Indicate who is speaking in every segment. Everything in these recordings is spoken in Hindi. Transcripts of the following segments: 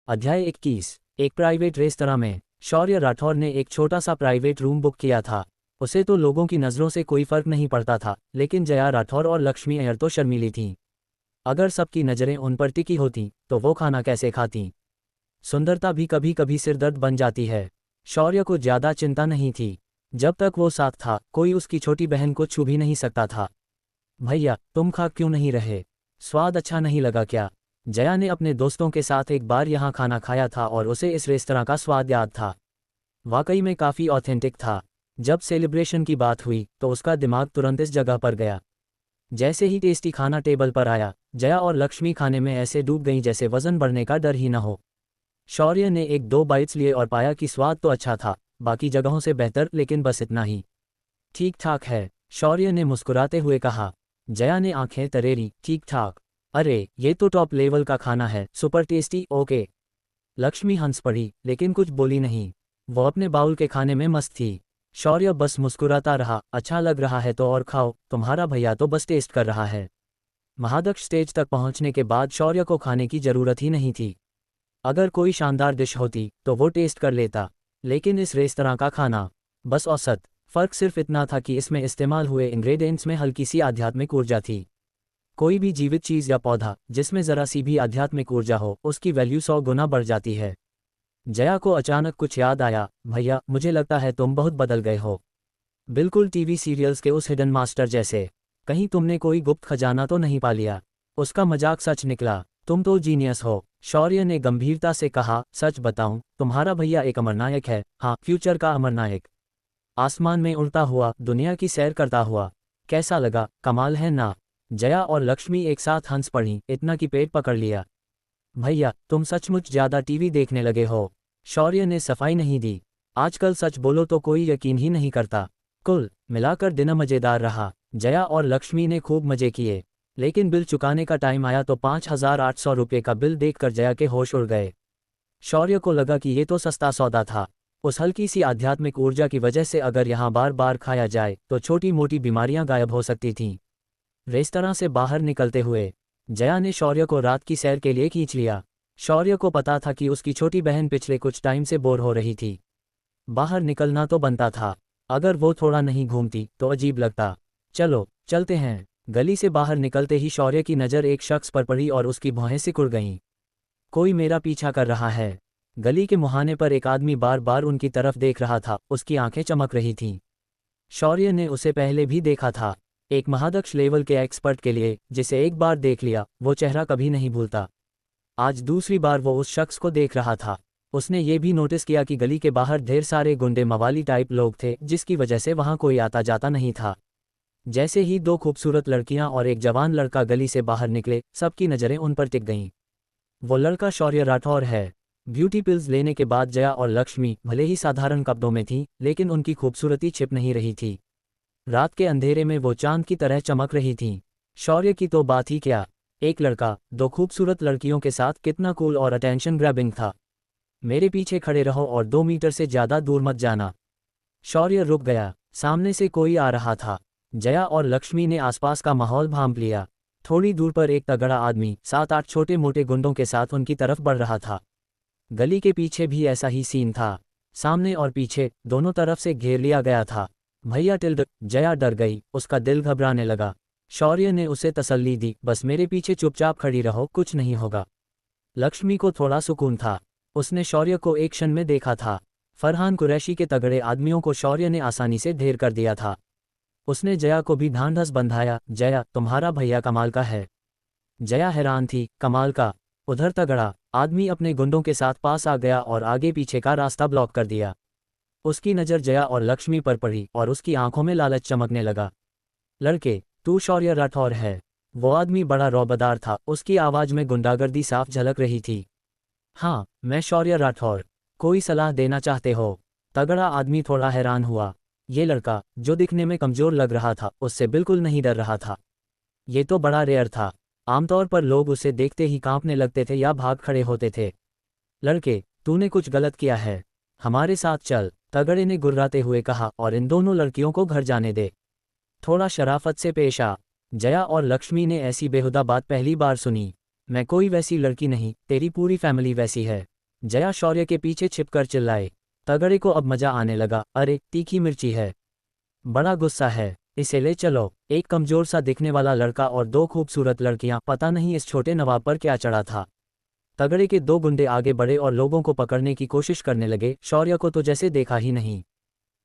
Speaker 1: अध्याय 21। एक प्राइवेट रेस्तरां में शौर्य राठौर ने एक छोटा सा प्राइवेट रूम बुक किया था। उसे तो लोगों की नज़रों से कोई फर्क नहीं पड़ता था, लेकिन जया राठौर और लक्ष्मी अय्यर तो शर्मीली थीं। अगर सबकी नज़रें उन पर टिकी होतीं तो वो खाना कैसे खातीं। सुंदरता भी कभी कभी सिरदर्द बन जाती है। शौर्य को ज़्यादा चिंता नहीं थी। जब तक वो साथ था कोई उसकी छोटी बहन को छू भी नहीं सकता था। भैया, तुम खा क्यों नहीं रहे? स्वाद अच्छा नहीं लगा क्या? जया ने अपने दोस्तों के साथ एक बार यहाँ खाना खाया था और उसे इस रेस्तरां का स्वाद याद था। वाकई में काफ़ी ऑथेंटिक था। जब सेलिब्रेशन की बात हुई तो उसका दिमाग तुरंत इस जगह पर गया। जैसे ही टेस्टी खाना टेबल पर आया, जया और लक्ष्मी खाने में ऐसे डूब गईं जैसे वजन बढ़ने का डर ही न हो। शौर्य ने एक दो बाइट्स लिए और पाया कि स्वाद तो अच्छा था, बाकी जगहों से बेहतर, लेकिन बस इतना ही। ठीक ठाक है, शौर्य ने मुस्कुराते हुए कहा। जया ने आंखें तरेरी। ठीक ठाक? अरे ये तो टॉप लेवल का खाना है, सुपर टेस्टी। ओके। लक्ष्मी हंस पड़ी, लेकिन कुछ बोली नहीं। वो अपने बाउल के खाने में मस्त थी। शौर्य बस मुस्कुराता रहा। अच्छा लग रहा है तो और खाओ, तुम्हारा भैया तो बस टेस्ट कर रहा है। महादक्ष स्टेज तक पहुंचने के बाद शौर्य को खाने की जरूरत ही नहीं थी। अगर कोई शानदार डिश होती तो वो टेस्ट कर लेता, लेकिन इस रेस्तरां का खाना बस औसत। फर्क सिर्फ इतना था कि इसमें इस्तेमाल हुए इंग्रेडिएंट्स में हल्की सी आध्यात्मिक ऊर्जा थी। कोई भी जीवित चीज़ या पौधा जिसमें ज़रा सी भी आध्यात्मिक ऊर्जा हो, उसकी वैल्यू 100 गुना बढ़ जाती है। जया को अचानक कुछ याद आया। भैया, मुझे लगता है तुम बहुत बदल गए हो। बिल्कुल टीवी सीरियल्स के उस हिडन मास्टर जैसे। कहीं तुमने कोई गुप्त खजाना तो नहीं पा लिया? उसका मजाक सच निकला। तुम तो जीनियस हो, शौर्य ने गंभीरता से कहा। सच बताऊं, तुम्हारा भैया एक अमरनायक है। हाँ, फ्यूचर का अमरनायक। आसमान में उड़ता हुआ, दुनिया की सैर करता हुआ। कैसा लगा? कमाल है ना? जया और लक्ष्मी एक साथ हंस पड़ीं, इतना कि पेट पकड़ लिया। भैया, तुम सचमुच ज़्यादा टीवी देखने लगे हो। शौर्य ने सफाई नहीं दी। आजकल सच बोलो तो कोई यकीन ही नहीं करता। कुल मिलाकर दिन मज़ेदार रहा। जया और लक्ष्मी ने खूब मज़े किए, लेकिन बिल चुकाने का टाइम आया तो 5,800 रुपये का बिल देखकर जया के होश उड़ गए। शौर्य को लगा कि ये तो सस्ता सौदा था। उस हल्की सी आध्यात्मिक ऊर्जा की वजह से अगर यहाँ बार बार खाया जाए तो छोटी मोटी बीमारियां गायब हो सकती थीं। रेस्तरां से बाहर निकलते हुए जया ने शौर्य को रात की सैर के लिए खींच लिया। शौर्य को पता था कि उसकी छोटी बहन पिछले कुछ टाइम से बोर हो रही थी। बाहर निकलना तो बनता था, अगर वो थोड़ा नहीं घूमती तो अजीब लगता। चलो चलते हैं। गली से बाहर निकलते ही शौर्य की नज़र एक शख्स पर पड़ी और उसकी भौहें सिकुड़ गईं। कोई मेरा पीछा कर रहा है। गली के मुहाने पर एक आदमी बार बार उनकी तरफ देख रहा था, उसकी आंखें चमक रही थीं। शौर्य ने उसे पहले भी देखा था। एक महादक्ष लेवल के एक्सपर्ट के लिए, जिसे एक बार देख लिया वो चेहरा कभी नहीं भूलता। आज दूसरी बार वो उस शख्स को देख रहा था। उसने ये भी नोटिस किया कि गली के बाहर ढेर सारे गुंडे मवाली टाइप लोग थे, जिसकी वजह से वहां कोई आता जाता नहीं था। जैसे ही दो खूबसूरत लड़कियां और एक जवान लड़का गली से बाहर निकले, सबकी नज़रें उन पर टिक गईं। वो लड़का शौर्य राठौर है। ब्यूटी पिल्स लेने के बाद जया और लक्ष्मी भले ही साधारण कपड़ों में थीं, लेकिन उनकी खूबसूरती छिप नहीं रही थी। रात के अंधेरे में वो चांद की तरह चमक रही थीं। शौर्य की तो बात ही क्या। एक लड़का दो खूबसूरत लड़कियों के साथ, कितना कूल और अटेंशन ग्रैबिंग था। मेरे पीछे खड़े रहो और 2 मीटर से ज़्यादा दूर मत जाना। शौर्य रुक गया। सामने से कोई आ रहा था। जया और लक्ष्मी ने आसपास का माहौल भांप लिया। थोड़ी दूर पर एक तगड़ा आदमी 7-8 छोटे मोटे गुंडों के साथ उनकी तरफ बढ़ रहा था। गली के पीछे भी ऐसा ही सीन था। सामने और पीछे दोनों तरफ से घेर लिया गया था। भैया टिल्ड। जया डर गई, उसका दिल घबराने लगा। शौर्य ने उसे तसल्ली दी। बस मेरे पीछे चुपचाप खड़ी रहो, कुछ नहीं होगा। लक्ष्मी को थोड़ा सुकून था। उसने शौर्य को एक क्षण में देखा था। फरहान कुरैशी के तगड़े आदमियों को शौर्य ने आसानी से ढेर कर दिया था। उसने जया को भी ढांढस बंधाया। जया, तुम्हारा भैया कमाल का है। जया हैरान थी। कमाल का? उधर तगड़ा आदमी अपने गुंडों के साथ पास आ गया और आगे पीछे का रास्ता ब्लॉक कर दिया। उसकी नज़र जया और लक्ष्मी पर पड़ी और उसकी आंखों में लालच चमकने लगा। लड़के, तू शौर्य राठौर है? वो आदमी बड़ा रौबदार था, उसकी आवाज़ में गुंडागर्दी साफ झलक रही थी। हाँ, मैं शौर्य राठौर। कोई सलाह देना चाहते हो? तगड़ा आदमी थोड़ा हैरान हुआ। ये लड़का, जो दिखने में कमज़ोर लग रहा था, उससे बिल्कुल नहीं डर रहा था। ये तो बड़ा रेयर था। आमतौर पर लोग उसे देखते ही कांपने लगते थे या भाग खड़े होते थे। लड़के, तूने कुछ गलत किया है। हमारे साथ चल, तगड़े ने गुर्राते हुए कहा, और इन दोनों लड़कियों को घर जाने दे। थोड़ा शराफत से पेश आ। जया और लक्ष्मी ने ऐसी बेहुदा बात पहली बार सुनी। मैं कोई वैसी लड़की नहीं, तेरी पूरी फैमिली वैसी है। जया शौर्य के पीछे छिपकर चिल्लाए। तगड़े को अब मजा आने लगा। अरे तीखी मिर्ची है, बड़ा गुस्सा है, इसे ले चलो। एक कमजोर सा दिखने वाला लड़का और दो खूबसूरत लड़कियां, पता नहीं इस छोटे नवाब पर क्या चढ़ा था। तगड़े के दो गुंडे आगे बढ़े और लोगों को पकड़ने की कोशिश करने लगे। शौर्य को तो जैसे देखा ही नहीं।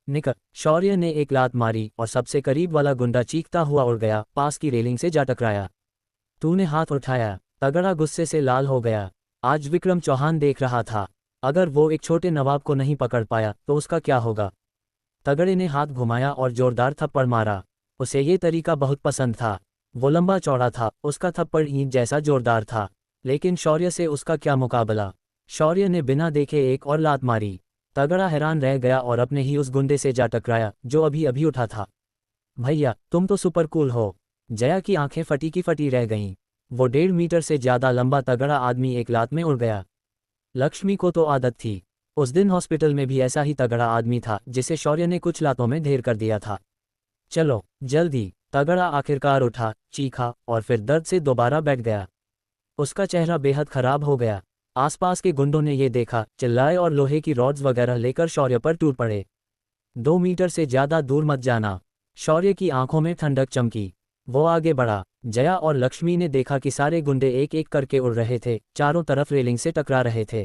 Speaker 1: निकल। शौर्य ने एक लात मारी और सबसे करीब वाला गुंडा चीखता हुआ उड़ गया, पास की रेलिंग से जा टकराया। तूने हाथ उठाया। तगड़ा गुस्से से लाल हो गया। आज विक्रम चौहान देख रहा था, अगर वो एक छोटे नवाब को नहीं पकड़ पाया तो उसका क्या होगा। तगड़े ने हाथ घुमाया और जोरदार थप्पड़ मारा। उसे ये तरीका बहुत पसंद था। वो लंबा चौड़ा था, उसका थप्पड़ ईंट जैसा जोरदार था, लेकिन शौर्य से उसका क्या मुकाबला। शौर्य ने बिना देखे एक और लात मारी। तगड़ा हैरान रह गया और अपने ही उस गुंडे से जा टकराया जो अभी अभी उठा था। भैया तुम तो सुपर कूल हो। जया की आंखें फटी की फटी रह गईं। वो 1.5 मीटर से ज्यादा लंबा तगड़ा आदमी एक लात में उड़ गया। लक्ष्मी को तो आदत थी, उस दिन हॉस्पिटल में भी ऐसा ही तगड़ा आदमी था जिसे शौर्य ने कुछ लातों में ढेर कर दिया था। चलो जल्दी। तगड़ा आखिरकार उठा, चीखा और फिर दर्द से दोबारा बैठ गया। उसका चेहरा बेहद खराब हो गया। आसपास के गुंडों ने ये देखा, चिल्लाए और लोहे की रॉड्स वगैरह लेकर शौर्य पर टूट पड़े। 2 मीटर से ज्यादा दूर मत जाना। शौर्य की आंखों में ठंडक चमकी। वो आगे बढ़ा। जया और लक्ष्मी ने देखा कि सारे गुंडे एक एक करके उड़ रहे थे, चारों तरफ रेलिंग से टकरा रहे थे।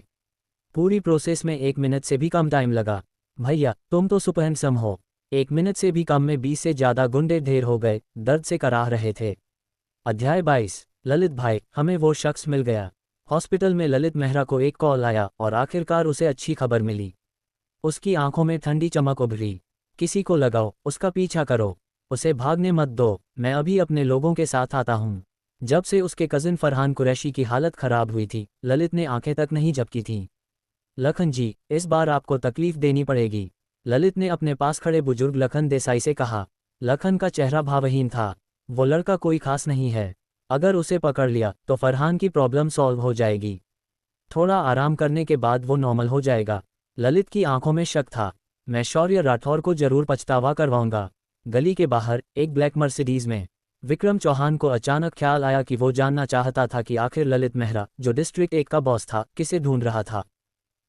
Speaker 1: पूरी प्रोसेस में 1 मिनट से भी कम टाइम लगा। भैया तुम तो सुपर हैंडसम हो। 1 मिनट से भी कम में 20 से ज्यादा गुंडे ढेर हो गए, दर्द से कराह रहे थे। अध्याय 22। ललित भाई, हमें वो शख्स मिल गया। हॉस्पिटल में ललित मेहरा को एक कॉल आया और आखिरकार उसे अच्छी खबर मिली। उसकी आंखों में ठंडी चमक उभरी। किसी को लगाओ, उसका पीछा करो, उसे भागने मत दो, मैं अभी अपने लोगों के साथ आता हूँ। जब से उसके कजिन फरहान कुरैशी की हालत खराब हुई थी, ललित ने आंखें तक नहीं झपकी थीं। लखन जी, इस बार आपको तकलीफ देनी पड़ेगी, ललित ने अपने पास खड़े बुजुर्ग लखन देसाई से कहा। लखन का चेहरा भावहीन था। वो लड़का कोई खास नहीं है, अगर उसे पकड़ लिया तो फरहान की प्रॉब्लम सॉल्व हो जाएगी। थोड़ा आराम करने के बाद वो नॉर्मल हो जाएगा। ललित की आंखों में शक था। मैं शौर्य राठौर को जरूर पछतावा करवाऊंगा। गली के बाहर एक ब्लैक मर्सिडीज में विक्रम चौहान को अचानक ख्याल आया कि वो जानना चाहता था कि आखिर ललित मेहरा, जो डिस्ट्रिक्ट 1 का बॉस था, किसे ढूंढ रहा था।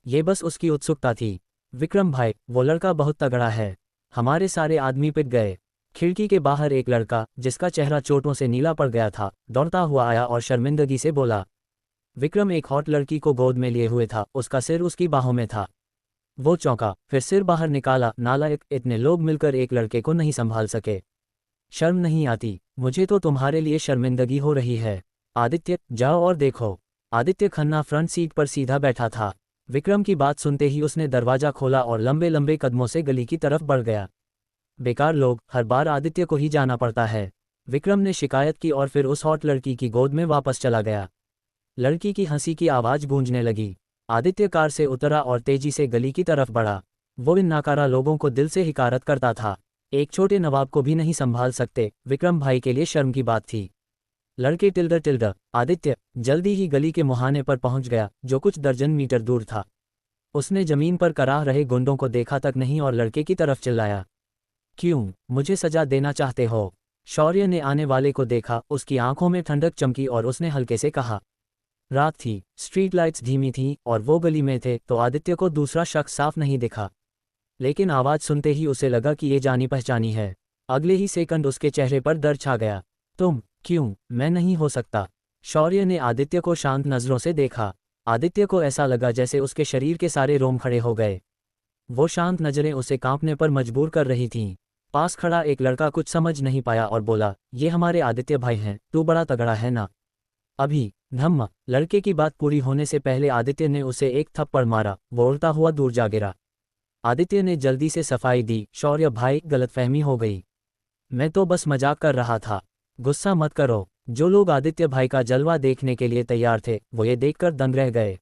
Speaker 1: ये बस उसकी उत्सुकता थी। विक्रम भाई, वो लड़का बहुत तगड़ा है, हमारे सारे आदमी पिट गए। खिड़की के बाहर एक लड़का, जिसका चेहरा चोटों से नीला पड़ गया था, दौड़ता हुआ आया और शर्मिंदगी से बोला। विक्रम एक हॉट लड़की को गोद में लिए हुए था, उसका सिर उसकी बाहों में था। वो चौंका, फिर सिर बाहर निकाला। नालायक, इतने लोग मिलकर एक लड़के को नहीं संभाल सके। शर्म नहीं आती? मुझे तो तुम्हारे लिए शर्मिंदगी हो रही है। आदित्य, जाओ और देखो। आदित्य खन्ना फ्रंट सीट पर सीधा बैठा था। विक्रम की बात सुनते ही उसने दरवाजा खोला और लंबे लंबे कदमों से गली की तरफ बढ़ गया। बेकार लोग, हर बार आदित्य को ही जाना पड़ता है, विक्रम ने शिकायत की और फिर उस हॉट लड़की की गोद में वापस चला गया। लड़की की हंसी की आवाज गूंजने लगी। आदित्य कार से उतरा और तेजी से गली की तरफ बढ़ा। वो इन नाकारा लोगों को दिल से हिकारत करता था। एक छोटे नवाब को भी नहीं संभाल सकते, विक्रम भाई के लिए शर्म की बात थी। लड़के टिल्डर आदित्य जल्दी ही गली के मुहाने पर पहुंच गया, जो कुछ दर्जन मीटर दूर था। उसने जमीन पर कराह रहे गुंडों को देखा तक नहीं और लड़के की तरफ चिल्लाया। क्यों, मुझे सजा देना चाहते हो? शौर्य ने आने वाले को देखा, उसकी आंखों में ठंडक चमकी और उसने हल्के से कहा। रात थी, स्ट्रीट लाइट्स धीमी थीं और वो गली में थे, तो आदित्य को दूसरा शख्स साफ नहीं दिखा, लेकिन आवाज सुनते ही उसे लगा कि ये जानी पहचानी है। अगले ही सेकंड उसके चेहरे पर डर छा गया। तुम? क्यों, मैं नहीं हो सकता। शौर्य ने आदित्य को शांत नजरों से देखा। आदित्य को ऐसा लगा जैसे उसके शरीर के सारे रोम खड़े हो गए। वो शांत नजरें उसे कांपने पर मजबूर कर रही थीं। पास खड़ा एक लड़का कुछ समझ नहीं पाया और बोला, ये हमारे आदित्य भाई हैं, तू बड़ा तगड़ा है ना। अभी धम्म। लड़के की बात पूरी होने से पहले आदित्य ने उसे एक थप्पड़ मारा। वो उड़ता हुआ दूर जा गिरा। आदित्य ने जल्दी से सफाई दी, शौर्य भाई, गलतफहमी हो गई, मैं तो बस मजाक कर रहा था, गुस्सा मत करो। जो लोग आदित्य भाई का जलवा देखने के लिए तैयार थे, वो ये देखकर दंग रह गए।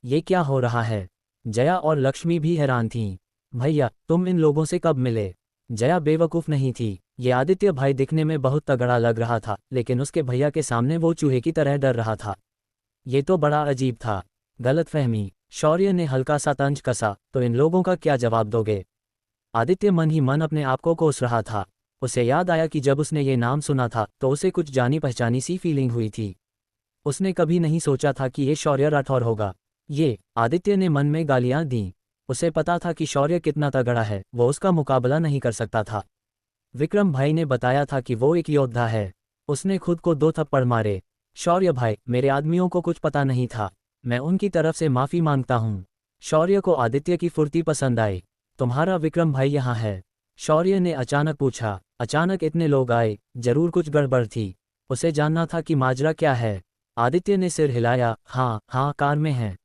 Speaker 1: ये क्या हो रहा है? जया और लक्ष्मी भी हैरान थीं। भैया, तुम इन लोगों से कब मिले? जया बेवकूफ़ नहीं थी। ये आदित्य भाई दिखने में बहुत तगड़ा लग रहा था, लेकिन उसके भैया के सामने वो चूहे की तरह डर रहा था। ये तो बड़ा अजीब था। गलतफहमी। शौर्य ने हल्का सा तंज कसा, तो इन लोगों का क्या जवाब दोगे? आदित्य मन ही मन अपने आप को कोस रहा था। उसे याद आया कि जब उसने ये नाम सुना था तो उसे कुछ जानी पहचानी सी फीलिंग हुई थी। उसने कभी नहीं सोचा था कि ये शौर्य राठौर होगा। ये आदित्य ने मन में गालियां दी। उसे पता था कि शौर्य कितना तगड़ा है, वो उसका मुकाबला नहीं कर सकता था। विक्रम भाई ने बताया था कि वो एक योद्धा है। उसने खुद को 2 थप्पड़ मारे। शौर्य भाई, मेरे आदमियों को कुछ पता नहीं था, मैं उनकी तरफ से माफी मांगता हूँ। शौर्य को आदित्य की फुर्ती पसंद आई। तुम्हारा विक्रम भाई यहाँ है? शौर्य ने अचानक पूछा। अचानक इतने लोग आए, जरूर कुछ गड़बड़ थी। उसे जानना था कि माजरा क्या है। आदित्य ने सिर हिलाया। हाँ हाँ, कार में है,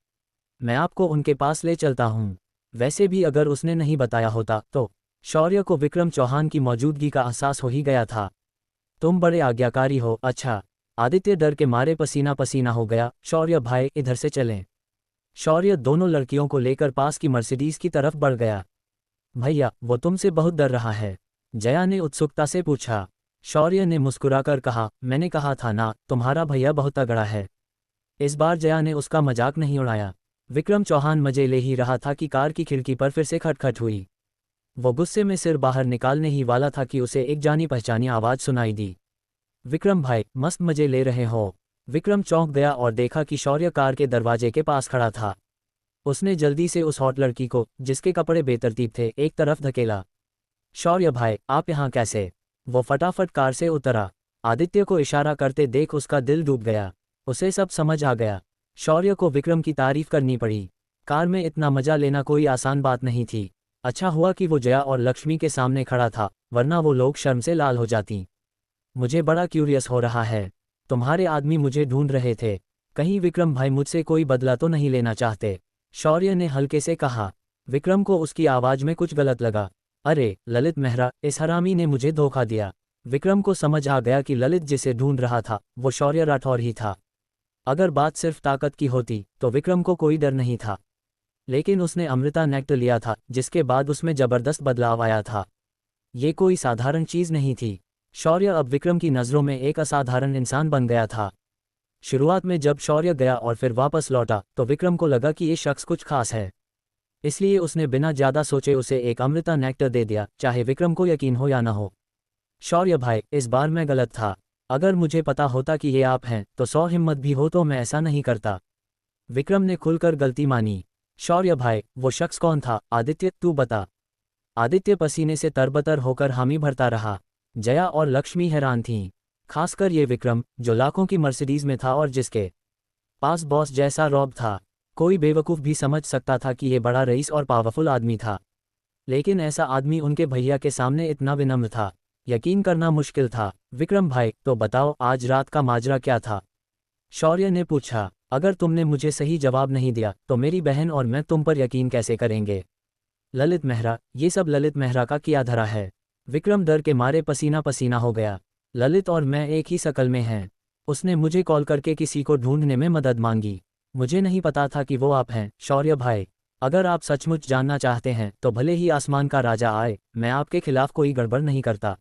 Speaker 1: मैं आपको उनके पास ले चलता हूँ। वैसे भी अगर उसने नहीं बताया होता तो। शौर्य को विक्रम चौहान की मौजूदगी का एहसास हो ही गया था। तुम बड़े आज्ञाकारी हो। अच्छा। आदित्य डर के मारे पसीना पसीना हो गया। शौर्य भाई, इधर से चलें। शौर्य दोनों लड़कियों को लेकर पास की मर्सिडीज की तरफ बढ़ गया। भैया, वो तुमसे बहुत डर रहा है? जया ने उत्सुकता से पूछा। शौर्य ने मुस्कुराकर कहा, मैंने कहा था ना, तुम्हारा भैया बहुत तगड़ा है। इस बार जया ने उसका मजाक नहीं उड़ाया। विक्रम चौहान मजे ले ही रहा था कि कार की खिड़की पर फिर से खटखट हुई। वो गुस्से में सिर बाहर निकालने ही वाला था कि उसे एक जानी पहचानी आवाज सुनाई दी। विक्रम भाई, मस्त मजे ले रहे हो? विक्रम चौंक गया और देखा कि शौर्य कार के दरवाजे के पास खड़ा था। उसने जल्दी से उस हॉट लड़की को, जिसके कपड़े बेतरतीब थे, एक तरफ धकेला। शौर्य भाई, आप यहाँ कैसे? वो फटाफट कार से उतरा। आदित्य को इशारा करते देख उसका दिल डूब गया। उसे सब समझ आ गया। शौर्य को विक्रम की तारीफ करनी पड़ी। कार में इतना मजा लेना कोई आसान बात नहीं थी। अच्छा हुआ कि वो जया और लक्ष्मी के सामने खड़ा था, वरना वो लोग शर्म से लाल हो जाती। मुझे बड़ा क्यूरियस हो रहा है। तुम्हारे आदमी मुझे ढूंढ रहे थे। कहीं विक्रम भाई मुझसे कोई बदला तो नहीं लेना चाहते? शौर्य ने हल्के से कहा। विक्रम को उसकी आवाज में कुछ गलत लगा। अरे ललित मेहरा, इस हरामी ने मुझे धोखा दिया। विक्रम को समझ आ गया कि ललित जिसे ढूंढ रहा था वो शौर्य राठौर ही था। अगर बात सिर्फ ताकत की होती तो विक्रम को कोई डर नहीं था। लेकिन उसने अमृता नेक्टर लिया था, जिसके बाद उसमें जबरदस्त बदलाव आया था। ये कोई साधारण चीज नहीं थी। शौर्य अब विक्रम की नज़रों में एक असाधारण इंसान बन गया था। शुरुआत में जब शौर्य गया और फिर वापस लौटा तो विक्रम को लगा कि ये शख्स कुछ खास है। इसलिए उसने बिना ज़्यादा सोचे उसे एक अमृता नेक्टर दे दिया, चाहे विक्रम को यकीन हो या न हो। शौर्य भाई, इस बार मैं गलत था। अगर मुझे पता होता कि ये आप हैं तो 100 हिम्मत भी हो तो मैं ऐसा नहीं करता। विक्रम ने खुलकर गलती मानी। शौर्य भाई, वो शख्स कौन था? आदित्य, तू बता। आदित्य पसीने से तरबतर होकर हामी भरता रहा। जया और लक्ष्मी हैरान थीं, खासकर ये विक्रम, जो लाखों की मर्सिडीज में था और जिसके पास बॉस जैसा रॉब था। कोई बेवकूफ़ भी समझ सकता था कि ये बड़ा रईस और पावरफुल आदमी था, लेकिन ऐसा आदमी उनके भैया के सामने इतना विनम्र था, यकीन करना मुश्किल था। विक्रम भाई, तो बताओ आज रात का माजरा क्या था? शौर्य ने पूछा। अगर तुमने मुझे सही जवाब नहीं दिया तो मेरी बहन और मैं तुम पर यकीन कैसे करेंगे? ललित मेहरा, ये सब ललित मेहरा का किया धरा है। विक्रम डर के मारे पसीना पसीना हो गया। ललित और मैं एक ही शकल में हैं। उसने मुझे कॉल करके किसी को ढूंढने में मदद मांगी। मुझे नहीं पता था कि वो आप हैं। शौर्य भाई, अगर आप सचमुच जानना चाहते हैं तो भले ही आसमान का राजा आए, मैं आपके खिलाफ कोई गड़बड़ नहीं करता।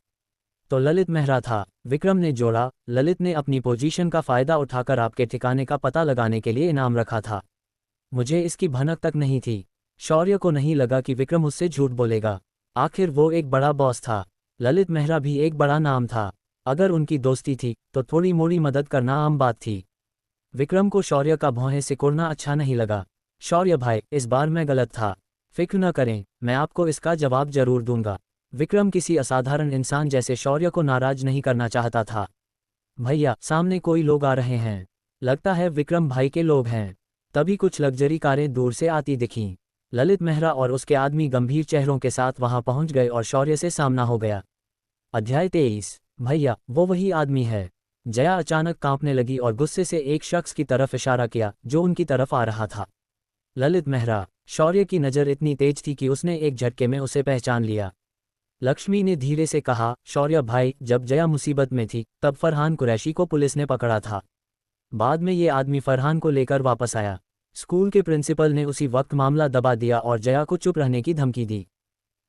Speaker 1: तो ललित मेहरा था, विक्रम ने जोड़ा। ललित ने अपनी पोजीशन का फ़ायदा उठाकर आपके ठिकाने का पता लगाने के लिए इनाम रखा था। मुझे इसकी भनक तक नहीं थी। शौर्य को नहीं लगा कि विक्रम उससे झूठ बोलेगा। आखिर वो एक बड़ा बॉस था। ललित मेहरा भी एक बड़ा नाम था। अगर उनकी दोस्ती थी तो थोड़ी मोड़ी मदद करना आम बात थी। विक्रम को शौर्य का भौहें सिकुड़ना अच्छा नहीं लगा। शौर्य भाई, इस बार मैं गलत था। फिक्र न करें, मैं आपको इसका जवाब जरूर दूंगा। विक्रम किसी असाधारण इंसान जैसे शौर्य को नाराज नहीं करना चाहता था। भैया, सामने कोई लोग आ रहे हैं। लगता है विक्रम भाई के लोग हैं। तभी कुछ लग्जरी कारें दूर से आती दिखीं। ललित मेहरा और उसके आदमी गंभीर चेहरों के साथ वहां पहुंच गए और शौर्य से सामना हो गया। अध्याय 23। भैया, वो वही आदमी है। जया अचानक कांपने लगी और गुस्से से एक शख्स की तरफ इशारा किया जो उनकी तरफ आ रहा था। ललित मेहरा। शौर्य की नज़र इतनी तेज थी कि उसने एक झटके में उसे पहचान लिया। लक्ष्मी ने धीरे से कहा, शौर्य भाई, जब जया मुसीबत में थी तब फरहान कुरैशी को पुलिस ने पकड़ा था। बाद में ये आदमी फरहान को लेकर वापस आया। स्कूल के प्रिंसिपल ने उसी वक्त मामला दबा दिया और जया को चुप रहने की धमकी दी।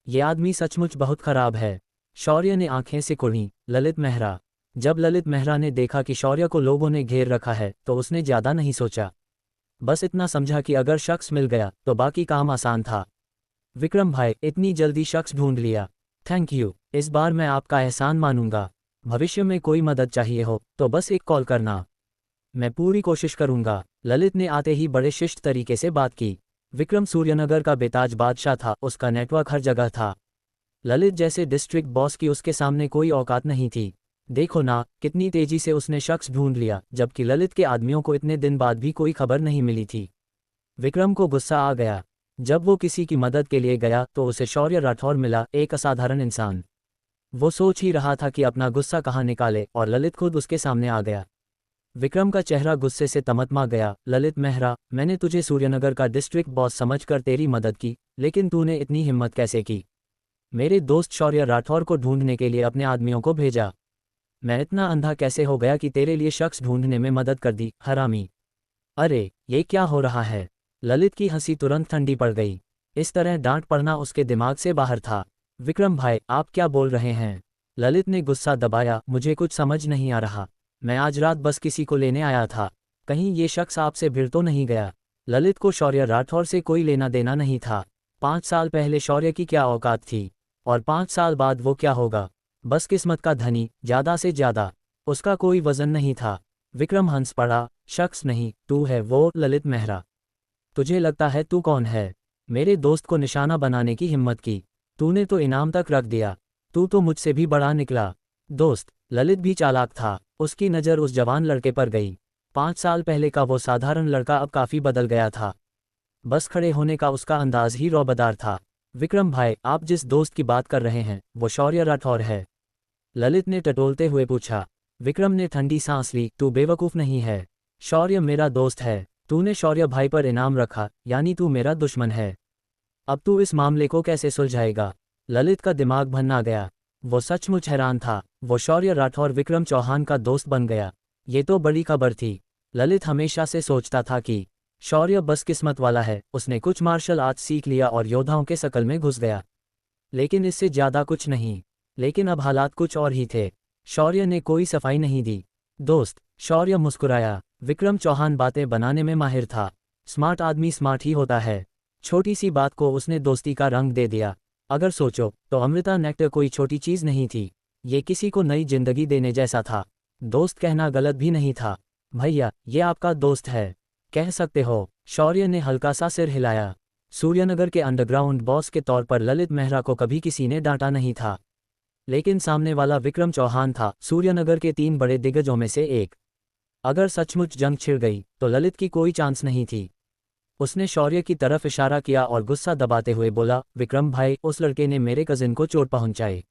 Speaker 1: ये आदमी सचमुच बहुत खराब है। शौर्य ने आंखें सिकुड़ी। ललित मेहरा। जब ललित मेहरा ने देखा कि शौर्य को लोगों ने घेर रखा है तो उसने ज़्यादा नहीं सोचा। बस इतना समझा कि अगर शख्स मिल गया तो बाकी काम आसान था। विक्रम भाई, इतनी जल्दी शख्स ढूंढ लिया, थैंक यू। इस बार मैं आपका एहसान मानूंगा। भविष्य में कोई मदद चाहिए हो तो बस एक कॉल करना। मैं पूरी कोशिश करूंगा। ललित ने आते ही बड़े शिष्ट तरीके से बात की। विक्रम सूर्यनगर का बेताज बादशाह था, उसका नेटवर्क हर जगह था। ललित जैसे डिस्ट्रिक्ट बॉस की उसके सामने कोई औकात नहीं थी। देखो ना, कितनी तेजी से उसने शख्स ढूंढ लिया, जबकि ललित के आदमियों को इतने दिन बाद भी कोई खबर नहीं मिली थी। विक्रम को गुस्सा आ गया। जब वो किसी की मदद के लिए गया तो उसे शौर्य राठौर मिला, एक असाधारण इंसान। वो सोच ही रहा था कि अपना गुस्सा कहाँ निकाले और ललित खुद उसके सामने आ गया। विक्रम का चेहरा गुस्से से तमतमा गया। ललित मेहरा, मैंने तुझे सूर्यनगर का डिस्ट्रिक्ट बॉस समझकर तेरी मदद की, लेकिन तूने इतनी हिम्मत कैसे की? मेरे दोस्त शौर्य राठौर को ढूंढने के लिए अपने आदमियों को भेजा। मैं इतना अंधा कैसे हो गया कि तेरे लिए शख्स ढूंढने में मदद कर दी, हरामी। अरे ये क्या हो रहा है? ललित की हंसी तुरंत ठंडी पड़ गई। इस तरह डांट पड़ना उसके दिमाग से बाहर था। विक्रम भाई, आप क्या बोल रहे हैं? ललित ने गुस्सा दबाया, मुझे कुछ समझ नहीं आ रहा। मैं आज रात बस किसी को लेने आया था। कहीं ये शख्स आपसे भिड़ तो नहीं गया? ललित को शौर्य राठौर से कोई लेना देना नहीं था। 5 साल पहले शौर्य की क्या औकात थी, और 5 साल बाद वो क्या होगा? बस किस्मत का धनी, ज्यादा से ज्यादा। उसका कोई वजन नहीं था। विक्रम हंस पड़ा, शख्स नहीं, तू है वो ललित मेहरा। तुझे लगता है तू कौन है? मेरे दोस्त को निशाना बनाने की हिम्मत की। तूने तो इनाम तक रख दिया। तू तो मुझसे भी बड़ा निकला। दोस्त, ललित भी चालाक था। उसकी नज़र उस जवान लड़के पर गई। 5 साल पहले का वो साधारण लड़का अब काफ़ी बदल गया था। बस खड़े होने का उसका अंदाज ही रौबदार था। विक्रम भाई, आप जिस दोस्त की बात कर रहे हैं वो शौर्य राठौर है? ललित ने टटोलते हुए पूछा। विक्रम ने ठंडी सांस ली, तू बेवकूफ़ नहीं है। शौर्य मेरा दोस्त है। तूने शौर्य भाई पर इनाम रखा, यानी तू मेरा दुश्मन है। अब तू इस मामले को कैसे सुलझाएगा? ललित का दिमाग भन्ना गया। वो सचमुच हैरान था। वो शौर्य राठौर विक्रम चौहान का दोस्त बन गया। ये तो बड़ी खबर थी। ललित हमेशा से सोचता था कि शौर्य बस किस्मत वाला है, उसने कुछ मार्शल आर्ट सीख लिया और योद्धाओं के शकल में घुस गया। लेकिन इससे ज़्यादा कुछ नहीं। लेकिन अब हालात कुछ और ही थे। शौर्य ने कोई सफाई नहीं दी। दोस्त, शौर्य मुस्कुराया। विक्रम चौहान बातें बनाने में माहिर था। स्मार्ट आदमी स्मार्ट ही होता है। छोटी सी बात को उसने दोस्ती का रंग दे दिया। अगर सोचो तो अमृता नेक्टर कोई छोटी चीज़ नहीं थी। ये किसी को नई जिंदगी देने जैसा था। दोस्त कहना गलत भी नहीं था। भैया, ये आपका दोस्त है, कह सकते हो। शौर्य ने हल्का सा सिर हिलाया। सूर्यनगर के अंडरग्राउंड बॉस के तौर पर ललित मेहरा को कभी किसी ने डांटा नहीं था। लेकिन सामने वाला विक्रम चौहान था, सूर्यनगर के 3 बड़े दिग्गजों में से एक। अगर सचमुच जंग छिड़ गई तो ललित की कोई चांस नहीं थी। उसने शौर्य की तरफ इशारा किया और गुस्सा दबाते हुए बोला, विक्रम भाई, उस लड़के ने मेरे कजिन को चोट पहुंचाई।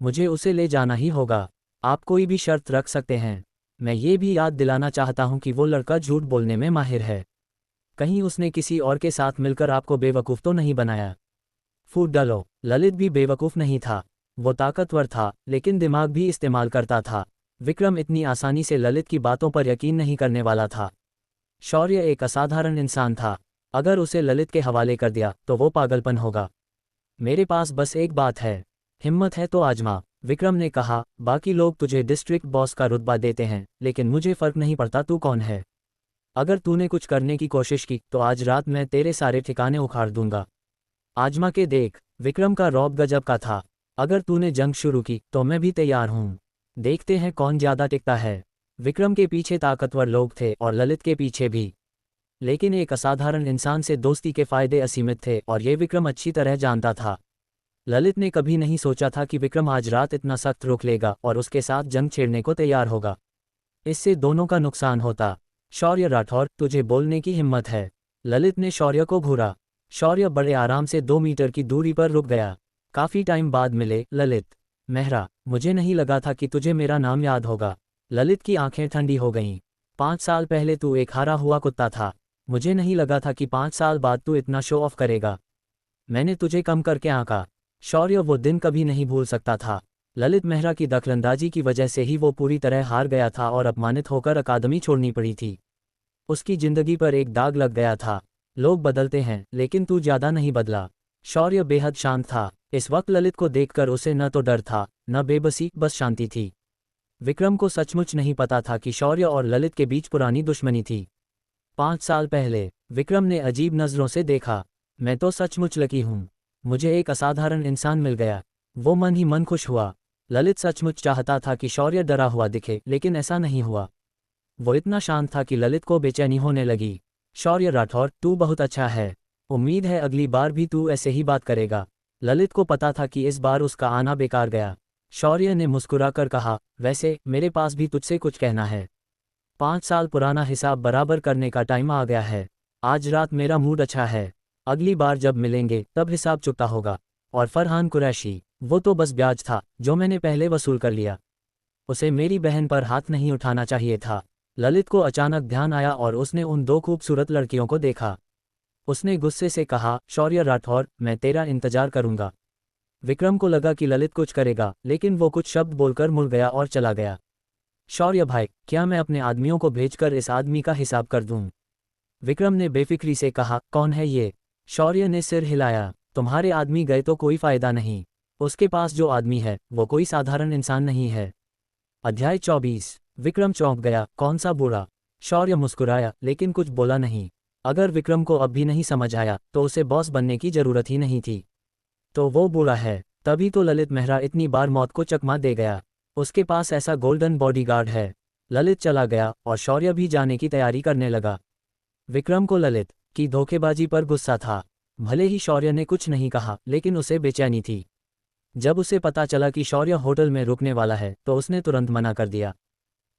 Speaker 1: मुझे उसे ले जाना ही होगा। आप कोई भी शर्त रख सकते हैं। मैं ये भी याद दिलाना चाहता हूं कि वो लड़का झूठ बोलने में माहिर है। कहीं उसने किसी और के साथ मिलकर आपको बेवकूफ़ तो नहीं बनाया? फूट डालो। ललित भी बेवकूफ़ नहीं था। वो ताकतवर था, लेकिन दिमाग भी इस्तेमाल करता था। विक्रम इतनी आसानी से ललित की बातों पर यकीन नहीं करने वाला था। शौर्य एक असाधारण इंसान था। अगर उसे ललित के हवाले कर दिया तो वो पागलपन होगा। मेरे पास बस एक बात है, हिम्मत है तो आजमा। विक्रम ने कहा, बाकी लोग तुझे डिस्ट्रिक्ट बॉस का रुतबा देते हैं, लेकिन मुझे फर्क नहीं पड़ता तू कौन है। अगर तूने कुछ करने की कोशिश की तो आज रात मैं तेरे सारे ठिकाने उखाड़ दूंगा। आजमा के देख। विक्रम का रौब गजब का था। अगर तूने जंग शुरू की तो मैं भी तैयार हूँ। देखते हैं कौन ज्यादा टिकता है। विक्रम के पीछे ताकतवर लोग थे और ललित के पीछे भी। लेकिन एक असाधारण इंसान से दोस्ती के फायदे असीमित थे और ये विक्रम अच्छी तरह जानता था। ललित ने कभी नहीं सोचा था कि विक्रम आज रात इतना सख्त रुख लेगा और उसके साथ जंग छेड़ने को तैयार होगा। इससे दोनों का नुकसान होता। शौर्य राठौर, तुझे बोलने की हिम्मत है? ललित ने शौर्य को घूरा। शौर्य बड़े आराम से 2 मीटर की दूरी पर रुक गया। काफी टाइम बाद मिले। ललित मेहरा, मुझे नहीं लगा था कि तुझे मेरा नाम याद होगा। ललित की आंखें ठंडी हो गईं। 5 साल पहले तू एक हारा हुआ कुत्ता था। मुझे नहीं लगा था कि 5 साल बाद तू इतना शो ऑफ करेगा। मैंने तुझे कम करके आंका। शौर्य वो दिन कभी नहीं भूल सकता था। ललित मेहरा की दखलंदाजी की वजह से ही वो पूरी तरह हार गया था और अपमानित होकर अकादमी छोड़नी पड़ी थी। उसकी जिंदगी पर एक दाग लग गया था। लोग बदलते हैं, लेकिन तू ज्यादा नहीं बदला। शौर्य बेहद शांत था। इस वक्त ललित को देखकर उसे न तो डर था, न बेबसी, बस शांति थी। विक्रम को सचमुच नहीं पता था कि शौर्य और ललित के बीच पुरानी दुश्मनी थी। 5 साल पहले विक्रम ने अजीब नज़रों से देखा। मैं तो सचमुच लकी हूँ, मुझे एक असाधारण इंसान मिल गया। वो मन ही मन खुश हुआ। ललित सचमुच चाहता था कि शौर्य डरा हुआ दिखे, लेकिन ऐसा नहीं हुआ। वो इतना शांत था कि ललित को बेचैनी होने लगी। शौर्य राठौर, तू बहुत अच्छा है। उम्मीद है अगली बार भी तू ऐसे ही बात करेगा। ललित को पता था कि इस बार उसका आना बेकार गया। शौर्य ने मुस्कुराकर कहा, वैसे मेरे पास भी तुझसे कुछ कहना है। 5 साल पुराना हिसाब बराबर करने का टाइम आ गया है। आज रात मेरा मूड अच्छा है। अगली बार जब मिलेंगे तब हिसाब चुकता होगा। और फरहान कुरैशी, वो तो बस ब्याज था जो मैंने पहले वसूल कर लिया। उसे मेरी बहन पर हाथ नहीं उठाना चाहिए था। ललित को अचानक ध्यान आया और उसने उन 2 खूबसूरत लड़कियों को देखा। उसने गुस्से से कहा, शौर्य राठौर, मैं तेरा इंतजार करूंगा। विक्रम को लगा कि ललित कुछ करेगा, लेकिन वो कुछ शब्द बोलकर मुड़ गया और चला गया। शौर्य भाई, क्या मैं अपने आदमियों को भेजकर इस आदमी का हिसाब कर दूं? विक्रम ने बेफिक्री से कहा, कौन है ये? शौर्य ने सिर हिलाया, तुम्हारे आदमी गए तो कोई फायदा नहीं। उसके पास जो आदमी है वो कोई साधारण इंसान नहीं है। अध्याय 24। विक्रम चौंक गया, कौन सा बूढ़ा? शौर्य मुस्कुराया, लेकिन कुछ बोला नहीं। अगर विक्रम को अब भी नहीं समझ आया तो उसे बॉस बनने की जरूरत ही नहीं थी। तो वो बूढ़ा है। तभी तो ललित मेहरा इतनी बार मौत को चकमा दे गया। उसके पास ऐसा गोल्डन बॉडीगार्ड है। ललित चला गया और शौर्य भी जाने की तैयारी करने लगा। विक्रम को ललित की धोखेबाजी पर गुस्सा था। भले ही शौर्य ने कुछ नहीं कहा, लेकिन उसे बेचैनी थी। जब उसे पता चला कि शौर्य होटल में रुकने वाला है तो उसने तुरंत मना कर दिया।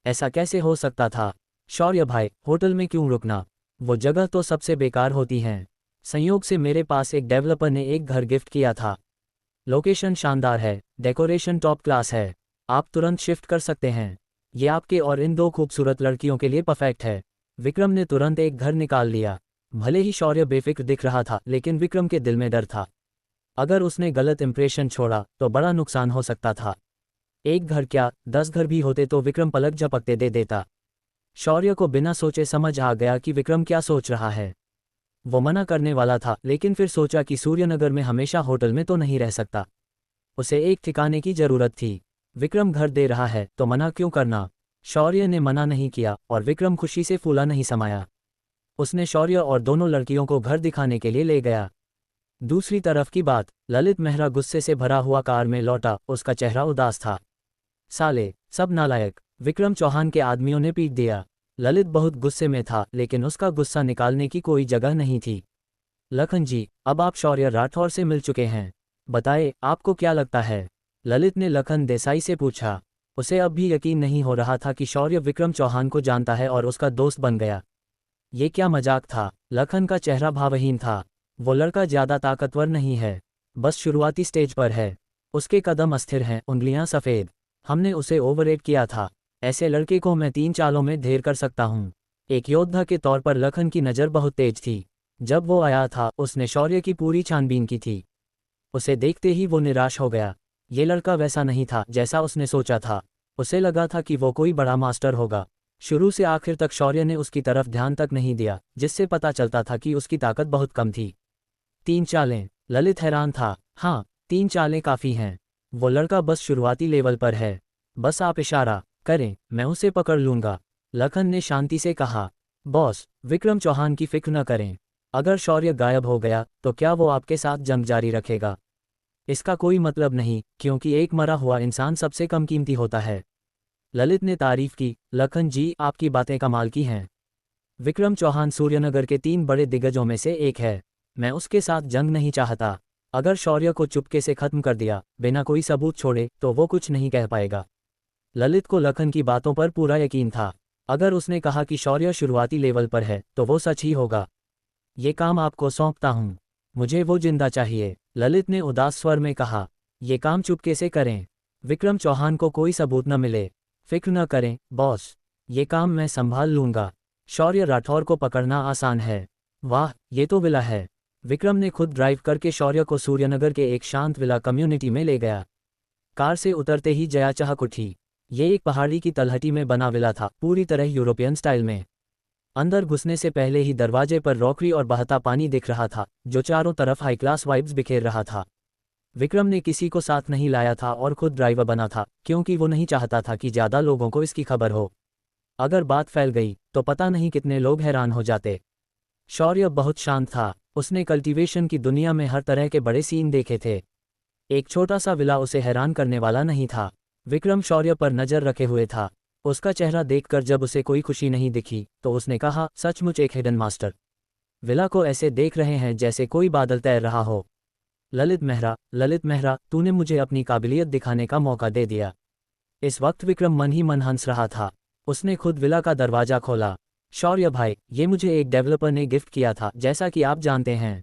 Speaker 1: ऐसा कैसे हो सकता था? शौर्य भाई, होटल में क्यों रुकना? वो जगह तो सबसे बेकार होती हैं। संयोग से मेरे पास एक डेवलपर ने एक घर गिफ्ट किया था। लोकेशन शानदार है, डेकोरेशन टॉप क्लास है। आप तुरंत शिफ्ट कर सकते हैं। ये आपके और इन 2 खूबसूरत लड़कियों के लिए परफेक्ट है। विक्रम ने तुरंत एक घर निकाल लिया। भले ही शौर्य बेफिक्र दिख रहा था, लेकिन विक्रम के दिल में डर था। अगर उसने गलत इंप्रेशन छोड़ा तो बड़ा नुकसान हो सकता था। एक घर क्या, 10 घर भी होते तो विक्रम पलक झपकते दे देता। शौर्य को बिना सोचे समझ आ गया कि विक्रम क्या सोच रहा है। वो मना करने वाला था, लेकिन फिर सोचा कि सूर्यनगर में हमेशा होटल में तो नहीं रह सकता। उसे एक ठिकाने की जरूरत थी। विक्रम घर दे रहा है तो मना क्यों करना? शौर्य ने मना नहीं किया और विक्रम खुशी से फूला नहीं समाया। उसने शौर्य और दोनों लड़कियों को घर दिखाने के लिए ले गया। दूसरी तरफ की बात, ललित मेहरा गुस्से से भरा हुआ कार में लौटा। उसका चेहरा उदास था। साले, सब नालायक, विक्रम चौहान के आदमियों ने पीट दिया। ललित बहुत गुस्से में था, लेकिन उसका गुस्सा निकालने की कोई जगह नहीं थी। लखन जी, अब आप शौर्य राठौर से मिल चुके हैं। बताए, आपको क्या लगता है? ललित ने लखन देसाई से पूछा। उसे अब भी यकीन नहीं हो रहा था कि शौर्य विक्रम चौहान को जानता है और उसका दोस्त बन गया। ये क्या मजाक था? लखन का चेहरा भावहीन था। वो लड़का ज्यादा ताकतवर नहीं है, बस शुरुआती स्टेज पर है। उसके कदम अस्थिर हैं, उंगलियां सफ़ेद। हमने उसे ओवररेट किया था। ऐसे लड़के को मैं 3 चालों में ढेर कर सकता हूँ। एक योद्धा के तौर पर लखन की नज़र बहुत तेज थी। जब वो आया था उसने शौर्य की पूरी छानबीन की थी। उसे देखते ही वो निराश हो गया। ये लड़का वैसा नहीं था जैसा उसने सोचा था। उसे लगा था कि वो कोई बड़ा मास्टर होगा। शुरू से आखिर तक शौर्य ने उसकी तरफ ध्यान तक नहीं दिया, जिससे पता चलता था कि उसकी ताकत बहुत कम थी। 3 चालें? ललित हैरान था। हाँ, 3 चालें काफ़ी हैं। वो लड़का बस शुरुआती लेवल पर है। बस आप इशारा करें, मैं उसे पकड़ लूँगा। लखन ने शांति से कहा। बॉस, विक्रम चौहान की फिक्र न करें। अगर शौर्य गायब हो गया तो क्या वो आपके साथ जंग जारी रखेगा? इसका कोई मतलब नहीं, क्योंकि एक मरा हुआ इंसान सबसे कम कीमती होता है। ललित ने तारीफ की। लखन जी, आपकी बातें कमाल की हैं। विक्रम चौहान सूर्यनगर के 3 बड़े दिग्गजों में से एक है। मैं उसके साथ जंग नहीं चाहता। अगर शौर्य को चुपके से खत्म कर दिया, बिना कोई सबूत छोड़े, तो वो कुछ नहीं कह पाएगा। ललित को लखन की बातों पर पूरा यकीन था। अगर उसने कहा कि शौर्य शुरुआती लेवल पर है तो वो सच ही होगा। ये काम आपको सौंपता हूँ। मुझे वो जिंदा चाहिए, ललित ने उदास स्वर में कहा। ये काम चुपके से करें। विक्रम चौहान को कोई सबूत न मिले। फिक्र न करें बॉस, ये काम मैं संभाल लूँगा। शौर्य राठौर को पकड़ना आसान है। वाह, ये तो विला है। विक्रम ने खुद ड्राइव करके शौर्य को सूर्यनगर के एक शांत विला कम्युनिटी में ले गया। कार से उतरते ही जया चहक उठी। ये एक पहाड़ी की तलहटी में बना विला था, पूरी तरह यूरोपियन स्टाइल में। अंदर घुसने से पहले ही दरवाजे पर रॉकरी और बहता पानी दिख रहा था, जो चारों तरफ हाई क्लास वाइब्स बिखेर रहा था। विक्रम ने किसी को साथ नहीं लाया था और खुद ड्राइवर बना था, क्योंकि वो नहीं चाहता था कि ज़्यादा लोगों को इसकी खबर हो। अगर बात फैल गई तो पता नहीं कितने लोग हैरान हो जाते। शौर्य बहुत शांत था। उसने कल्टीवेशन की दुनिया में हर तरह के बड़े सीन देखे थे। एक छोटा सा विला उसे हैरान करने वाला नहीं था। विक्रम शौर्य पर नज़र रखे हुए था। उसका चेहरा देखकर जब उसे कोई खुशी नहीं दिखी तो उसने कहा, सचमुच एक हिडन मास्टर। विला को ऐसे देख रहे हैं जैसे कोई बादल तैर रहा हो। ललित मेहरा, तूने मुझे अपनी काबिलियत दिखाने का मौका दे दिया। इस वक्त विक्रम मन ही मन हंस रहा था। उसने खुद विला का दरवाजा खोला। शौर्य भाई, ये मुझे एक डेवलपर ने गिफ्ट किया था, जैसा कि आप जानते हैं।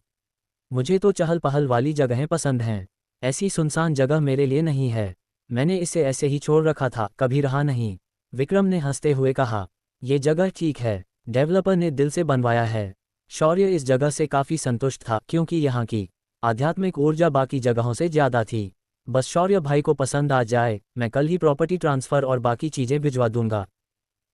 Speaker 1: मुझे तो चहल पहल वाली जगहें पसंद हैं। ऐसी सुनसान जगह मेरे लिए नहीं है। मैंने इसे ऐसे ही छोड़ रखा था, कभी रहा नहीं। विक्रम ने हंसते हुए कहा, ये जगह ठीक है, डेवलपर ने दिल से बनवाया है। शौर्य इस जगह से काफ़ी संतुष्ट था क्योंकि यहाँ की आध्यात्मिक ऊर्जा बाकी जगहों से ज़्यादा थी। बस शौर्य भाई को पसंद आ जाए, मैं कल ही प्रॉपर्टी ट्रांसफ़र और बाकी चीज़ें भिजवा दूंगा।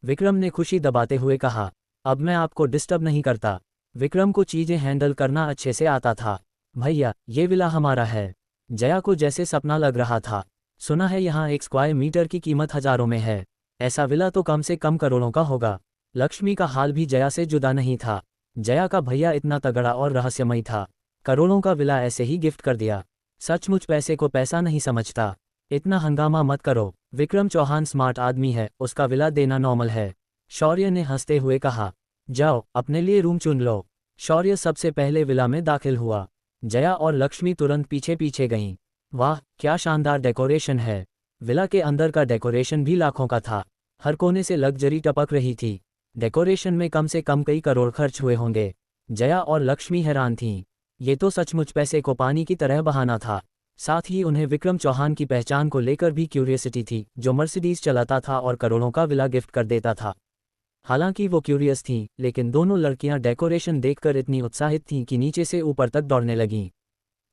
Speaker 1: विक्रम ने खुशी दबाते हुए कहा, अब मैं आपको डिस्टर्ब नहीं करता। विक्रम को चीज़ें हैंडल करना अच्छे से आता था। भैया, ये विला हमारा है। जया को जैसे सपना लग रहा था। सुना है यहाँ 1 स्क्वायर मीटर की कीमत हज़ारों में है। ऐसा विला तो कम से कम करोड़ों का होगा। लक्ष्मी का हाल भी जया से जुदा नहीं था। जया का भैया इतना तगड़ा और रहस्यमयी था, करोड़ों का विला ऐसे ही गिफ्ट कर दिया। सचमुच पैसे को पैसा नहीं समझता। इतना हंगामा मत करो। विक्रम चौहान स्मार्ट आदमी है, उसका विला देना नॉर्मल है। शौर्य ने हंसते हुए कहा, जाओ अपने लिए रूम चुन लो। शौर्य सबसे पहले विला में दाखिल हुआ। जया और लक्ष्मी तुरंत पीछे पीछे गईं। वाह, क्या शानदार डेकोरेशन है। विला के अंदर का डेकोरेशन भी लाखों का था। हर कोने से लग्जरी टपक रही थी। डेकोरेशन में कम से कम कई करोड़ खर्च हुए होंगे। जया और लक्ष्मी हैरान थीं। ये तो सचमुच पैसे को पानी की तरह बहाना था। साथ ही उन्हें विक्रम चौहान की पहचान को लेकर भी क्यूरियसिटी थी, जो मर्सिडीज चलाता था और करोड़ों का विला गिफ्ट कर देता था। हालांकि वो क्यूरियस थीं, लेकिन दोनों लड़कियां डेकोरेशन देखकर इतनी उत्साहित थीं कि नीचे से ऊपर तक दौड़ने लगीं।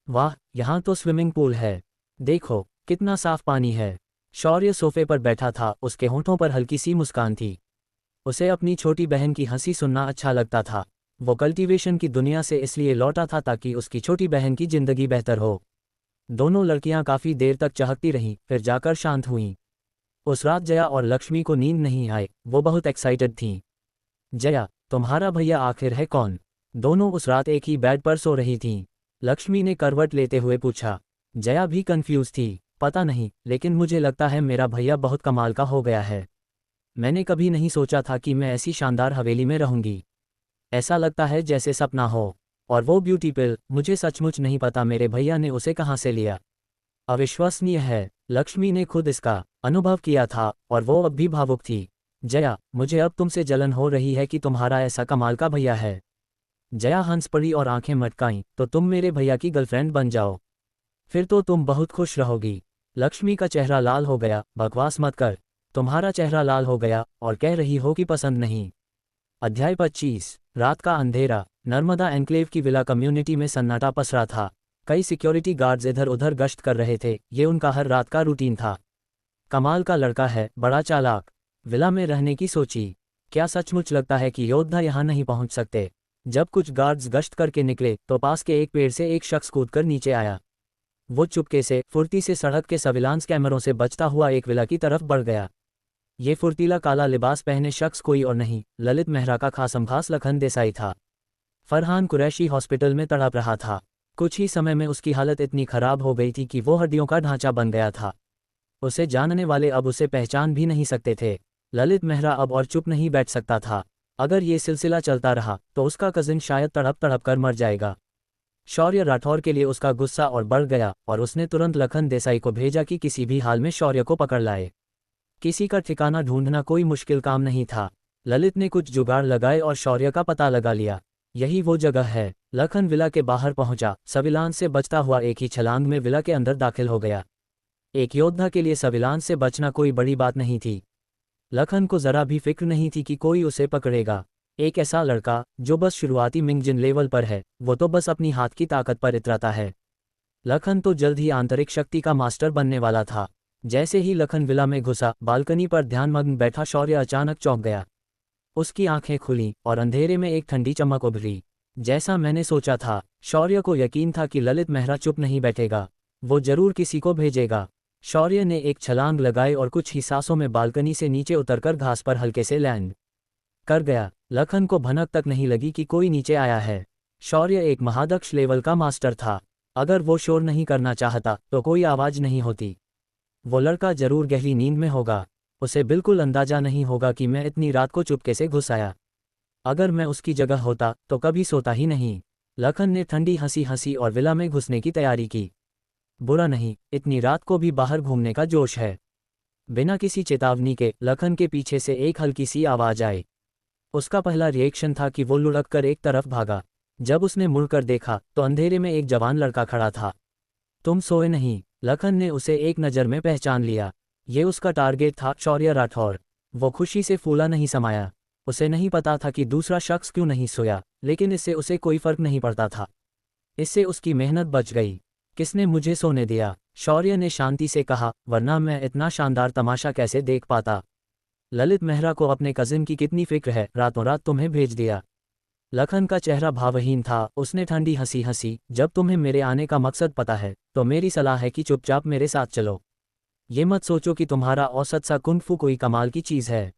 Speaker 1: वाह, यहाँ तो स्विमिंग पूल है। देखो कितना साफ पानी है। शौर्य सोफे पर बैठा था, उसके होंठों पर हल्की सी मुस्कान थी। उसे अपनी छोटी बहन की हंसी सुनना अच्छा लगता था। वो कल्टीवेशन की दुनिया से इसलिए लौटा था ताकि उसकी छोटी बहन की जिंदगी बेहतर हो। दोनों लड़कियां काफ़ी देर तक चहकती रहीं, फिर जाकर शांत हुईं। उस रात जया और लक्ष्मी को नींद नहीं आई, वो बहुत एक्साइटेड थीं। जया, तुम्हारा भैया आखिर है कौन? दोनों उस रात एक ही बेड पर सो रही थीं। लक्ष्मी ने करवट लेते हुए पूछा। जया भी कंफ्यूज थी। पता नहीं, लेकिन मुझे लगता है मेरा भैया बहुत कमाल का हो गया है। मैंने कभी नहीं सोचा था कि मैं ऐसी शानदार हवेली में रहूंगी। ऐसा लगता है जैसे सपना हो। और वो ब्यूटी पिल, मुझे सचमुच नहीं पता मेरे भैया ने उसे कहाँ से लिया। अविश्वसनीय है। लक्ष्मी ने खुद इसका अनुभव किया था और वो अब भी भावुक थी। जया, मुझे अब तुमसे जलन हो रही है कि तुम्हारा ऐसा कमाल का भैया है। जया हंस पड़ी और आंखें मटकाईं, तो तुम मेरे भैया की गर्लफ्रेंड बन जाओ, फिर तो तुम बहुत खुश रहोगी। लक्ष्मी का चेहरा लाल हो गया। बकवास मत कर। तुम्हारा चेहरा लाल हो गया और कह रही हो कि पसंद नहीं। अध्याय 25। रात का अंधेरा। नर्मदा एन्क्लेव की विला कम्युनिटी में सन्नाटा पसरा था। कई सिक्योरिटी गार्ड्स इधर उधर गश्त कर रहे थे। ये उनका हर रात का रूटीन था। कमाल का लड़का है, बड़ा चालाक। विला में रहने की सोची। क्या सचमुच लगता है कि योद्धा यहाँ नहीं पहुँच सकते? जब कुछ गार्ड्स गश्त करके निकले तो पास के एक पेड़ से एक शख्स कूदकर नीचे आया। वो चुपके से, फुर्ती से सड़क के सर्विलांस कैमरों से बचता हुआ एक विला की तरफ बढ़ गया। ये फुर्तीला काला लिबास पहने शख्स कोई और नहीं, ललित मेहरा का खासमखास लखन देसाई था। फरहान कुरैशी हॉस्पिटल में तड़प रहा था। कुछ ही समय में उसकी हालत इतनी खराब हो गई थी कि वो हड्डियों का ढांचा बन गया था। उसे जानने वाले अब उसे पहचान भी नहीं सकते थे। ललित मेहरा अब और चुप नहीं बैठ सकता था। अगर ये सिलसिला चलता रहा तो उसका कजिन शायद तड़प तड़प कर मर जाएगा। शौर्य राठौर के लिए उसका गुस्सा और बढ़ गया और उसने तुरंत लखन देसाई को भेजा कि किसी भी हाल में शौर्य को पकड़ लाए। किसी का ठिकाना ढूंढना कोई मुश्किल काम नहीं था। ललित ने कुछ जुगाड़ लगाए और शौर्य का पता लगा लिया। यही वो जगह है। लखन विला के बाहर पहुंचा। सर्विलांस से बचता हुआ एक ही छलांग में विला के अंदर दाखिल हो गया। एक योद्धा के लिए सर्विलांस से बचना कोई बड़ी बात नहीं थी। लखन को जरा भी फिक्र नहीं थी कि कोई उसे पकड़ेगा। एक ऐसा लड़का जो बस शुरुआती मिंगजिन लेवल पर है, वो तो बस अपनी हाथ की ताकत पर इतराता है। लखन तो जल्द ही आंतरिक शक्ति का मास्टर बनने वाला था। जैसे ही लखन विला में घुसा, बालकनी पर ध्यानमग्न बैठा शौर्य अचानक चौंक गया। उसकी आंखें खुलीं और अंधेरे में एक ठंडी चमक उभरी। जैसा मैंने सोचा था। शौर्य को यकीन था कि ललित मेहरा चुप नहीं बैठेगा, वो जरूर किसी को भेजेगा। शौर्य ने एक छलांग लगाई और कुछ ही सांसों में बालकनी से नीचे उतरकर घास पर हल्के से लैंड कर गया। लखन को भनक तक नहीं लगी कि कोई नीचे आया है। शौर्य एक महादक्ष लेवल का मास्टर था। अगर वो शोर नहीं करना चाहता तो कोई आवाज नहीं होती। वो लड़का जरूर गहरी नींद में होगा। उसे बिल्कुल अंदाजा नहीं होगा कि मैं इतनी रात को चुपके से घुस आया। अगर मैं उसकी जगह होता तो कभी सोता ही नहीं। लखन ने ठंडी हंसी हंसी और विला में घुसने की तैयारी की। बुरा नहीं, इतनी रात को भी बाहर घूमने का जोश है। बिना किसी चेतावनी के लखन के पीछे से एक हल्की सी आवाज आई। उसका पहला रिएक्शन था कि वो लुढ़क कर एक तरफ भागा। जब उसने मुड़कर देखा तो अंधेरे में एक जवान लड़का खड़ा था। तुम सोए नहीं? लखन ने उसे एक नज़र में पहचान लिया। ये उसका टारगेट था, शौर्य राठौर। वो खुशी से फूला नहीं समाया। उसे नहीं पता था कि दूसरा शख्स क्यों नहीं सोया, लेकिन इससे उसे कोई फर्क नहीं पड़ता था। इससे उसकी मेहनत बच गई। किसने मुझे सोने दिया? शौर्य ने शांति से कहा, वरना मैं इतना शानदार तमाशा कैसे देख पाता। ललित मेहरा को अपने कजिन की कितनी फिक्र है, रातों रात तुम्हें भेज दिया। लखन का चेहरा भावहीन था। उसने ठंडी हंसी हंसी, जब तुम्हें मेरे आने का मकसद पता है तो मेरी सलाह है कि चुपचाप मेरे साथ चलो। ये मत सोचो कि तुम्हारा औसत सा कुंग-फू कोई कमाल की चीज़ है।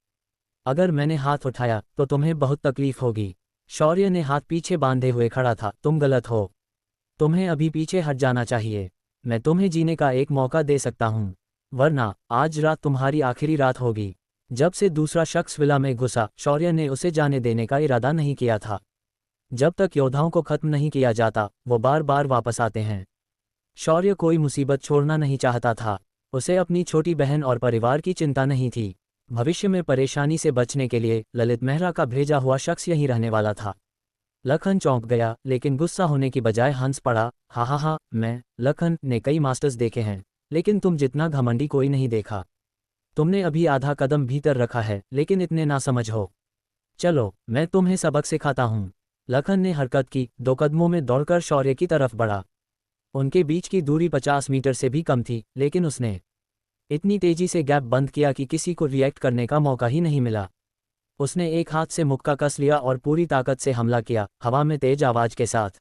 Speaker 1: अगर मैंने हाथ उठाया तो तुम्हें बहुत तकलीफ होगी। शौर्य ने हाथ पीछे बांधे हुए खड़ा था। तुम गलत हो। तुम्हें अभी पीछे हट जाना चाहिए। मैं तुम्हें जीने का एक मौका दे सकता हूँ, वरना आज रात तुम्हारी आखिरी रात होगी। जब से दूसरा शख्स विला में घुसा, शौर्य ने उसे जाने देने का इरादा नहीं किया था। जब तक योद्धाओं को खत्म नहीं किया जाता, वो बार बार वापस आते हैं। शौर्य कोई मुसीबत छोड़ना नहीं चाहता था। उसे अपनी छोटी बहन और परिवार की चिंता नहीं थी। भविष्य में परेशानी से बचने के लिए ललित मेहरा का भेजा हुआ शख्स यहीं रहने वाला था। लखन चौंक गया, लेकिन गुस्सा होने की बजाय हंस पड़ा। हा, लखन ने कई मास्टर्स देखे हैं, लेकिन तुम जितना घमंडी कोई नहीं देखा। तुमने अभी आधा कदम भीतर रखा है, लेकिन इतने नासमझ हो। चलो, मैं तुम्हें सबक सिखाता हूँ। लखन ने हरकत की, 2 कदमों में दौड़कर शौर्य की तरफ बढ़ा। उनके बीच की दूरी 50 मीटर से भी कम थी, लेकिन उसने इतनी तेजी से गैप बंद किया कि किसी को रिएक्ट करने का मौका ही नहीं मिला। उसने एक हाथ से मुक्का कस लिया और पूरी ताकत से हमला किया, हवा में तेज आवाज के साथ।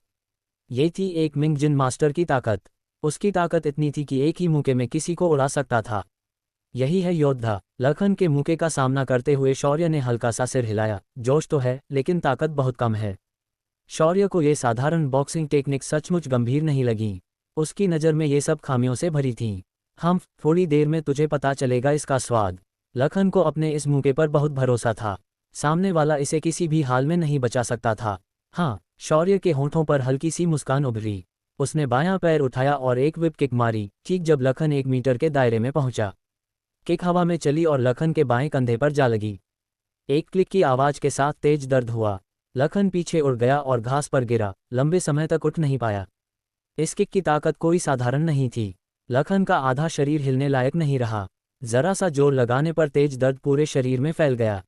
Speaker 1: ये थी एक मिंग जिन मास्टर की ताकत। उसकी ताकत इतनी थी कि एक ही मुक्के में किसी को उड़ा सकता था। यही है योद्धा। लखन के मुक्के का सामना करते हुए शौर्य ने हल्का सा सिर हिलाया। जोश तो है, लेकिन ताकत बहुत कम है। शौर्य को ये साधारण बॉक्सिंग टेक्निक सचमुच गंभीर नहीं लगी। उसकी नज़र में ये सब खामियों से भरी थीं। हम थोड़ी देर में तुझे पता चलेगा इसका स्वाद। लखन को अपने इस मुक्के पर बहुत भरोसा था। सामने वाला इसे किसी भी हाल में नहीं बचा सकता था। हाँ, शौर्य के होंठों पर हल्की सी मुस्कान उभरी। उसने बायां पैर उठाया और एक whip किक मारी, ठीक जब लखन 1 मीटर के दायरे में पहुंचा। किक हवा में चली और लखन के बाएं कंधे पर जा लगी। एक क्लिक की आवाज के साथ तेज दर्द हुआ। लखन पीछे उड़ गया और घास पर गिरा, लंबे समय तक उठ नहीं पाया। इस किक की ताकत कोई साधारण नहीं थी। लखन का आधा शरीर हिलने लायक नहीं रहा। जरा सा जोर लगाने पर तेज दर्द पूरे शरीर में फैल गया।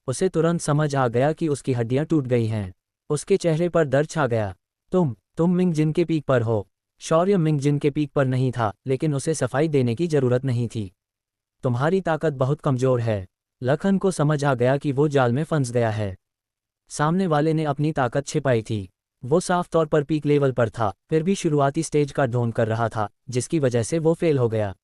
Speaker 1: उसे तुरंत समझ आ गया कि उसकी हड्डियां टूट गई हैं। उसके चेहरे पर दर्द छा गया। तुम मिंग जिन के पीक पर हो। शौर्य मिंग जिन के पीक पर नहीं था, लेकिन उसे सफाई देने की जरूरत नहीं थी। तुम्हारी ताकत बहुत कमजोर है। लखन को समझ आ गया कि वो जाल में फंस गया है। सामने वाले ने अपनी ताकत छिपाई थी। वो साफ तौर पर पीक लेवल पर था, फिर भी शुरुआती स्टेज का ढोंग कर रहा था, जिसकी वजह से वो फेल हो गया।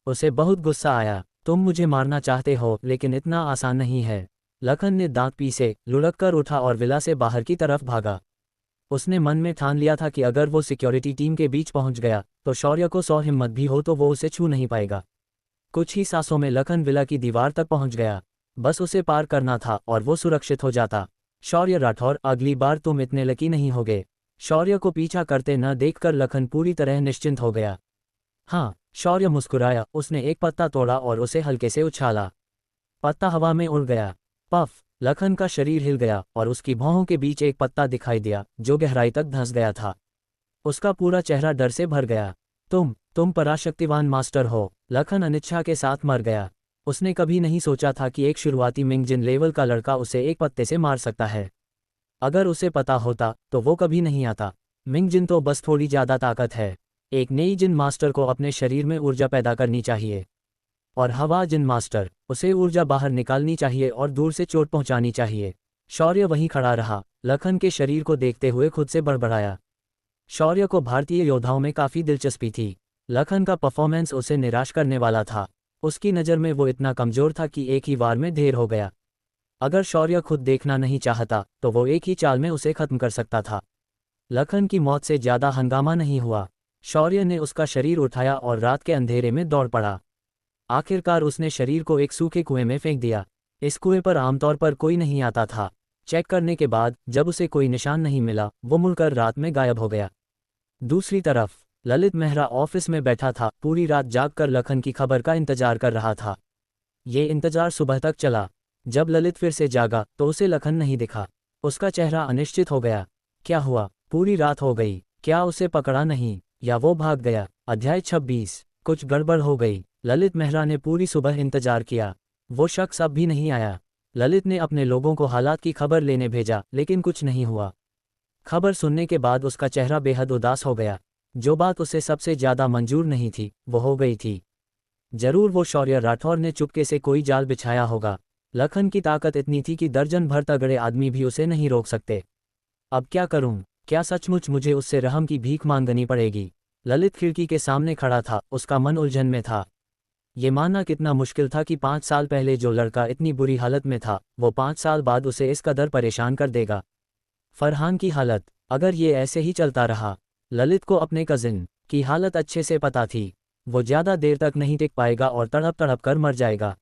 Speaker 1: उसे बहुत गुस्सा आया। तुम मुझे मारना चाहते हो, लेकिन इतना आसान नहीं है। लखन ने दांत पीसे, लुढ़क कर उठा और विला से बाहर की तरफ भागा। उसने मन में ठान लिया था कि अगर वो सिक्योरिटी टीम के बीच पहुंच गया तो शौर्य को 100 हिम्मत भी हो तो वो उसे छू नहीं पाएगा। कुछ ही सांसों में लखन विला की दीवार तक पहुंच गया। बस उसे पार करना था और वो सुरक्षित हो जाता। शौर्य राठौर, अगली बार तुम इतने लकी नहीं होगे। शौर्य को पीछा करते न देखकर लखन पूरी तरह निश्चिंत हो गया। हाँ, शौर्य मुस्कुराया। उसने एक पत्ता तोड़ा और उसे हल्के से उछाला। पत्ता हवा में उड़ गया। पफ! लखन का शरीर हिल गया और उसकी भौहों के बीच एक पत्ता दिखाई दिया, जो गहराई तक धंस गया था। उसका पूरा चेहरा डर से भर गया। तुम पराशक्तिवान मास्टर हो। लखन अनिच्छा के साथ मर गया। उसने कभी नहीं सोचा था कि एक शुरुआती मिंग जिन लेवल का लड़का उसे एक पत्ते से मार सकता है। अगर उसे पता होता तो वो कभी नहीं आता। मिंग जिन तो बस थोड़ी ज़्यादा ताकत है। एक नई जिन मास्टर को अपने शरीर में ऊर्जा पैदा करनी चाहिए। और हवा जिन मास्टर, उसे ऊर्जा बाहर निकालनी चाहिए और दूर से चोट पहुंचानी चाहिए। शौर्य वहीं खड़ा रहा, लखन के शरीर को देखते हुए खुद से बड़बड़ाया। शौर्य को भारतीय योद्धाओं में काफ़ी दिलचस्पी थी। लखन का परफॉर्मेंस उसे निराश करने वाला था। उसकी नज़र में वो इतना कमज़ोर था कि एक ही वार में ढेर हो गया। अगर शौर्य खुद देखना नहीं चाहता तो वो एक ही चाल में उसे ख़त्म कर सकता था। लखन की मौत से ज़्यादा हंगामा नहीं हुआ। शौर्य ने उसका शरीर उठाया और रात के अंधेरे में दौड़ पड़ा। आखिरकार उसने शरीर को एक सूखे कुएं में फेंक दिया। इस कुएं पर आमतौर पर कोई नहीं आता था। चेक करने के बाद जब उसे कोई निशान नहीं मिला, वो मुड़कर रात में गायब हो गया। दूसरी तरफ ललित मेहरा ऑफिस में बैठा था, पूरी रात जागकर लखन की खबर का इंतजार कर रहा था। ये इंतजार सुबह तक चला। जब ललित फिर से जागा तो उसे लखन नहीं दिखा। उसका चेहरा अनिश्चित हो गया। क्या हुआ? पूरी रात हो गई, क्या उसे पकड़ा नहीं, या वो भाग गया? अध्याय 26। कुछ गड़बड़ हो गई। ललित मेहरा ने पूरी सुबह इंतजार किया। वो शख्स अब भी नहीं आया। ललित ने अपने लोगों को हालात की खबर लेने भेजा, लेकिन कुछ नहीं हुआ। खबर सुनने के बाद उसका चेहरा बेहद उदास हो गया। जो बात उसे सबसे ज्यादा मंजूर नहीं थी, वो हो गई थी। जरूर वो शौर्य राठौर ने चुपके से कोई जाल बिछाया होगा। लखन की ताकत इतनी थी कि दर्जन भर तगड़े आदमी भी उसे नहीं रोक सकते। अब क्या करूं? क्या सचमुच मुझे उससे रहम की भीख मांगनी पड़ेगी? ललित खिड़की के सामने खड़ा था, उसका मन उलझन में था। ये मानना कितना मुश्किल था कि 5 साल पहले जो लड़का इतनी बुरी हालत में था, वो 5 साल बाद उसे इस कदर परेशान कर देगा। फरहान की हालत, अगर ये ऐसे ही चलता रहा। ललित को अपने कजिन की हालत अच्छे से पता थी। वो ज्यादा देर तक नहीं टिक पाएगा और तड़प तड़प कर मर जाएगा।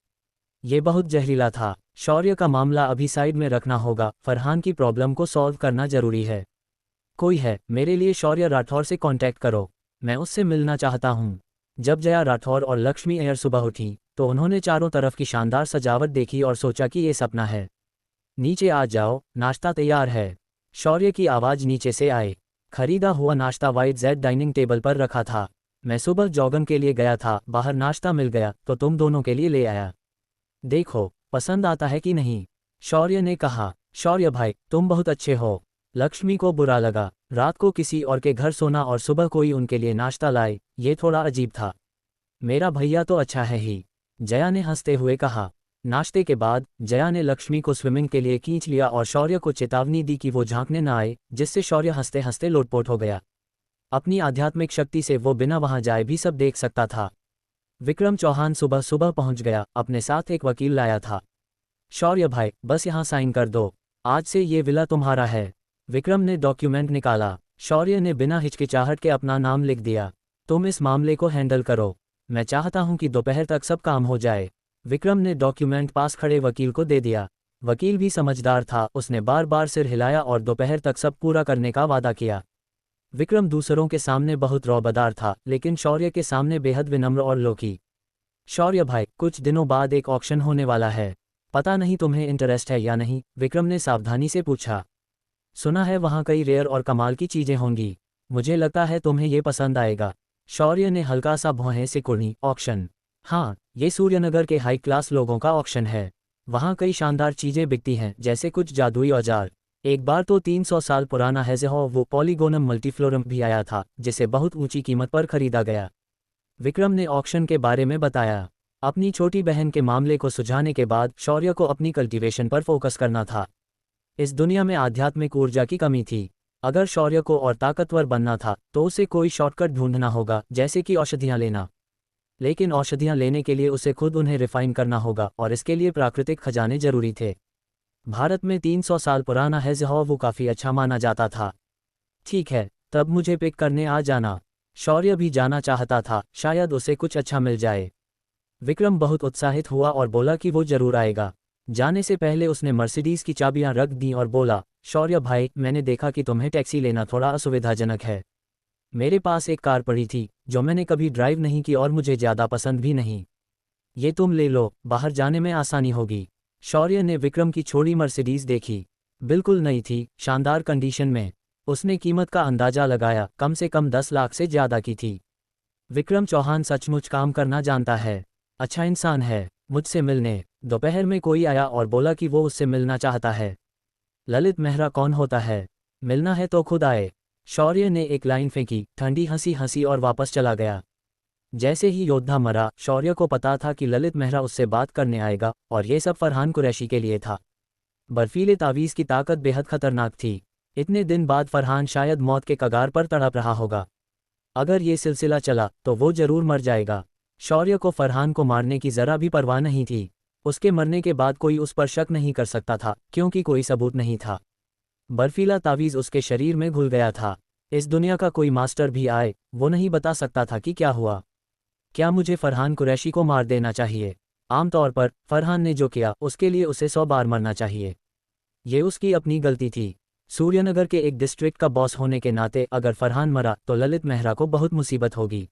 Speaker 1: ये बहुत जहरीला था। शौर्य का मामला अभी साइड में रखना होगा, फरहान की प्रॉब्लम को सॉल्व करना जरूरी है। कोई है, मेरे लिए शौर्य राठौर से कांटेक्ट करो, मैं उससे मिलना चाहता हूँ। जब जया राठौर और लक्ष्मी अय्यर सुबह उठी तो उन्होंने चारों तरफ की शानदार सजावट देखी और सोचा कि ये सपना है। नीचे आ जाओ, नाश्ता तैयार है। शौर्य की आवाज़ नीचे से आए। खरीदा हुआ नाश्ता वाइट जेड डाइनिंग टेबल पर रखा था। मैं सुबह जॉगिंग के लिए गया था, बाहर नाश्ता मिल गया तो तुम दोनों के लिए ले आया। देखो पसंद आता है कि नहीं, शौर्य ने कहा। शौर्य भाई, तुम बहुत अच्छे हो। लक्ष्मी को बुरा लगा। रात को किसी और के घर सोना और सुबह कोई उनके लिए नाश्ता लाए, ये थोड़ा अजीब था। मेरा भैया तो अच्छा है ही, जया ने हंसते हुए कहा। नाश्ते के बाद जया ने लक्ष्मी को स्विमिंग के लिए खींच लिया और शौर्य को चेतावनी दी कि वो झांकने न आए, जिससे शौर्य हंसते हंसते लोटपोट हो गया। अपनी आध्यात्मिक शक्ति से वो बिना वहां जाए भी सब देख सकता था। विक्रम चौहान सुबह सुबह पहुंच गया, अपने साथ एक वकील लाया था। शौर्य भाई, बस यहाँ साइन कर दो, आज से ये विला तुम्हारा है। विक्रम ने डॉक्यूमेंट निकाला। शौर्य ने बिना हिचकिचाहट के अपना नाम लिख दिया। तुम इस मामले को हैंडल करो, मैं चाहता हूं कि दोपहर तक सब काम हो जाए। विक्रम ने डॉक्यूमेंट पास खड़े वकील को दे दिया। वकील भी समझदार था, उसने बार बार सिर हिलाया और दोपहर तक सब पूरा करने का वादा किया। विक्रम दूसरों के सामने बहुत रौबदार था, लेकिन शौर्य के सामने बेहद विनम्र और लोकी। शौर्य भाई, कुछ दिनों बाद एक ऑक्शन होने वाला है, पता नहीं तुम्हें इंटरेस्ट है या नहीं, विक्रम ने सावधानी से पूछा। सुना है वहाँ कई रेयर और कमाल की चीजें होंगी, मुझे लगता है तुम्हें ये पसंद आएगा। शौर्य ने हल्का सा भौहें से कुर्नी। ऑक्शन? हाँ, ये सूर्यनगर के हाई क्लास लोगों का ऑक्शन है। वहाँ कई शानदार चीजें बिकती हैं, जैसे कुछ जादुई औजार। एक बार तो 300 साल पुराना हेज़ेहो वो पॉलीगोनम मल्टीफ्लोरम भी आया था, जिसे बहुत ऊंची कीमत पर खरीदा गया। विक्रम ने ऑक्शन के बारे में बताया। अपनी छोटी बहन के मामले को सुलझाने के बाद शौर्य को अपनी कल्टीवेशन पर फोकस करना था। इस दुनिया में आध्यात्मिक ऊर्जा की कमी थी। अगर शौर्य को और ताकतवर बनना था तो उसे कोई शॉर्टकट ढूंढना होगा, जैसे कि औषधियां लेना। लेकिन औषधियां लेने के लिए उसे खुद उन्हें रिफाइन करना होगा, और इसके लिए प्राकृतिक खजाने जरूरी थे। भारत में 300 साल पुराना हेज़ेहो वो काफ़ी अच्छा माना जाता था। ठीक है, तब मुझे पिक करने आ जाना। शौर्य भी जाना चाहता था, शायद उसे कुछ अच्छा मिल जाए। विक्रम बहुत उत्साहित हुआ और बोला कि वो जरूर आएगा। जाने से पहले उसने मर्सिडीज की चाबियां रख दी और बोला, शौर्य भाई, मैंने देखा कि तुम्हें टैक्सी लेना थोड़ा असुविधाजनक है। मेरे पास एक कार पड़ी थी जो मैंने कभी ड्राइव नहीं की और मुझे ज़्यादा पसंद भी नहीं। ये तुम ले लो, बाहर जाने में आसानी होगी। शौर्य ने विक्रम की छोड़ी मर्सिडीज देखी। बिल्कुल नई थी, शानदार कंडीशन में। उसने कीमत का अंदाजा लगाया, कम से कम 10 लाख से ज़्यादा की थी। विक्रम चौहान सचमुच काम करना जानता है, अच्छा इंसान है। मुझसे मिलने दोपहर में कोई आया और बोला कि वो उससे मिलना चाहता है। ललित मेहरा कौन होता है? मिलना है तो खुद आए। शौर्य ने एक लाइन फेंकी, ठंडी हंसी हंसी और वापस चला गया। जैसे ही योद्धा मरा, शौर्य को पता था कि ललित मेहरा उससे बात करने आएगा, और ये सब फरहान कुरैशी के लिए था। बर्फीले तावीज़ की ताकत बेहद खतरनाक थी। इतने दिन बाद फरहान शायद मौत के कगार पर तड़प रहा होगा। अगर ये सिलसिला चला तो वो जरूर मर जाएगा। शौर्य को फरहान को मारने की जरा भी परवाह नहीं थी। उसके मरने के बाद कोई उस पर शक नहीं कर सकता था, क्योंकि कोई सबूत नहीं था। बर्फीला तावीज़ उसके शरीर में घुल गया था। इस दुनिया का कोई मास्टर भी आए, वो नहीं बता सकता था कि क्या हुआ। क्या मुझे फरहान कुरैशी को मार देना चाहिए? आमतौर पर फरहान ने जो किया उसके लिए उसे 100 बार मरना चाहिए। ये उसकी अपनी गलती थी। सूर्यनगर के एक डिस्ट्रिक्ट का बॉस होने के नाते अगर फरहान मरा तो ललित मेहरा को बहुत मुसीबत होगी।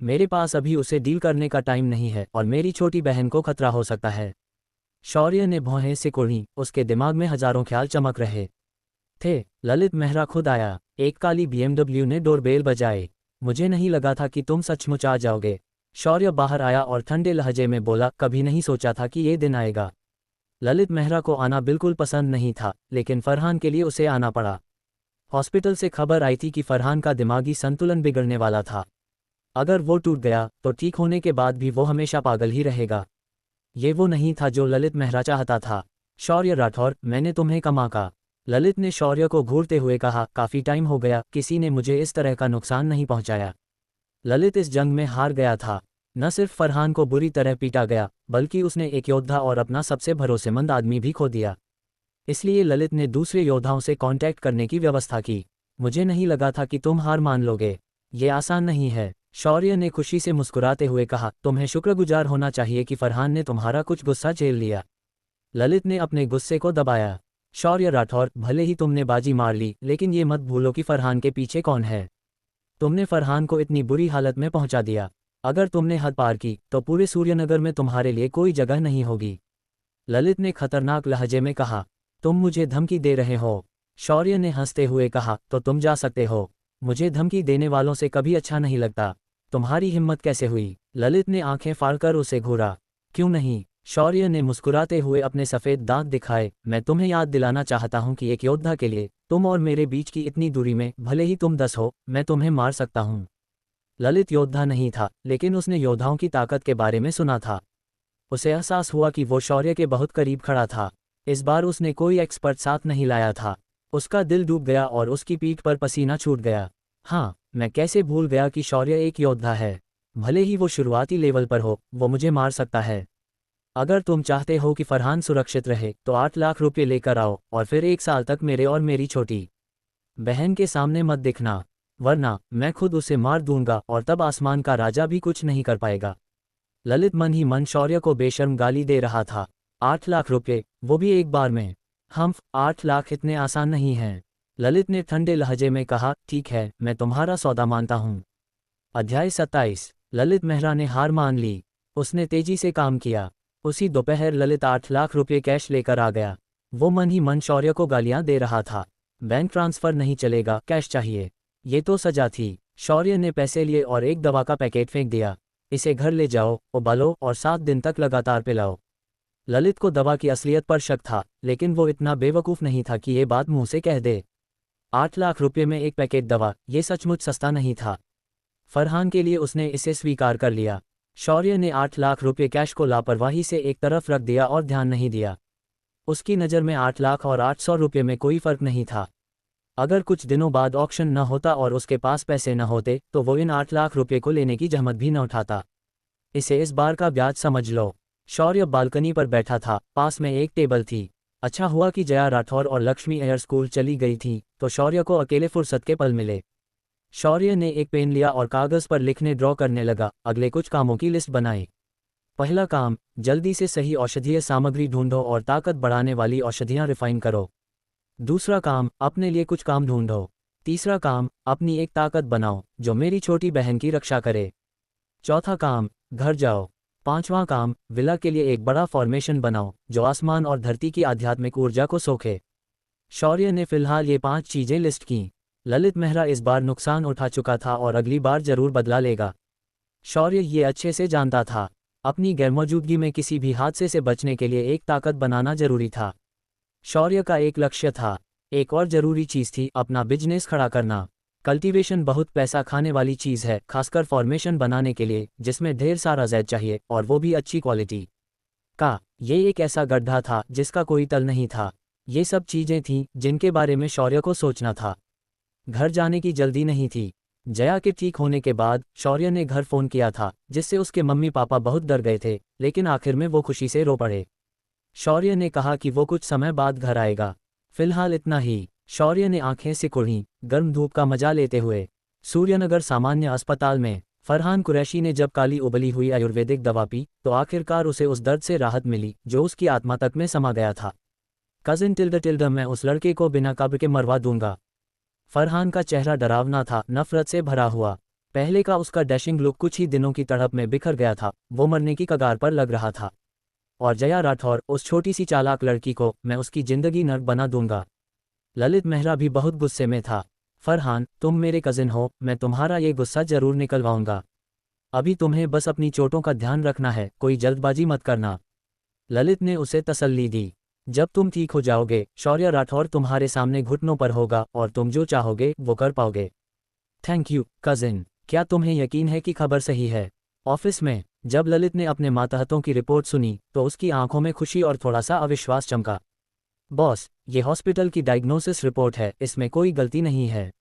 Speaker 1: मेरे पास अभी उसे डील करने का टाइम नहीं है और मेरी छोटी बहन को खतरा हो सकता है। शौर्य ने भौहें सिकुड़ी, उसके दिमाग में हजारों ख्याल चमक रहे थे। ललित मेहरा खुद आया। एक काली BMW ने डोरबेल बजाए। मुझे नहीं लगा था कि तुम सचमुच आ जाओगे। शौर्य बाहर आया और ठंडे लहजे में बोला, कभी नहीं सोचा था कि ये दिन आएगा। ललित मेहरा को आना बिल्कुल पसंद नहीं था, लेकिन फरहान के लिए उसे आना पड़ा। हॉस्पिटल से खबर आई थी कि फरहान का दिमागी संतुलन बिगड़ने वाला था। अगर वो टूट गया तो ठीक होने के बाद भी वो हमेशा पागल ही रहेगा। ये वो नहीं था जो ललित मेहरा चाहता था। शौर्य राठौर, मैंने तुम्हें कमा का। ललित ने शौर्य को घूरते हुए कहा, काफी टाइम हो गया, किसी ने मुझे इस तरह का नुकसान नहीं पहुंचाया। ललित इस जंग में हार गया था। न सिर्फ फरहान को बुरी तरह पीटा गया, बल्कि उसने एक योद्धा और अपना सबसे भरोसेमंद आदमी भी खो दिया। इसलिए ललित ने दूसरे योद्धाओं से कांटेक्ट करने की व्यवस्था की। मुझे नहीं लगा था कि तुम हार मान लोगे। ये आसान नहीं है। शौर्य ने खुशी से मुस्कुराते हुए कहा, तुम्हें शुक्रगुजार होना चाहिए कि फरहान ने तुम्हारा कुछ गुस्सा झेल लिया। ललित ने अपने गुस्से को दबाया। शौर्य राठौर, भले ही तुमने बाजी मार ली, लेकिन ये मत भूलो कि फरहान के पीछे कौन है। तुमने फरहान को इतनी बुरी हालत में पहुंचा दिया। अगर तुमने हद पार की तो पूरे सूर्यनगर में तुम्हारे लिए कोई जगह नहीं होगी। ललित ने खतरनाक लहजे में कहा, तुम मुझे धमकी दे रहे हो? शौर्य ने हंसते हुए कहा, तो तुम जा सकते हो। मुझे धमकी देने वालों से कभी अच्छा नहीं लगता। तुम्हारी हिम्मत कैसे हुई? ललित ने आंखें फाड़कर उसे घूरा। क्यों नहीं? शौर्य ने मुस्कुराते हुए अपने सफ़ेद दांत दिखाए। मैं तुम्हें याद दिलाना चाहता हूं कि एक योद्धा के लिए तुम और मेरे बीच की इतनी दूरी में भले ही तुम 10 हो, मैं तुम्हें मार सकता हूं। ललित योद्धा नहीं था, लेकिन उसने योद्धाओं की ताकत के बारे में सुना था। उसे एहसास हुआ कि वो शौर्य के बहुत करीब खड़ा था। इस बार उसने कोई एक्सपर्ट साथ नहीं लाया था। उसका दिल डूब गया और उसकी पीठ पर पसीना छूट गया। हाँ, मैं कैसे भूल गया कि शौर्य एक योद्धा है। भले ही वो शुरुआती लेवल पर हो, वो मुझे मार सकता है। अगर तुम चाहते हो कि फरहान सुरक्षित रहे तो 8 लाख रुपये लेकर आओ और फिर 1 साल तक मेरे और मेरी छोटी बहन के सामने मत दिखना, वरना मैं खुद उसे मार दूंगा और तब आसमान का राजा भी कुछ नहीं कर पाएगा। ललित मन ही मन शौर्य को बेशर्म गाली दे रहा था। 8 लाख रुपये, वो भी एक बार में? 8 लाख इतने आसान नहीं हैं। ललित ने ठंडे लहजे में कहा, ठीक है, मैं तुम्हारा सौदा मानता हूँ। अध्याय 27। ललित मेहरा ने हार मान ली। उसने तेजी से काम किया। उसी दोपहर ललित 8 लाख रुपये कैश लेकर आ गया। वो मन ही मन शौर्य को गालियां दे रहा था। बैंक ट्रांसफर नहीं चलेगा, कैश चाहिए। ये तो सजा थी। शौर्य ने पैसे लिए और एक दवा का पैकेट फेंक दिया। इसे घर ले जाओ, उबालो और 7 दिन तक लगातार पिलाओ। ललित को दवा की असलियत पर शक था, लेकिन वो इतना बेवकूफ़ नहीं था कि ये बात मुंह से कह दे। 8 लाख रुपये में एक पैकेट दवा, ये सचमुच सस्ता नहीं था। फरहान के लिए उसने इसे स्वीकार कर लिया। शौर्य ने 8 लाख रुपये कैश को लापरवाही से एक तरफ रख दिया और ध्यान नहीं दिया। उसकी नज़र में 8 लाख और 800 रुपये में कोई फर्क नहीं था। अगर कुछ दिनों बाद ऑक्शन न होता और उसके पास पैसे न होते तो वो इन 8 लाख रुपये को लेने की जहमत भी न उठाता। इसे इस बार का ब्याज समझ लो। शौर्य बालकनी पर बैठा था, पास में एक टेबल थी। अच्छा हुआ कि जया राठौर और लक्ष्मी अय्यर स्कूल चली गई थी, तो शौर्य को अकेले फुर्सत के पल मिले। शौर्य ने एक पेन लिया और कागज़ पर लिखने ड्रॉ करने लगा। अगले कुछ कामों की लिस्ट बनाई। पहला काम, जल्दी से सही औषधीय सामग्री ढूंढो और ताकत बढ़ाने वाली औषधियां रिफाइन करो। दूसरा काम, अपने लिए कुछ काम ढूंढो। तीसरा काम, अपनी एक ताकत बनाओ जो मेरी छोटी बहन की रक्षा करे। चौथा काम, घर जाओ। पांचवां काम, विला के लिए एक बड़ा फॉर्मेशन बनाओ जो आसमान और धरती की आध्यात्मिक ऊर्जा को सोखे। शौर्य ने फिलहाल ये 5 चीजें लिस्ट की। ललित मेहरा इस बार नुकसान उठा चुका था और अगली बार जरूर बदला लेगा। शौर्य ये अच्छे से जानता था। अपनी गैरमौजूदगी में किसी भी हादसे से बचने के लिए एक ताकत बनाना जरूरी था। शौर्य का एक लक्ष्य था। एक और जरूरी चीज़ थी अपना बिजनेस खड़ा करना। कल्टीवेशन बहुत पैसा खाने वाली चीज़ है, खासकर फॉर्मेशन बनाने के लिए जिसमें ढेर सारा जैद चाहिए और वो भी अच्छी क्वालिटी का। ये एक ऐसा गड्ढा था जिसका कोई तल नहीं था। ये सब चीज़ें थीं जिनके बारे में शौर्य को सोचना था। घर जाने की जल्दी नहीं थी। जया के ठीक होने के बाद शौर्य ने घर फ़ोन किया था, जिससे उसके मम्मी पापा बहुत डर गए थे, लेकिन आखिर में वो खुशी से रो पड़े। शौर्य ने कहा कि वो कुछ समय बाद घर आएगा। फिलहाल इतना ही। शौर्य ने आंखें सिकुड़ीं, गर्म धूप का मजा लेते हुए। सूर्यनगर सामान्य अस्पताल में फरहान कुरैशी ने जब काली उबली हुई आयुर्वेदिक दवा पी तो आखिरकार उसे उस दर्द से राहत मिली जो उसकी आत्मा तक में समा गया था। कजिन टिल्डा मैं उस लड़के को बिना कब्र के मरवा दूंगा। फरहान का चेहरा डरावना था, नफरत से भरा हुआ। पहले का उसका डैशिंग लुक कुछ ही दिनों की तड़प में बिखर गया था, वो मरने की कगार पर लग रहा था। और जया राठौर, उस छोटी सी चालाक लड़की को मैं उसकी जिंदगी नर्क बना दूंगा। ललित मेहरा भी बहुत गुस्से में था। फरहान, तुम मेरे कजिन हो, मैं तुम्हारा ये गुस्सा जरूर निकलवाऊंगा। अभी तुम्हें बस अपनी चोटों का ध्यान रखना है, कोई जल्दबाजी मत करना। ललित ने उसे तसल्ली दी। जब तुम ठीक हो जाओगे, शौर्य राठौर तुम्हारे सामने घुटनों पर होगा और तुम जो चाहोगे वो कर पाओगे। Thank you cousin. क्या तुम्हें यकीन है कि खबर सही है? ऑफिस में जब ललित ने अपने मातहतों की रिपोर्ट सुनी तो उसकी आंखों में खुशी और थोड़ा सा अविश्वास चमका। बॉस, ये हॉस्पिटल की डायग्नोसिस रिपोर्ट है, इसमें कोई गलती नहीं है।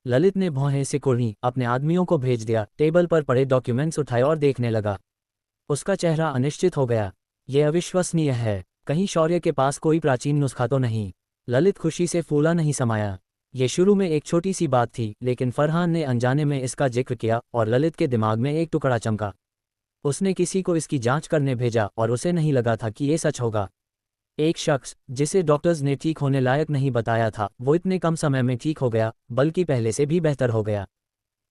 Speaker 1: ललित ने भौहें सिकुड़ी अपने आदमियों को भेज दिया, टेबल पर पड़े डॉक्यूमेंट्स उठाए और देखने लगा। उसका चेहरा अनिश्चित हो गया। ये अविश्वसनीय है, कहीं शौर्य के पास कोई प्राचीन नुस्खा तो नहीं? ललित खुशी से फूला नहीं समाया। ये शुरू में एक छोटी सी बात थी, लेकिन फरहान ने अनजाने में इसका जिक्र किया और ललित के दिमाग में एक टुकड़ा चमका। उसने किसी को इसकी जांच करने भेजा और उसे नहीं लगा था कि ये सच होगा। एक शख्स जिसे डॉक्टर्स ने ठीक होने लायक नहीं बताया था, वो इतने कम समय में ठीक हो गया, बल्कि पहले से भी बेहतर हो गया।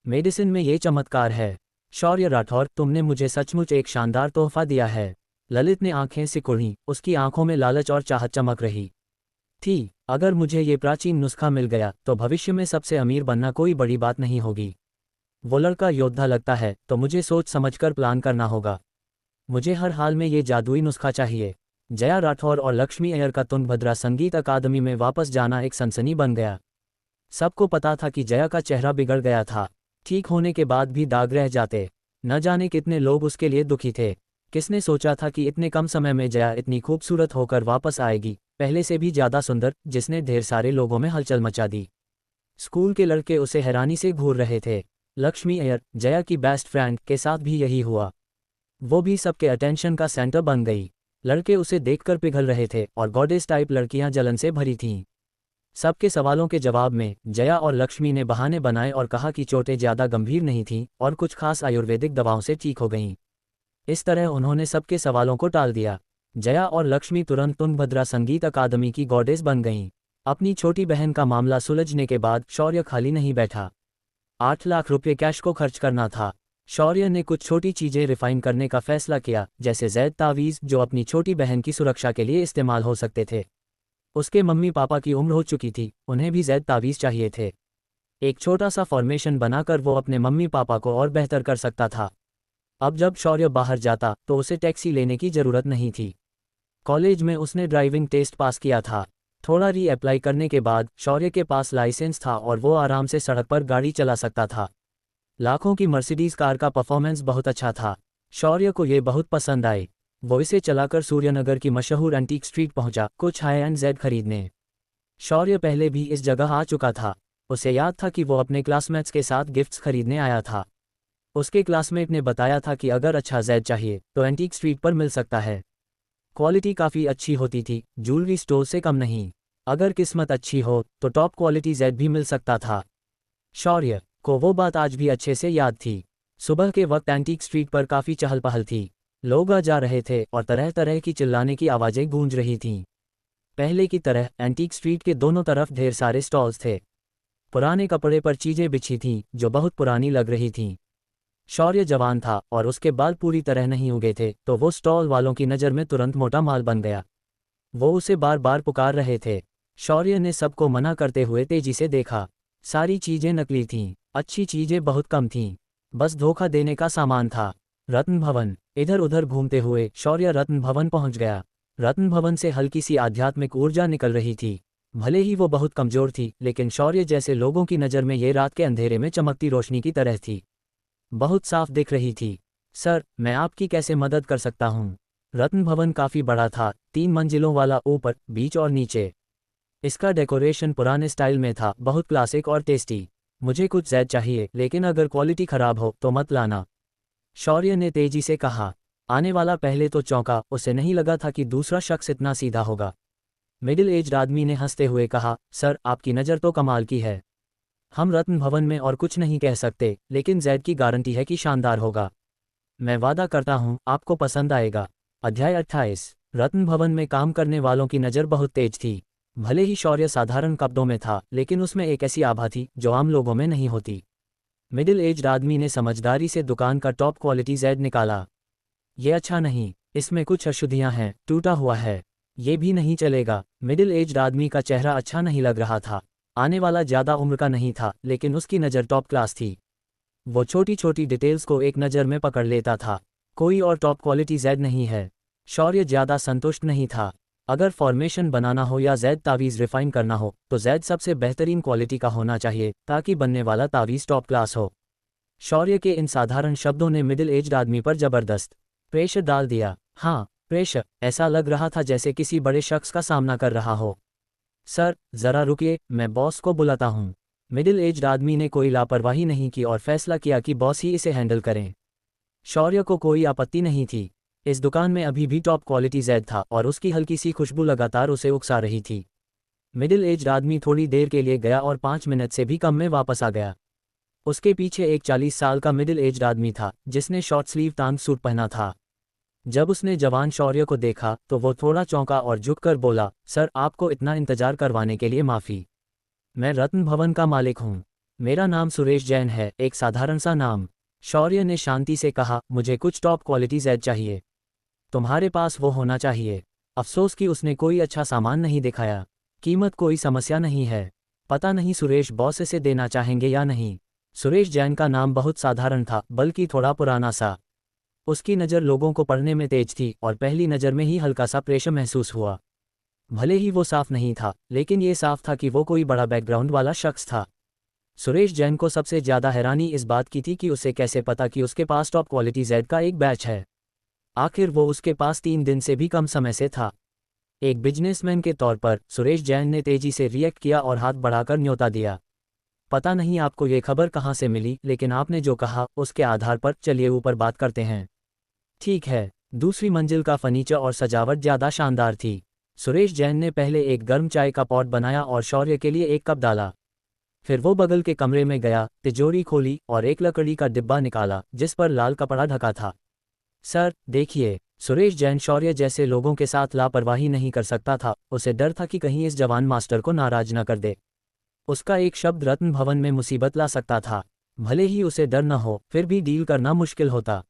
Speaker 1: मेडिसिन में ये चमत्कार है। शौर्य राठौर, तुमने मुझे सचमुच एक शानदार तोहफा दिया है। ललित ने आंखें सिकुड़ी, उसकी आंखों में लालच और चाहत चमक रही थी। अगर मुझे ये प्राचीन नुस्खा मिल गया तो भविष्य में सबसे अमीर बनना कोई बड़ी बात नहीं होगी। वो लड़का योद्धा लगता है, तो मुझे सोच समझकर प्लान करना होगा। मुझे हर हाल में ये जादुई नुस्खा चाहिए। जया राठौर और लक्ष्मी अय्यर का तुंगभद्रा संगीत अकादमी में वापस जाना एक सनसनी बन गया। सबको पता था कि जया का चेहरा बिगड़ गया था, ठीक होने के बाद भी दाग रह जाते। न जाने कितने लोग उसके लिए दुखी थे। किसने सोचा था कि इतने कम समय में जया इतनी खूबसूरत होकर वापस आएगी, पहले से भी ज़्यादा सुंदर, जिसने ढेर सारे लोगों में हलचल मचा दी। स्कूल के लड़के उसे हैरानी से घूर रहे थे। लक्ष्मी अय्यर, जया की बेस्ट फ्रेंड, के साथ भी यही हुआ। वो भी सबके अटेंशन का सेंटर बन गई। लड़के उसे देखकर पिघल रहे थे और गॉडेस टाइप लड़कियां जलन से भरी थीं। सबके सवालों के जवाब में जया और लक्ष्मी ने बहाने बनाए और कहा कि चोटें ज़्यादा गंभीर नहीं थीं और कुछ खास आयुर्वेदिक दवाओं से ठीक हो गईं। इस तरह उन्होंने सबके सवालों को टाल दिया। जया और लक्ष्मी तुरंत तुंगभद्रा संगीत अकादमी की गॉडेस बन गईं। अपनी छोटी बहन का मामला सुलझने के बाद शौर्य खाली नहीं बैठा। 8 लाख रुपये कैश को खर्च करना था। शौर्य ने कुछ छोटी चीज़ें रिफाइन करने का फैसला किया, जैसे जैद तावीज़ जो अपनी छोटी बहन की सुरक्षा के लिए इस्तेमाल हो सकते थे। उसके मम्मी पापा की उम्र हो चुकी थी, उन्हें भी जैद तावीज़ चाहिए थे। एक छोटा सा फॉर्मेशन बनाकर वो अपने मम्मी पापा को और बेहतर कर सकता था। अब जब शौर्य बाहर जाता तो उसे टैक्सी लेने की ज़रूरत नहीं थी। कॉलेज में उसने ड्राइविंग टेस्ट पास किया था। थोड़ा री अप्लाई करने के बाद शौर्य के पास लाइसेंस था और वो आराम से सड़क पर गाड़ी चला सकता था। लाखों की मर्सिडीज कार का परफॉर्मेंस बहुत अच्छा था। शौर्य को ये बहुत पसंद आई। वो इसे चलाकर सूर्यनगर की मशहूर एंटीक स्ट्रीट पहुंचा कुछ हाई एंड जेड खरीदने। शौर्य पहले भी इस जगह आ चुका था। उसे याद था कि वो अपने क्लासमेट्स के साथ गिफ्ट्स खरीदने आया था। उसके क्लासमेट ने बताया था कि अगर अच्छा जेड चाहिए तो एंटीक स्ट्रीट पर मिल सकता है। क्वालिटी काफ़ी अच्छी होती थी, ज्वेलरी स्टोर से कम नहीं। अगर किस्मत अच्छी हो तो टॉप क्वालिटी जेड भी मिल सकता था। शौर्य को वो बात आज भी अच्छे से याद थी। सुबह के वक्त एंटीक स्ट्रीट पर काफ़ी चहल पहल थी। लोग आ जा रहे थे और तरह तरह की चिल्लाने की आवाज़ें गूंज रही थीं। पहले की तरह एंटीक स्ट्रीट के दोनों तरफ ढेर सारे स्टॉल्स थे। पुराने कपड़े पर चीज़ें बिछी थीं जो बहुत पुरानी लग रही थीं। शौर्य जवान था और उसके बाल पूरी तरह नहीं उगे थे, तो वो स्टॉल वालों की नज़र में तुरंत मोटा माल बन गया। वो उसे बार बार पुकार रहे थे। शौर्य ने सबको मना करते हुए तेजी से देखा। सारी चीज़ें नकली थीं, अच्छी चीज़ें बहुत कम थीं, बस धोखा देने का सामान था। रत्न भवन। इधर उधर घूमते हुए शौर्य रत्न भवन पहुंच गया। रत्न भवन से हल्की सी आध्यात्मिक ऊर्जा निकल रही थी। भले ही वो बहुत कमज़ोर थी, लेकिन शौर्य जैसे लोगों की नज़र में ये रात के अंधेरे में चमकती रोशनी की तरह थी। बहुत साफ दिख रही थी। सर, मैं आपकी कैसे मदद कर सकता हूँ? रत्न भवन काफ़ी बड़ा था, 3 मंजिलों वाला, ऊपर, बीच और नीचे। इसका डेकोरेशन पुराने स्टाइल में था, बहुत क्लासिक और टेस्टी। मुझे कुछ ज़ैद चाहिए, लेकिन अगर क्वालिटी ख़राब हो तो मत लाना, शौर्य ने तेजी से कहा। आने वाला पहले तो चौंका, उसे नहीं लगा था कि दूसरा शख्स इतना सीधा होगा। मिडिल एज्ड आदमी ने हंसते हुए कहा, सर आपकी नज़र तो कमाल की है। हम रत्न भवन में और कुछ नहीं कह सकते, लेकिन जैद की गारंटी है कि शानदार होगा। मैं वादा करता हूँ आपको पसंद आएगा। अध्याय 28। रत्न भवन में काम करने वालों की नज़र बहुत तेज थी। भले ही शौर्य साधारण कपड़ों में था, लेकिन उसमें एक ऐसी आभा थी जो आम लोगों में नहीं होती। मिडिल एज्ड आदमी ने समझदारी से दुकान का टॉप क्वालिटी जैड निकाला। ये अच्छा नहीं, इसमें कुछ अशुद्धियां हैं, टूटा हुआ है। ये भी नहीं चलेगा। मिडिल एज्ड आदमी का चेहरा अच्छा नहीं लग रहा था। आने वाला ज़्यादा उम्र का नहीं था, लेकिन उसकी नज़र टॉप क्लास थी। वो छोटी छोटी डिटेल्स को एक नज़र में पकड़ लेता था। कोई और टॉप क्वालिटी जैड नहीं है। शौर्य ज़्यादा संतुष्ट नहीं था। अगर फॉर्मेशन बनाना हो या जैद तावीज़ रिफाइन करना हो तो जैद सबसे बेहतरीन क्वालिटी का होना चाहिए, ताकि बनने वाला तावीज़ टॉप क्लास हो। शौर्य के इन साधारण शब्दों ने मिडिल एज्ड आदमी पर जबरदस्त प्रेशर डाल दिया। हाँ, प्रेशर। ऐसा लग रहा था जैसे किसी बड़े शख्स का सामना कर रहा हो। सर, ज़रा रुकिए, मैं बॉस को बुलाता हूँ। मिडिल एज्ड आदमी ने कोई लापरवाही नहीं की और फैसला किया कि बॉस ही इसे हैंडल करें। शौर्य को कोई आपत्ति नहीं थी। इस दुकान में अभी भी टॉप क्वालिटी जैद था और उसकी हल्की सी खुशबू लगातार उसे उकसा रही थी। मिडिल एज्ड आदमी थोड़ी देर के लिए गया और 5 मिनट से भी कम में वापस आ गया। उसके पीछे एक 40 साल का मिडिल एज्ड आदमी था, जिसने शॉर्ट स्लीव तांग सूट पहना था। जब उसने जवान शौर्य को देखा तो वो थोड़ा चौंका और झुककर बोला, सर, आपको इतना इंतजार करवाने के लिए माफ़ी। मैं रत्न भवन का मालिक हूँ। मेरा नाम सुरेश जैन है, एक साधारण सा नाम। शौर्य ने शांति से कहा, मुझे कुछ टॉप क्वालिटी जैद चाहिए। तुम्हारे पास वो होना चाहिए। अफसोस कि उसने कोई अच्छा सामान नहीं दिखाया। कीमत कोई समस्या नहीं है। पता नहीं सुरेश बॉस इसे देना चाहेंगे या नहीं। सुरेश जैन का नाम बहुत साधारण था, बल्कि थोड़ा पुराना सा। उसकी नज़र लोगों को पढ़ने में तेज थी और पहली नज़र में ही हल्का सा प्रेशर महसूस हुआ। भले ही वो साफ नहीं था, लेकिन ये साफ था कि वो कोई बड़ा बैकग्राउंड वाला शख्स था। सुरेश जैन को सबसे ज़्यादा हैरानी इस बात की थी कि उसे कैसे पता कि उसके पास टॉप क्वालिटी जैड का एक बैच है। आखिर वो उसके पास 3 दिन से भी कम समय से था। एक बिजनेसमैन के तौर पर सुरेश जैन ने तेजी से रिएक्ट किया और हाथ बढ़ाकर न्योता दिया। पता नहीं आपको ये खबर कहाँ से मिली, लेकिन आपने जो कहा उसके आधार पर चलिए ऊपर बात करते हैं। ठीक है। दूसरी मंजिल का फर्नीचर और सजावट ज़्यादा शानदार थी। सुरेश जैन ने पहले एक गर्म चाय का पॉट बनाया और शौर्य के लिए एक कप डाला। फिर वो बगल के कमरे में गया, तिजोरी खोली और एक लकड़ी का डिब्बा निकाला जिस पर लाल कपड़ा ढका था। सर, देखिए। सुरेश जैन शौर्य जैसे लोगों के साथ लापरवाही नहीं कर सकता था। उसे डर था कि कहीं इस जवान मास्टर को नाराज न कर दे। उसका एक शब्द रत्न भवन में मुसीबत ला सकता था। भले ही उसे डर न हो, फिर भी डील करना मुश्किल होता।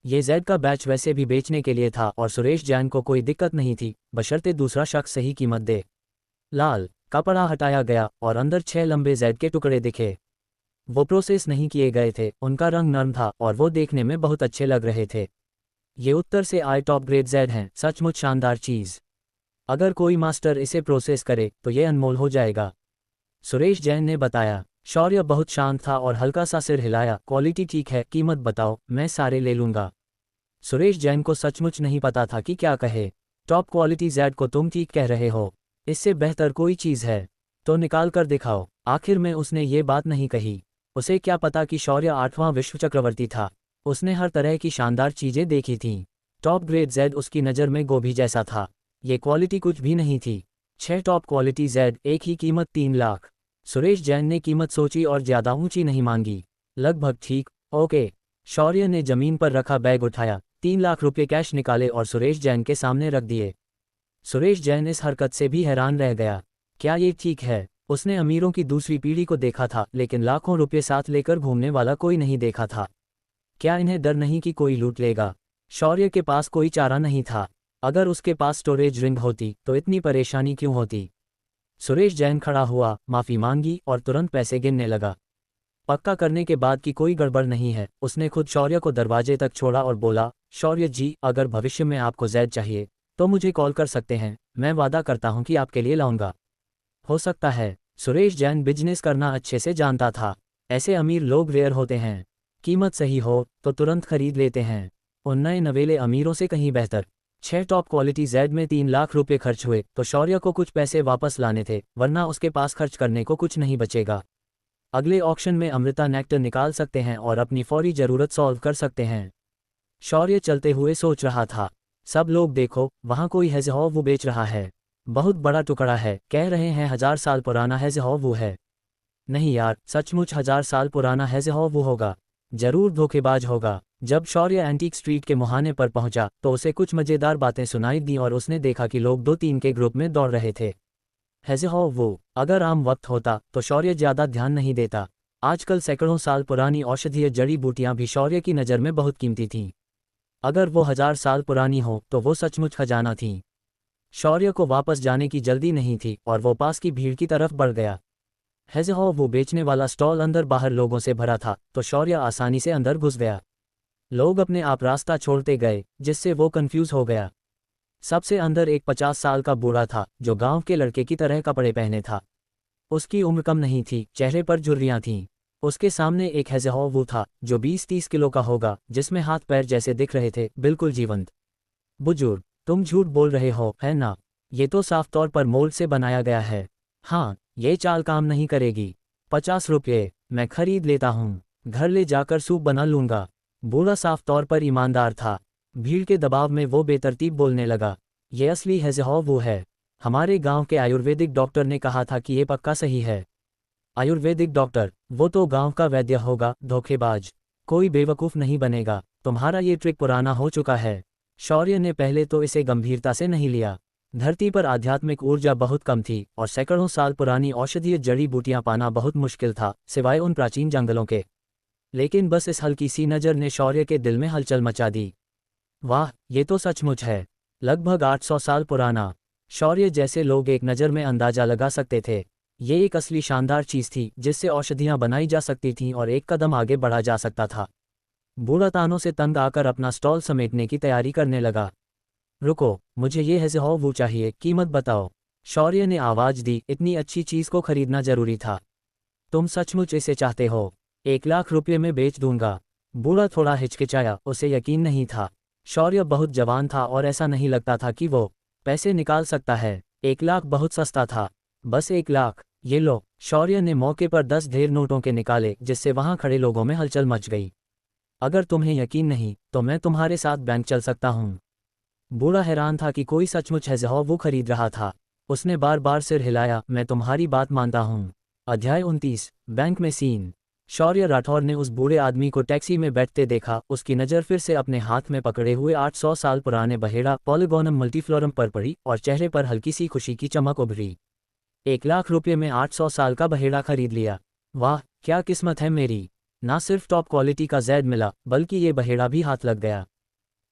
Speaker 1: ये जैद का बैच वैसे भी बेचने के लिए था और सुरेश जैन को कोई दिक्कत नहीं थी, बशर्ते दूसरा शख्स सही कीमत दे। लाल कपड़ा हटाया गया और अंदर 6 लंबे जैद के टुकड़े दिखे। वो प्रोसेस नहीं किए गए थे, उनका रंग नरम था और वो देखने में बहुत अच्छे लग रहे थे। ये उत्तर से आए टॉप ग्रेड जैड हैं, सचमुच शानदार चीज़। अगर कोई मास्टर इसे प्रोसेस करे तो ये अनमोल हो जाएगा, सुरेश जैन ने बताया। शौर्य बहुत शांत था और हल्का सा सिर हिलाया। क्वालिटी ठीक है, कीमत बताओ, मैं सारे ले लूँगा। सुरेश जैन को सचमुच नहीं पता था कि क्या कहे। टॉप क्वालिटी जैड को तुम ठीक कह रहे हो, इससे बेहतर कोई चीज़ है तो निकाल कर दिखाओ। आखिर में उसने ये बात नहीं कही। उसे क्या पता कि शौर्य 8वां विश्व चक्रवर्ती था। उसने हर तरह की शानदार चीज़ें देखी थीं। टॉप ग्रेड जैड उसकी नज़र में गोभी जैसा था। ये क्वालिटी कुछ भी नहीं थी। 6 टॉप क्वालिटी जैड, एक ही कीमत 3 लाख। सुरेश जैन ने कीमत सोची और ज़्यादा ऊंची नहीं मांगी। लगभग ठीक, ओके। शौर्य ने ज़मीन पर रखा बैग उठाया, 3 लाख रुपये कैश निकाले और सुरेश जैन के सामने रख दिए। सुरेश जैन इस हरकत से भी हैरान रह गया। क्या ये ठीक है? उसने अमीरों की दूसरी पीढ़ी को देखा था, लेकिन लाखों रुपये साथ लेकर घूमने वाला कोई नहीं देखा था। क्या इन्हें डर नहीं कि कोई लूट लेगा? शौर्य के पास कोई चारा नहीं था। अगर उसके पास स्टोरेज रिंग होती तो इतनी परेशानी क्यों होती? सुरेश जैन खड़ा हुआ, माफ़ी मांगी और तुरंत पैसे गिनने लगा। पक्का करने के बाद कि कोई गड़बड़ नहीं है, उसने खुद शौर्य को दरवाजे तक छोड़ा और बोला, शौर्य जी, अगर भविष्य में आपको जैद चाहिए तो मुझे कॉल कर सकते हैं। मैं वादा करता हूं कि आपके लिए लाऊंगा। हो सकता है। सुरेश जैन बिजनेस करना अच्छे से जानता था। ऐसे अमीर लोग रेयर होते हैं। कीमत सही हो तो तुरंत खरीद लेते हैं। उन नए नवेले अमीरों से कहीं बेहतर। 6 टॉप क्वालिटी जैड में 3 लाख रुपए खर्च हुए तो शौर्य को कुछ पैसे वापस लाने थे, वरना उसके पास खर्च करने को कुछ नहीं बचेगा। अगले ऑक्शन में अमृता नेक्टर निकाल सकते हैं और अपनी फौरी ज़रूरत सॉल्व कर सकते हैं। शौर्य चलते हुए सोच रहा था, सब लोग देखो, वहाँ कोई हेज़हॉव बेच रहा है। बहुत बड़ा टुकड़ा है, कह रहे हैं 1000 साल पुराना हेज़हॉव है। नहीं यार, सचमुच 1000 साल पुराना है वो होगा। जरूर धोखेबाज होगा। जब शौर्य एंटीक स्ट्रीट के मुहाने पर पहुंचा तो उसे कुछ मजेदार बातें सुनाई दी और उसने देखा कि लोग 2-3 के ग्रुप में दौड़ रहे थे। वो अगर आम वक्त होता तो शौर्य ज्यादा ध्यान नहीं देता। आजकल सैकड़ों साल पुरानी औषधीय जड़ी बूटियां भी शौर्य की नज़र में बहुत कीमती थीं। अगर वो 1000 साल पुरानी हो तो वो सचमुच खजाना थी। शौर्य को वापस जाने की जल्दी नहीं थी और वो पास की भीड़ की तरफ बढ़ गया। वो बेचने वाला स्टॉल अंदर बाहर लोगों से भरा था तो शौर्य आसानी से अंदर घुस गया। लोग अपने आप रास्ता छोड़ते गए जिससे वो कंफ्यूज हो गया। सबसे अंदर एक 50 साल का बूढ़ा था जो गांव के लड़के की तरह कपड़े पहने था। उसकी उम्र कम नहीं थी, चेहरे पर झुर्रियां थीं। उसके सामने एक वो था जो 20-30 किलो का होगा, जिसमें हाथ पैर जैसे दिख रहे थे, बिल्कुल जीवंत। बुजुर्ग, तुम झूठ बोल रहे हो, है ना? ये तो साफ तौर पर मोल्ड से बनाया गया है। हाँ, ये चाल काम नहीं करेगी। 50 रुपये, मैं खरीद लेता हूँ। घर ले जाकर सूप बना लूँगा। बूढ़ा साफ तौर पर ईमानदार था। भीड़ के दबाव में वो बेतरतीब बोलने लगा। ये असली वो है। हमारे गांव के आयुर्वेदिक डॉक्टर ने कहा था कि ये पक्का सही है। आयुर्वेदिक डॉक्टर? वो तो गांव का वैद्य होगा। धोखेबाज, कोई बेवकूफ़ नहीं बनेगा। तुम्हारा ये ट्रिक पुराना हो चुका है। शौर्य ने पहले तो इसे गंभीरता से नहीं लिया। धरती पर आध्यात्मिक ऊर्जा बहुत कम थी और सैकड़ों साल पुरानी औषधीय जड़ी बूटियां पाना बहुत मुश्किल था, सिवाय उन प्राचीन जंगलों के। लेकिन बस इस हल्की सी नज़र ने शौर्य के दिल में हलचल मचा दी। वाह, ये तो सचमुच है। लगभग 800 साल पुराना। शौर्य जैसे लोग एक नज़र में अंदाजा लगा सकते थे। ये एक असली शानदार चीज़ थी जिससे औषधियां बनाई जा सकती थीं और एक कदम आगे बढ़ा जा सकता था। बूढ़ा तानों से तंग आकर अपना स्टॉल समेटने की तैयारी करने लगा। रुको, मुझे ये वो चाहिए, कीमत बताओ। शौर्य ने आवाज़ दी, इतनी अच्छी चीज़ को खरीदना जरूरी था। तुम सचमुच इसे चाहते हो? 1 लाख रुपये में बेच दूंगा। बूढ़ा थोड़ा हिचकिचाया, उसे यकीन नहीं था। शौर्य बहुत जवान था और ऐसा नहीं लगता था कि वो पैसे निकाल सकता है। 1 लाख बहुत सस्ता था। बस 1 लाख, ये लो। शौर्य ने मौके पर 10 ढेर नोटों के निकाले जिससे वहां खड़े लोगों में हलचल मच गई। अगर तुम्हें यकीन नहीं तो मैं तुम्हारे साथ बैंक चल सकता हूँ। बूढ़ा हैरान था कि कोई सचमुच वो खरीद रहा था। उसने बार बार सिर हिलाया, मैं तुम्हारी बात मानता हूँ। अध्याय 29, बैंक में सीन। शौर्य राठौर ने उस बूढ़े आदमी को टैक्सी में बैठते देखा। उसकी नज़र फिर से अपने हाथ में पकड़े हुए 800 साल पुराने बहेड़ा पॉलीगोनम मल्टीफ्लोरम पर पड़ी और चेहरे पर हल्की सी खुशी की चमक उभरी। 1 लाख रुपये में 800 साल का बहेड़ा खरीद लिया। वाह, क्या किस्मत है मेरी। ना सिर्फ टॉप क्वालिटी का जैद मिला बल्कि ये बहेड़ा भी हाथ लग गया।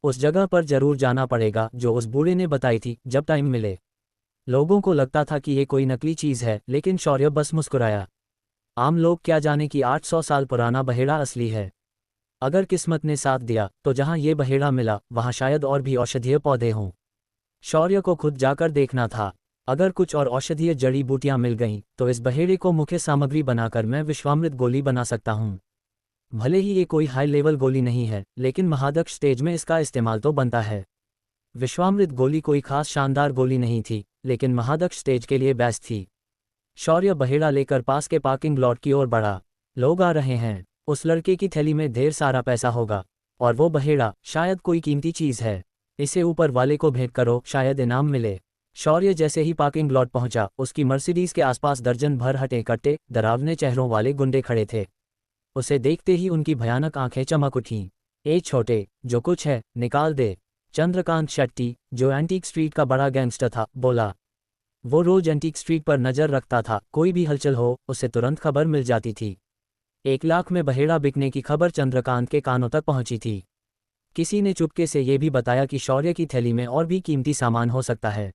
Speaker 1: उस जगह पर जरूर जाना पड़ेगा जो उस बूढ़े ने बताई थी, जब टाइम मिले। लोगों को लगता था कि ये कोई नकली चीज़ है, लेकिन शौर्य बस मुस्कुराया। आम लोग क्या जाने कि 800 साल पुराना बहेड़ा असली है। अगर किस्मत ने साथ दिया तो जहां ये बहेड़ा मिला वहां शायद और भी औषधीय पौधे हों। शौर्य को खुद जाकर देखना था। अगर कुछ और औषधीय जड़ी बूटियां मिल गईं तो इस बहेड़े को मुख्य सामग्री बनाकर मैं विश्वामृत गोली बना सकता हूं। भले ही ये कोई हाई लेवल गोली नहीं है, लेकिन महादक्ष स्टेज में इसका इस्तेमाल तो बनता है। विश्वामृत गोली कोई खास शानदार गोली नहीं थी, लेकिन महादक्ष स्टेज के लिए बेस्ट थी। शौर्य बहेड़ा लेकर पास के पार्किंग लॉट की ओर बढ़ा। लोग आ रहे हैं। उस लड़के की थैली में ढेर सारा पैसा होगा। और वो बहेड़ा शायद कोई कीमती चीज़ है। इसे ऊपर वाले को भेंट करो, शायद इनाम मिले। शौर्य जैसे ही पार्किंग लॉट पहुंचा, उसकी मर्सिडीज के आसपास दर्जन भर हटे कट्टे डरावने चेहरों वाले गुंडे खड़े थे। उसे देखते ही उनकी भयानक आंखें चमक उठीं। ए छोटे, जो कुछ है निकाल दे। चंद्रकांत शेट्टी, जो एंटीक स्ट्रीट का बड़ा गैंगस्टर था, बोला। वो रोज एंटीक स्ट्रीट पर नजर रखता था, कोई भी हलचल हो उसे तुरंत खबर मिल जाती थी। 1 लाख में बहेड़ा बिकने की खबर चंद्रकांत के कानों तक पहुंची थी। किसी ने चुपके से ये भी बताया कि शौर्य की थैली में और भी कीमती सामान हो सकता है।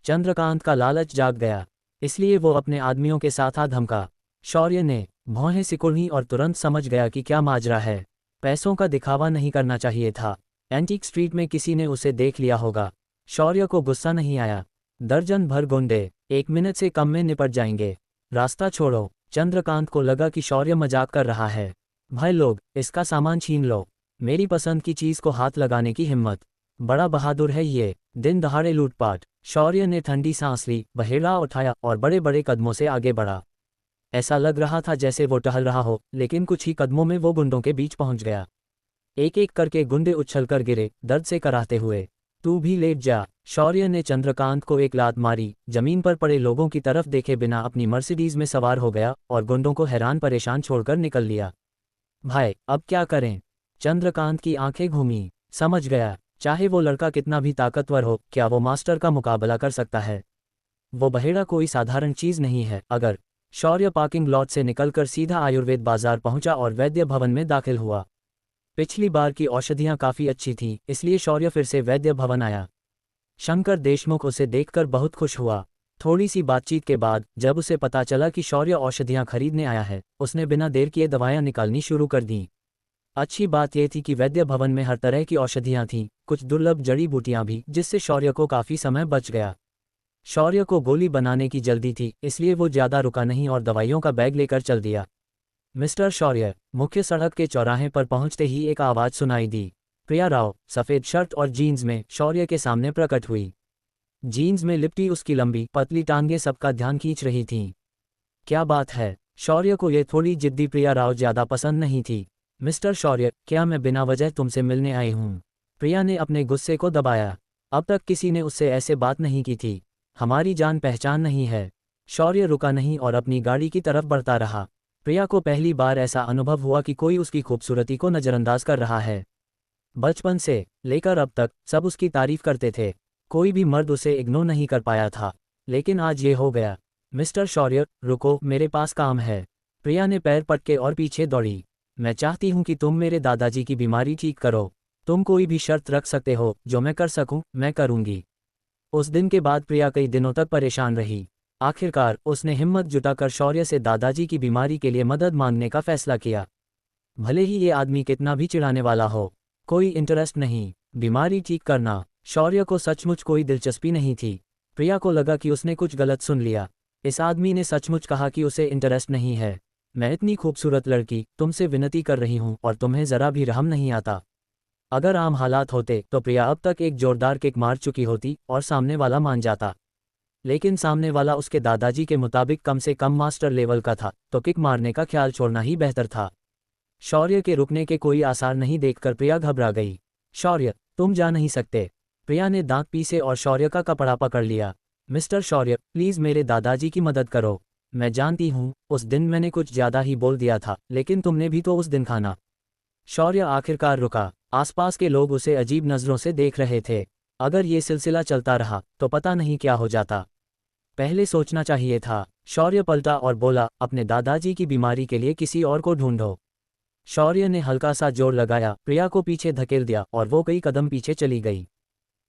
Speaker 1: चंद्रकांत का लालच जाग गया, इसलिए वो अपने आदमियों के साथ आ धमका। शौर्य ने भौहें सिकुड़ी और तुरंत समझ गया कि क्या माजरा है। पैसों का दिखावा नहीं करना चाहिए था। एंटीक स्ट्रीट में किसी ने उसे देख लिया होगा। शौर्य को गुस्सा नहीं आया। दर्जन भर गुंडे 1 मिनट से कम में निपट जाएंगे। रास्ता छोड़ो। चंद्रकांत को लगा कि शौर्य मजाक कर रहा है। भाई लोग, इसका सामान छीन लो। मेरी पसंद की चीज को हाथ लगाने की हिम्मत। बड़ा बहादुर है ये। दिन दहाड़े लूटपाट। शौर्य ने ठंडी सांस ली, बहेड़ा उठाया और बड़े बड़े कदमों से आगे बढ़ा। ऐसा लग रहा था जैसे वो टहल रहा हो, लेकिन कुछ ही कदमों में वो गुंडों के बीच पहुंच गया। एक एक करके गुंडे उछलकर गिरे, दर्द से कराहते हुए। तू भी लेट जा। शौर्य ने चंद्रकांत को एक लात मारी, जमीन पर पड़े लोगों की तरफ देखे बिना अपनी मर्सिडीज में सवार हो गया और गुंडों को हैरान परेशान छोड़कर निकल लिया। भाई अब क्या करें? चंद्रकांत की आंखें घूमी। समझ गया, चाहे वो लड़का कितना भी ताकतवर हो, क्या वो मास्टर का मुकाबला कर सकता है? वो बहेड़ा कोई साधारण चीज नहीं है। अगर शौर्य पार्किंग लॉट से निकलकर सीधा आयुर्वेद बाजार पहुंचा और वैद्य भवन में दाखिल हुआ। पिछली बार की औषधियां काफी अच्छी थीं, इसलिए शौर्य फिर से वैद्य भवन आया। शंकर देशमुख उसे देखकर बहुत खुश हुआ। थोड़ी सी बातचीत के बाद जब उसे पता चला कि शौर्य औषधियां खरीदने आया है, उसने बिना देर किए दवाएं निकालनी शुरू कर दीं। अच्छी बात यह थी कि वैद्य भवन में हर तरह की औषधियां थीं, कुछ दुर्लभ जड़ी बूटियां भी, जिससे शौर्य को काफी समय बच गया। शौर्य को गोली बनाने की जल्दी थी, इसलिए वो ज्यादा रुका नहीं और दवाइयों का बैग लेकर चल दिया। मिस्टर शौर्य। मुख्य सड़क के चौराहे पर पहुंचते ही एक आवाज सुनाई दी। प्रिया राव, सफेद शर्ट और जीन्स में, शौर्य के सामने प्रकट हुई। जीन्स में लिपटी उसकी लंबी पतली टांगें सबका ध्यान खींच रही थीं। क्या बात है? शौर्य को ये थोड़ी जिद्दी प्रिया राव ज्यादा पसंद नहीं थी। मिस्टर शौर्य, क्या मैं बिना वजह तुमसे मिलने आई हूँ? प्रिया ने अपने गुस्से को दबाया। अब तक किसी ने उससे ऐसे बात नहीं की थी। हमारी जान पहचान नहीं है। शौर्य रुका नहीं और अपनी गाड़ी की तरफ बढ़ता रहा। प्रिया को पहली बार ऐसा अनुभव हुआ कि कोई उसकी खूबसूरती को नज़रअंदाज कर रहा है। बचपन से लेकर अब तक सब उसकी तारीफ करते थे, कोई भी मर्द उसे इग्नोर नहीं कर पाया था, लेकिन आज ये हो गया। मिस्टर शौर्य, रुको, मेरे पास काम है। प्रिया ने पैर पटके और पीछे दौड़ी। मैं चाहती हूँ कि तुम मेरे दादाजी की बीमारी ठीक करो। तुम कोई भी शर्त रख सकते हो, जो मैं कर सकूं, मैं करूँगी। उस दिन के बाद प्रिया कई दिनों तक परेशान रही। आखिरकार उसने हिम्मत जुटाकर शौर्य से दादाजी की बीमारी के लिए मदद मांगने का फैसला किया। भले ही ये आदमी कितना भी चिढ़ाने वाला हो, कोई इंटरेस्ट नहीं। बीमारी ठीक करना, शौर्य को सचमुच कोई दिलचस्पी नहीं थी। प्रिया को लगा कि उसने कुछ गलत सुन लिया। इस आदमी ने सचमुच कहा कि उसे इंटरेस्ट नहीं है। मैं इतनी खूबसूरत लड़की तुमसे विनती कर रही हूँ और तुम्हें जरा भी रहम नहीं आता। अगर आम हालात होते तो प्रिया अब तक एक जोरदार किक मार चुकी होती और सामने वाला मान जाता। लेकिन सामने वाला उसके दादाजी के मुताबिक कम से कम मास्टर लेवल का था, तो किक मारने का ख्याल छोड़ना ही बेहतर था। शौर्य के रुकने के कोई आसार नहीं देखकर प्रिया घबरा गई। शौर्य, तुम जा नहीं सकते। प्रिया ने दांत पीसे और शौर्य का कपड़ा पकड़ लिया। मिस्टर शौर्य, प्लीज मेरे दादाजी की मदद करो। मैं जानती हूँ उस दिन मैंने कुछ ज्यादा ही बोल दिया था, लेकिन तुमने भी तो उस दिन खाना। शौर्य आखिरकार रुका। आसपास के लोग उसे अजीब नजरों से देख रहे थे। अगर ये सिलसिला चलता रहा तो पता नहीं क्या हो जाता। पहले सोचना चाहिए था। शौर्य पलटा और बोला, अपने दादाजी की बीमारी के लिए किसी और को ढूंढो। शौर्य ने हल्का सा जोर लगाया, प्रिया को पीछे धकेल दिया और वो कई कदम पीछे चली गई।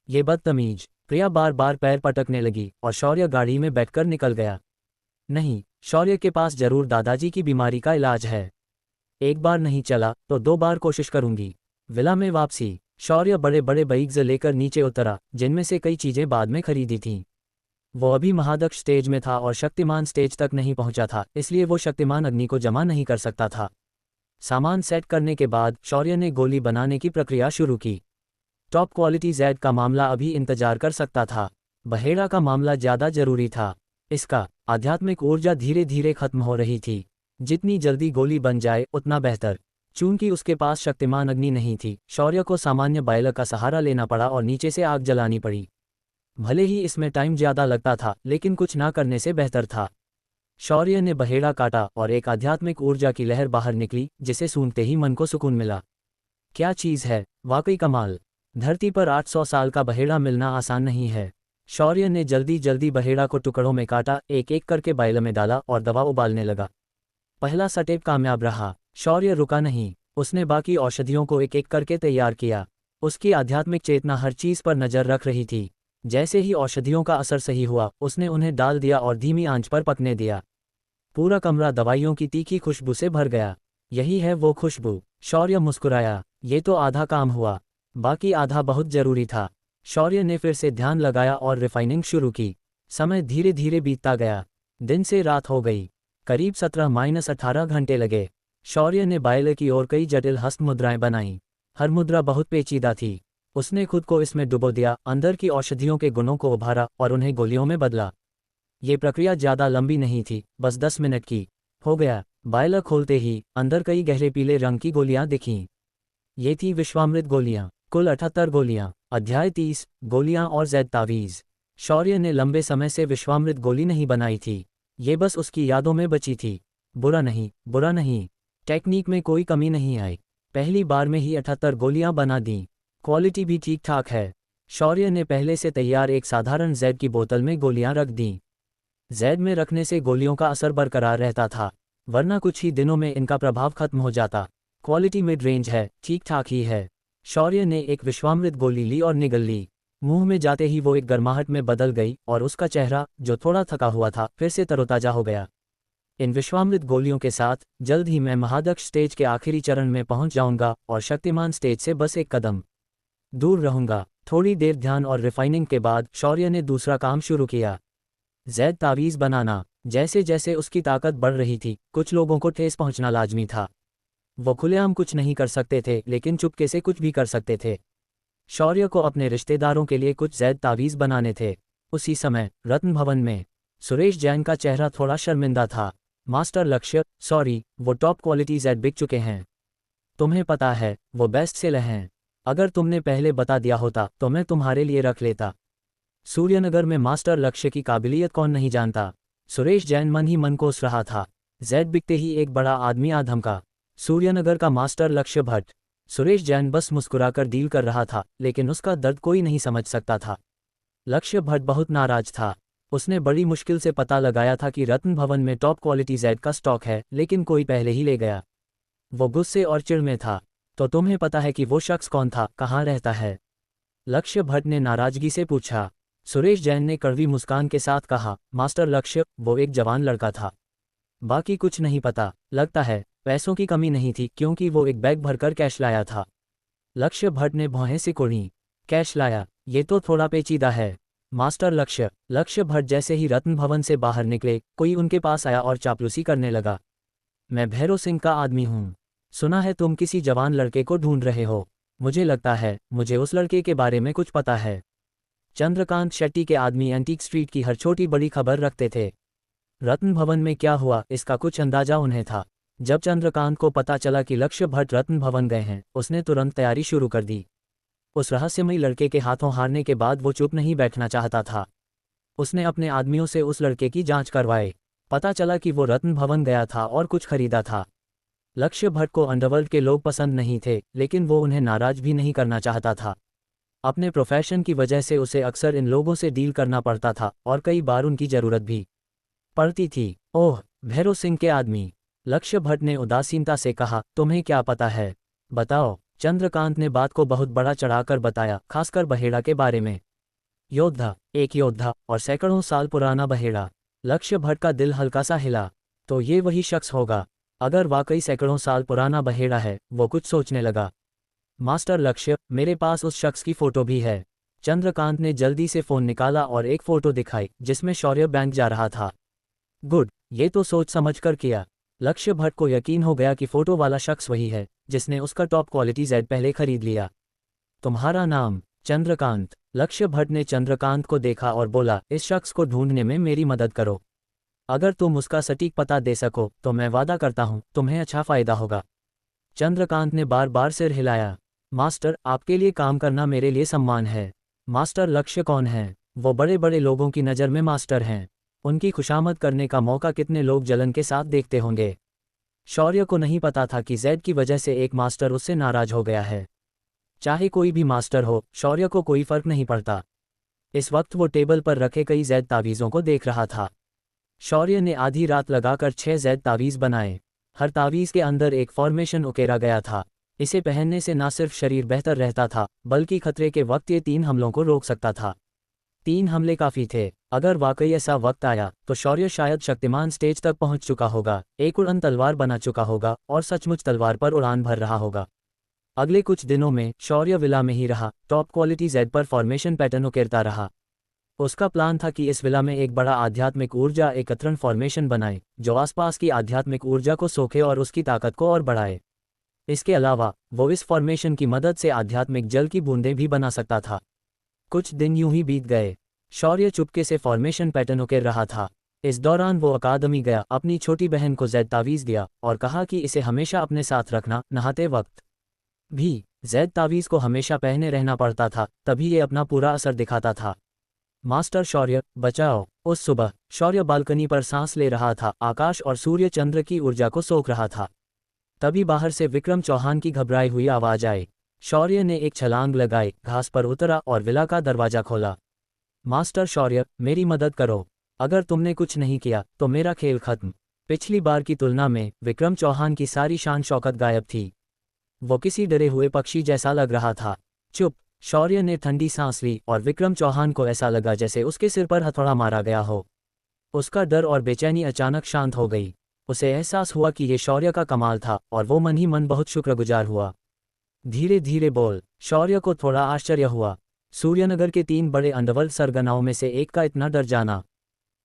Speaker 1: ये बदतमीज। प्रिया बार बार पैर पटकने लगी और शौर्य गाड़ी में बैठकर निकल गया। नहीं, शौर्य के पास जरूर दादाजी की बीमारी का इलाज है। एक बार नहीं चला तो 2 बार कोशिश करूंगी। विला में वापसी। शौर्य बड़े बड़े बाइक्स लेकर नीचे उतरा, जिनमें से कई चीजें बाद में खरीदी थीं। वो अभी महादक्ष स्टेज में था और शक्तिमान स्टेज तक नहीं पहुंचा था, इसलिए वो शक्तिमान अग्नि को जमा नहीं कर सकता था। सामान सेट करने के बाद शौर्य ने गोली बनाने की प्रक्रिया शुरू की। टॉप क्वालिटी जैड का मामला अभी इंतजार कर सकता था। बहेड़ा का मामला ज्यादा जरूरी था। इसका आध्यात्मिक ऊर्जा धीरे धीरे खत्म हो रही थी। जितनी जल्दी गोली बन जाए उतना बेहतर। चूंकि उसके पास शक्तिमान अग्नि नहीं थी, शौर्य को सामान्य बायलर का सहारा लेना पड़ा और नीचे से आग जलानी पड़ी। भले ही इसमें टाइम ज्यादा लगता था, लेकिन कुछ ना करने से बेहतर था। शौर्य ने बहेड़ा काटा और एक आध्यात्मिक ऊर्जा की लहर बाहर निकली, जिसे सूंघते ही मन को सुकून मिला। क्या चीज है, वाकई कमाल। धरती पर 800 साल का बहेड़ा मिलना आसान नहीं है। शौर्य ने जल्दी जल्दी बहेड़ा को टुकड़ों में काटा, एक एक करके बायलर में डाला और दवा उबालने लगा। पहला स्टेप कामयाब रहा। शौर्य रुका नहीं, उसने बाकी औषधियों को एक एक करके तैयार किया। उसकी आध्यात्मिक चेतना हर चीज पर नजर रख रही थी। जैसे ही औषधियों का असर सही हुआ, उसने उन्हें डाल दिया और धीमी आंच पर पकने दिया। पूरा कमरा दवाइयों की तीखी खुशबू से भर गया। यही है वो खुशबू। शौर्य मुस्कुराया। ये तो आधा काम हुआ, बाकी आधा बहुत जरूरी था। शौर्य ने फिर से ध्यान लगाया और रिफाइनिंग शुरू की। समय धीरे धीरे बीतता गया। दिन से रात हो गई। करीब 17-18 घंटे लगे। शौर्य ने बायलर की ओर कई जटिल हस्त मुद्राएं बनाईं। हर मुद्रा बहुत पेचीदा थी। उसने खुद को इसमें डुबो दिया, अंदर की औषधियों के गुणों को उभारा और उन्हें गोलियों में बदला। ये प्रक्रिया ज्यादा लंबी नहीं थी, बस 10 मिनट की। हो गया। बायलर खोलते ही अंदर कई गहरे पीले रंग की गोलियां दिखीं। ये थी विश्वामृत गोलियां। कुल 78 गोलियां। अध्याय 30 गोलियां और जैद तावीज़। शौर्य ने लंबे समय से विश्वामृत गोली नहीं बनाई थी। ये बस उसकी यादों में बची थी। बुरा नहीं, बुरा नहीं। टेक्निक में कोई कमी नहीं आई। पहली बार में ही 78 गोलियां बना दी। क्वालिटी भी ठीक ठाक है। शौर्य ने पहले से तैयार एक साधारण जैद की बोतल में गोलियां रख दीं। जैद में रखने से गोलियों का असर बरकरार रहता था, वरना कुछ ही दिनों में इनका प्रभाव खत्म हो जाता। क्वालिटी मिड रेंज है, ठीक ठाक ही है। शौर्य ने एक विश्वामृत गोली ली और निगल ली। मुंह में जाते ही वो एक गर्माहट में बदल गई और उसका चेहरा, जो थोड़ा थका हुआ था, फिर से तरोताजा हो गया। इन विश्वामृत गोलियों के साथ जल्द ही मैं महादक्ष स्टेज के आखिरी चरण में पहुंच जाऊंगा और शक्तिमान स्टेज से बस एक कदम दूर रहूंगा। थोड़ी देर ध्यान और रिफाइनिंग के बाद शौर्य ने दूसरा काम शुरू किया, जैद तावीज़ बनाना। जैसे जैसे उसकी ताकत बढ़ रही थी, कुछ लोगों को ठेस पहुंचना लाजमी था। वो खुलेआम कुछ नहीं कर सकते थे, लेकिन चुपके से कुछ भी कर सकते थे। शौर्य को अपने रिश्तेदारों के लिए कुछ जैद तावीज़ बनाने थे। उसी समय रत्न भवन में सुरेश जैन का चेहरा थोड़ा शर्मिंदा था। मास्टर लक्ष्य, सॉरी, वो टॉप क्वालिटी जैद बिक चुके हैं। तुम्हें पता है, वो बेस्ट सेलर हैं। अगर तुमने पहले बता दिया होता तो मैं तुम्हारे लिए रख लेता। सूर्यनगर में मास्टर लक्ष्य की काबिलियत कौन नहीं जानता। सुरेश जैन मन ही मन कोस रहा था। जैद बिकते ही एक बड़ा आदमी आ धमका, सूर्यनगर का मास्टर लक्ष्य भट्ट। सुरेश जैन बस मुस्कुराकर डील कर रहा था, लेकिन उसका दर्द कोई नहीं समझ सकता था। लक्ष्य भट्ट बहुत नाराज था। उसने बड़ी मुश्किल से पता लगाया था कि रत्न भवन में टॉप क्वालिटी जैद का स्टॉक है, लेकिन कोई पहले ही ले गया। वो गुस्से और चिढ़ में था। तो तुम्हें पता है कि वो शख्स कौन था, कहाँ रहता है? लक्ष्य भट्ट ने नाराजगी से पूछा। सुरेश जैन ने कड़वी मुस्कान के साथ कहा, मास्टर लक्ष्य, वो एक जवान लड़का था। बाकी कुछ नहीं पता। लगता है पैसों की कमी नहीं थी, क्योंकि वो एक बैग भरकर कैश लाया था। लक्ष्य भट्ट ने भौहें सिकोड़ी। कैश लाया? ये तो थोड़ा पेचीदा है। मास्टर लक्ष्य भट्ट जैसे ही रत्न भवन से बाहर निकले, कोई उनके पास आया और चापलूसी करने लगा। मैं भैरव सिंह का आदमी हूँ। सुना है तुम किसी जवान लड़के को ढूंढ रहे हो। मुझे लगता है मुझे उस लड़के के बारे में कुछ पता है। चंद्रकांत शेट्टी के आदमी एंटीक स्ट्रीट की हर छोटी बड़ी खबर रखते थे। रत्न भवन में क्या हुआ, इसका कुछ अंदाजा उन्हें था। जब चंद्रकांत को पता चला कि लक्ष्य भट्ट रत्न भवन गए हैं, उसने तुरंत तैयारी शुरू कर दी। उस रहस्यमयी लड़के के हाथों हारने के बाद वो चुप नहीं बैठना चाहता था। उसने अपने आदमियों से उस लड़के की जांच करवाई। पता चला कि वो रत्न भवन गया था और कुछ खरीदा था। लक्ष्य भट्ट को अंडरवर्ल्ड के लोग पसंद नहीं थे, लेकिन वो उन्हें नाराज भी नहीं करना चाहता था। अपने प्रोफेशन की वजह से उसे अक्सर इन लोगों से डील करना पड़ता था और कई बार उनकी जरूरत भी पड़ती थी। ओह, भैरव सिंह के आदमी, लक्ष्य भट्ट ने उदासीनता से कहा, तुम्हें क्या पता है? बताओ। चंद्रकांत ने बात को बहुत बड़ा चढ़ाकर बताया, खासकर बहेड़ा के बारे में। योद्धा, एक योद्धा, और सैकड़ों साल पुराना बहेड़ा। लक्ष्य भट्ट का दिल हल्का सा हिला। तो ये वही शख्स होगा। अगर वाकई सैकड़ों साल पुराना बहेड़ा है, वो कुछ सोचने लगा। मास्टर लक्ष्य, मेरे पास उस शख्स की फोटो भी है। चंद्रकांत ने जल्दी से फोन निकाला और एक फोटो दिखाई, जिसमें शौर्य बैंक जा रहा था। गुड, ये तो सोच समझ कर किया। लक्ष्य भट्ट को यकीन हो गया कि फोटो वाला शख्स वही है जिसने उसका टॉप क्वालिटी जैद पहले खरीद लिया। तुम्हारा नाम? चंद्रकांत। लक्ष्य भट्ट ने चंद्रकांत को देखा और बोला, इस शख्स को ढूंढने में मेरी मदद करो। अगर तुम उसका सटीक पता दे सको तो मैं वादा करता हूं तुम्हें अच्छा फायदा होगा। चंद्रकांत ने बार बार सिर हिलाया। मास्टर, आपके लिए काम करना मेरे लिए सम्मान है। मास्टर लक्ष्य कौन है? वो बड़े बड़े लोगों की नज़र में मास्टर हैं। उनकी खुशामद करने का मौका कितने लोग जलन के साथ देखते होंगे। शौर्य को नहीं पता था कि जैद की वजह से एक मास्टर उससे नाराज हो गया है। चाहे कोई भी मास्टर हो, शौर्य को कोई फर्क नहीं पड़ता। इस वक्त वो टेबल पर रखे कई जैद तावीज़ों को देख रहा था। शौर्य ने आधी रात लगाकर 6 जैद तावीज़ बनाए। हर तावीज़ के अंदर एक फॉर्मेशन उकेरा गया था। इसे पहनने से न सिर्फ शरीर बेहतर रहता था, बल्कि खतरे के वक्त ये 3 हमलों को रोक सकता था। 3 हमले काफ़ी थे। अगर वाकई ऐसा वक्त आया तो शौर्य शायद शक्तिमान स्टेज तक पहुंच चुका होगा, एक उड़न तलवार बना चुका होगा और सचमुच तलवार पर उड़ान भर रहा होगा। अगले कुछ दिनों में शौर्य विला में ही रहा, टॉप क्वालिटी जैद पर फॉर्मेशन पैटर्न उकेरता रहा। उसका प्लान था कि इस विला में एक बड़ा आध्यात्मिक ऊर्जा एकत्रण फॉर्मेशन बनाए, जो आसपास की आध्यात्मिक ऊर्जा को सोखे और उसकी ताकत को और बढ़ाए। इसके अलावा वो इस फॉर्मेशन की मदद से आध्यात्मिक जल की बूंदें भी बना सकता था। कुछ दिन यूं ही बीत गए। शौर्य चुपके से फॉर्मेशन पैटर्न उकेर रहा था। इस दौरान वो अकादमी गया, अपनी छोटी बहन को जैद तावीज़ दिया और कहा कि इसे हमेशा अपने साथ रखना, नहाते वक्त भी। जैद तावीज़ को हमेशा पहने रहना पड़ता था, तभी ये अपना पूरा असर दिखाता था। मास्टर शौर्य, बचाओ। उस सुबह शौर्य बालकनी पर सांस ले रहा था, आकाश और सूर्य चंद्र की ऊर्जा को सोख रहा था। तभी बाहर से विक्रम चौहान की घबराई हुई आवाज आई। शौर्य ने एक छलांग लगाई, घास पर उतरा और विला का दरवाजा खोला। मास्टर शौर्य, मेरी मदद करो। अगर तुमने कुछ नहीं किया तो मेरा खेल खत्म। पिछली बार की तुलना में विक्रम चौहान की सारी शान शौकत गायब थी। वो किसी डरे हुए पक्षी जैसा लग रहा था। चुप। शौर्य ने ठंडी सांस ली और विक्रम चौहान को ऐसा लगा जैसे उसके सिर पर हथौड़ा मारा गया हो। उसका डर और बेचैनी अचानक शांत हो गई। उसे एहसास हुआ कि ये शौर्य का कमाल था और वो मन ही मन बहुत शुक्रगुजार हुआ। धीरे धीरे बोल। शौर्य को थोड़ा आश्चर्य हुआ। सूर्यनगर के 3 बड़े अंडरवर्ल्ड सरगनाओं में से एक का इतना डर जाना,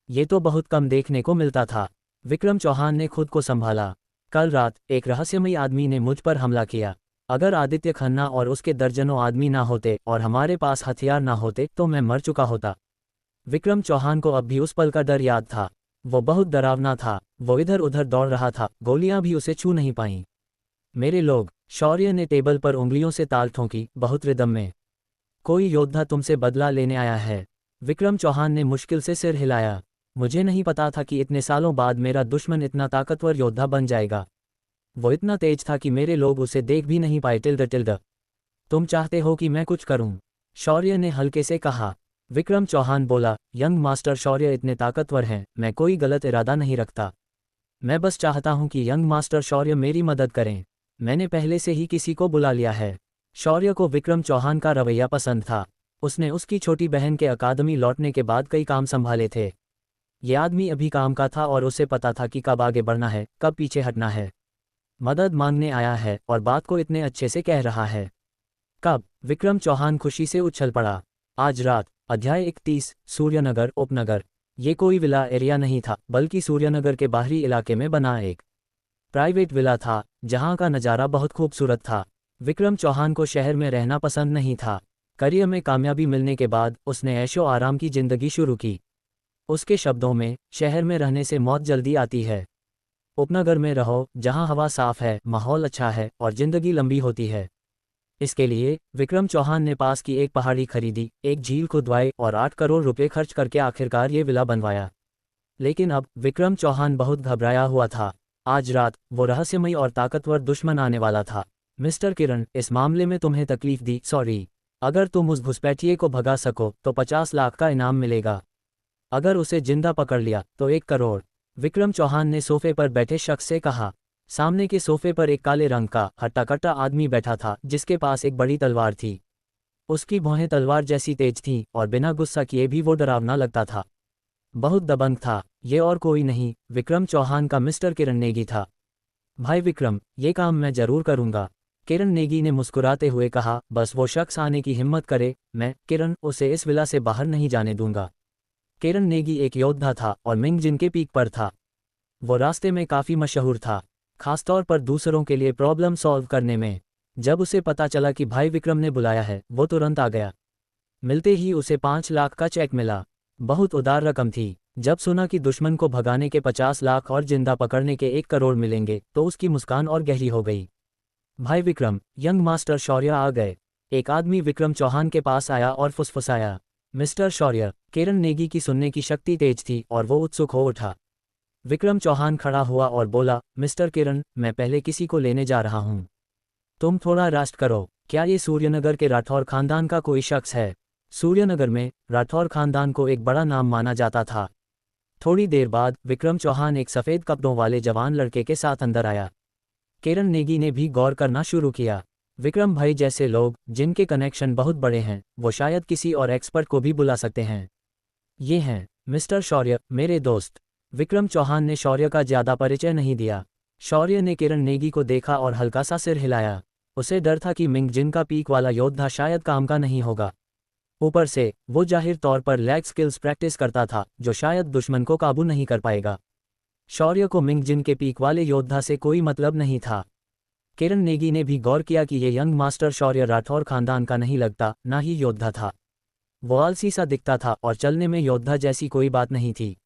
Speaker 1: ये तो बहुत कम देखने को मिलता था। विक्रम चौहान ने खुद को संभाला। कल रात एक रहस्यमयी आदमी ने मुझ पर हमला किया। अगर आदित्य खन्ना और उसके दर्जनों आदमी ना होते और हमारे पास हथियार ना होते तो मैं मर चुका होता। विक्रम चौहान को अब भी उस पल का डर याद था। वो बहुत डरावना था। वो इधर उधर दौड़ रहा था, गोलियां भी उसे छू नहीं पाईं। मेरे लोग। शौर्य ने टेबल पर उंगलियों से ताल ठोंकी, बहुत रिदम में। कोई योद्धा तुमसे बदला लेने आया है। विक्रम चौहान ने मुश्किल से सिर हिलाया। मुझे नहीं पता था कि इतने सालों बाद मेरा दुश्मन इतना ताकतवर योद्धा बन जाएगा। वो इतना तेज था कि मेरे लोग उसे देख भी नहीं पाए। टिल्ड। तुम चाहते हो कि मैं कुछ करूं? शौर्य ने हल्के से कहा। विक्रम चौहान बोला, यंग मास्टर शौर्य इतने ताकतवर हैं, मैं कोई गलत इरादा नहीं रखता। मैं बस चाहता हूं कि यंग मास्टर शौर्य मेरी मदद करें। मैंने पहले से ही किसी को बुला लिया है। शौर्य को विक्रम चौहान का रवैया पसंद था। उसने उसकी छोटी बहन के अकादमी लौटने के बाद कई काम संभाले थे। ये आदमी अभी काम का था और उसे पता था कि कब आगे बढ़ना है, कब पीछे हटना है। मदद मांगने आया है और बात को इतने अच्छे से कह रहा है। कब? विक्रम चौहान खुशी से उछल पड़ा। आज रात। अध्याय 31। सूर्यनगर उपनगर। ये कोई विला एरिया नहीं था, बल्कि सूर्यनगर के बाहरी इलाके में बना एक प्राइवेट विला था, जहां का नज़ारा बहुत खूबसूरत था। विक्रम चौहान को शहर में रहना पसंद नहीं था। करियर में कामयाबी मिलने के बाद उसने ऐशो आराम की जिंदगी शुरू की। उसके शब्दों में, शहर में रहने से मौत जल्दी आती है। उपनगर में रहो, जहां हवा साफ है, माहौल अच्छा है और जिंदगी लंबी होती है। इसके लिए विक्रम चौहान ने पास की एक पहाड़ी खरीदी, एक झील खुदवाई और 8 करोड़ रुपए खर्च करके आखिरकार ये विला बनवाया। लेकिन अब विक्रम चौहान बहुत घबराया हुआ था। आज रात वो रहस्यमयी और ताकतवर दुश्मन आने वाला था। मिस्टर किरण, इस मामले में तुम्हें तकलीफ दी, सॉरी। अगर तुम उस घुसपैठिए को भगा सको तो 50 लाख का इनाम मिलेगा। अगर उसे जिंदा पकड़ लिया तो 1 करोड़। विक्रम चौहान ने सोफे पर बैठे शख्स से कहा। सामने के सोफे पर एक काले रंग का हट्टा-कट्टा आदमी बैठा था, जिसके पास एक बड़ी तलवार थी। उसकी भौहें तलवार जैसी तेज थीं और बिना गुस्सा किए भी वो डरावना लगता था। बहुत दबंग था। ये और कोई नहीं, विक्रम चौहान का मिस्टर किरण नेगी था। भाई विक्रम, ये काम मैं जरूर करूंगा, किरण नेगी ने मुस्कुराते हुए कहा। बस वो शख्स आने की हिम्मत करे, मैं, किरण, उसे इस विला से बाहर नहीं जाने दूंगा। किरण नेगी एक योद्धा था और मिंग जिन के पीक पर था। वो रास्ते में काफ़ी मशहूर था, खासतौर पर दूसरों के लिए प्रॉब्लम सॉल्व करने में। जब उसे पता चला कि भाई विक्रम ने बुलाया है, वो तुरंत आ गया। मिलते ही उसे 5 लाख का चेक मिला। बहुत उदार रकम थी। जब सुना कि दुश्मन को भगाने के 50 लाख और जिंदा पकड़ने के 1 करोड़ मिलेंगे तो उसकी मुस्कान और गहरी हो गई। भाई विक्रम, यंग मास्टर शौर्य आ गए। एक आदमी विक्रम चौहान के पास आया और फुसफुसाया। मिस्टर शौर्य। किरण नेगी की सुनने की शक्ति तेज थी और वो उत्सुक हो उठा। विक्रम चौहान खड़ा हुआ और बोला, मिस्टर किरण, मैं पहले किसी को लेने जा रहा हूँ। तुम थोड़ा रेस्ट करो। क्या ये सूर्यनगर के राठौर खानदान का कोई शख्स है? सूर्यनगर में राठौर खानदान को एक बड़ा नाम माना जाता था। थोड़ी देर बाद विक्रम चौहान एक सफ़ेद कपड़ों वाले जवान लड़के के साथ अंदर आया। किरण नेगी ने भी गौर करना शुरू किया। विक्रम भाई जैसे लोग, जिनके कनेक्शन बहुत बड़े हैं, वो शायद किसी और एक्सपर्ट को भी बुला सकते हैं। ये हैं मिस्टर शौर्य, मेरे दोस्त। विक्रम चौहान ने शौर्य का ज्यादा परिचय नहीं दिया। शौर्य ने किरण नेगी को देखा और हल्का सा सिर हिलाया। उसे डर था कि मिंग जिन का पीक वाला योद्धा शायद काम का नहीं होगा। ऊपर से वो जाहिर तौर पर लैग स्किल्स प्रैक्टिस करता था, जो शायद दुश्मन को काबू नहीं कर पाएगा। शौर्य को मिंग जिन के पीक वाले योद्धा से कोई मतलब नहीं था। किरण नेगी ने भी गौर किया कि ये यंग मास्टर शौर्य राठौर खानदान का नहीं लगता, ना ही योद्धा था। वो आलसी सा दिखता था और चलने में योद्धा जैसी कोई बात नहीं थी।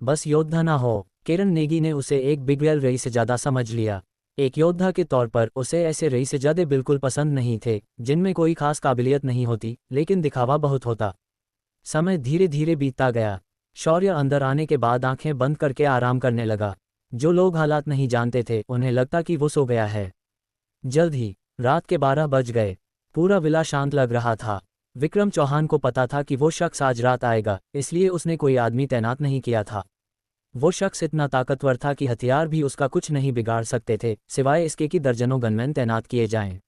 Speaker 1: बस योद्धा ना हो। किरण नेगी ने उसे एक बिगवेल रई से ज़्यादा समझ लिया। एक योद्धा के तौर पर उसे ऐसे रईस-ए-जदे बिल्कुल पसंद नहीं थे, जिनमें कोई खास काबिलियत नहीं होती, लेकिन दिखावा बहुत होता। समय धीरे धीरे बीतता गया। शौर्य अंदर आने के बाद आंखें बंद करके आराम करने लगा। जो लोग हालात नहीं जानते थे, उन्हें लगता कि वो सो गया है। जल्द ही रात के 12 बज गए। पूरा विला शांत लग रहा था। विक्रम चौहान को पता था कि वो शख्स आज रात आएगा, इसलिए उसने कोई आदमी तैनात नहीं किया था। वो शख्स इतना ताकतवर था कि हथियार भी उसका कुछ नहीं बिगाड़ सकते थे, सिवाय इसके कि दर्जनों गनमैन तैनात किए जाएं।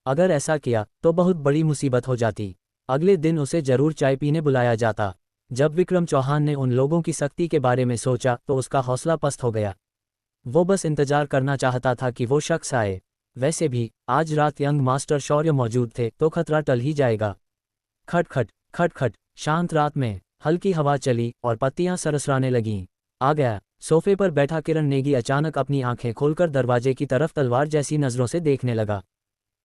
Speaker 1: अगर ऐसा किया तो बहुत बड़ी मुसीबत हो जाती। अगले दिन उसे जरूर चाय पीने बुलाया जाता। जब विक्रम चौहान ने उन लोगों की सख्ती के बारे में सोचा तो उसका हौसला पस्त हो गया। वो बस इंतजार करना चाहता था कि वो शख्स आए। वैसे भी आज रात यंग मास्टर शौर्य मौजूद थे तो खतरा टल ही जाएगा। खटखट खटखट। शांत रात में हल्की हवा चली और पत्तियां सरसराने लगीं। आ गया। सोफे पर बैठा किरण नेगी अचानक अपनी आंखें खोलकर दरवाजे की तरफ तलवार जैसी नजरों से देखने लगा।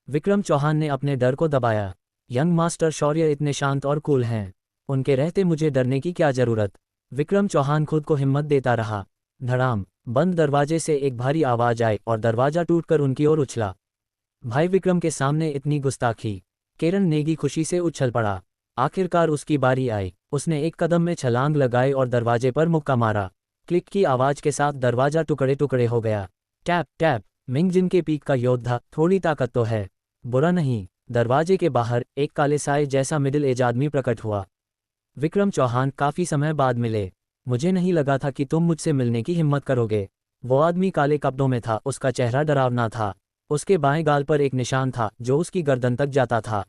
Speaker 1: विक्रम चौहान ने अपने डर को दबाया। यंग मास्टर शौर्य इतने शांत और कूल हैं, उनके रहते मुझे डरने की क्या जरूरत। विक्रम चौहान खुद को हिम्मत देता रहा। धड़ाम। बंद दरवाजे से एक भारी आवाज आई और दरवाजा टूटकर उनकी ओर उछला। भाई विक्रम के सामने इतनी गुस्ताखी। किरण नेगी खुशी से उछल पड़ा। आखिरकार उसकी बारी आई। उसने एक कदम में छलांग लगाई और दरवाजे पर मुक्का मारा। क्लिक की आवाज के साथ दरवाजा टुकड़े टुकड़े हो गया। Tap tap. मिंगजिन के पीक का योद्धा, थोड़ी ताकत तो है, बुरा नहीं। दरवाजे के बाहर एक काले साए जैसा मिडिल एज आदमी प्रकट हुआ। विक्रम चौहान, काफी समय बाद मिले। मुझे नहीं लगा था कि तुम मुझसे मिलने की हिम्मत करोगे। वो आदमी काले कपड़ों में था, उसका चेहरा डरावना था। उसके बाएं गाल पर एक निशान था जो उसकी गर्दन तक जाता था।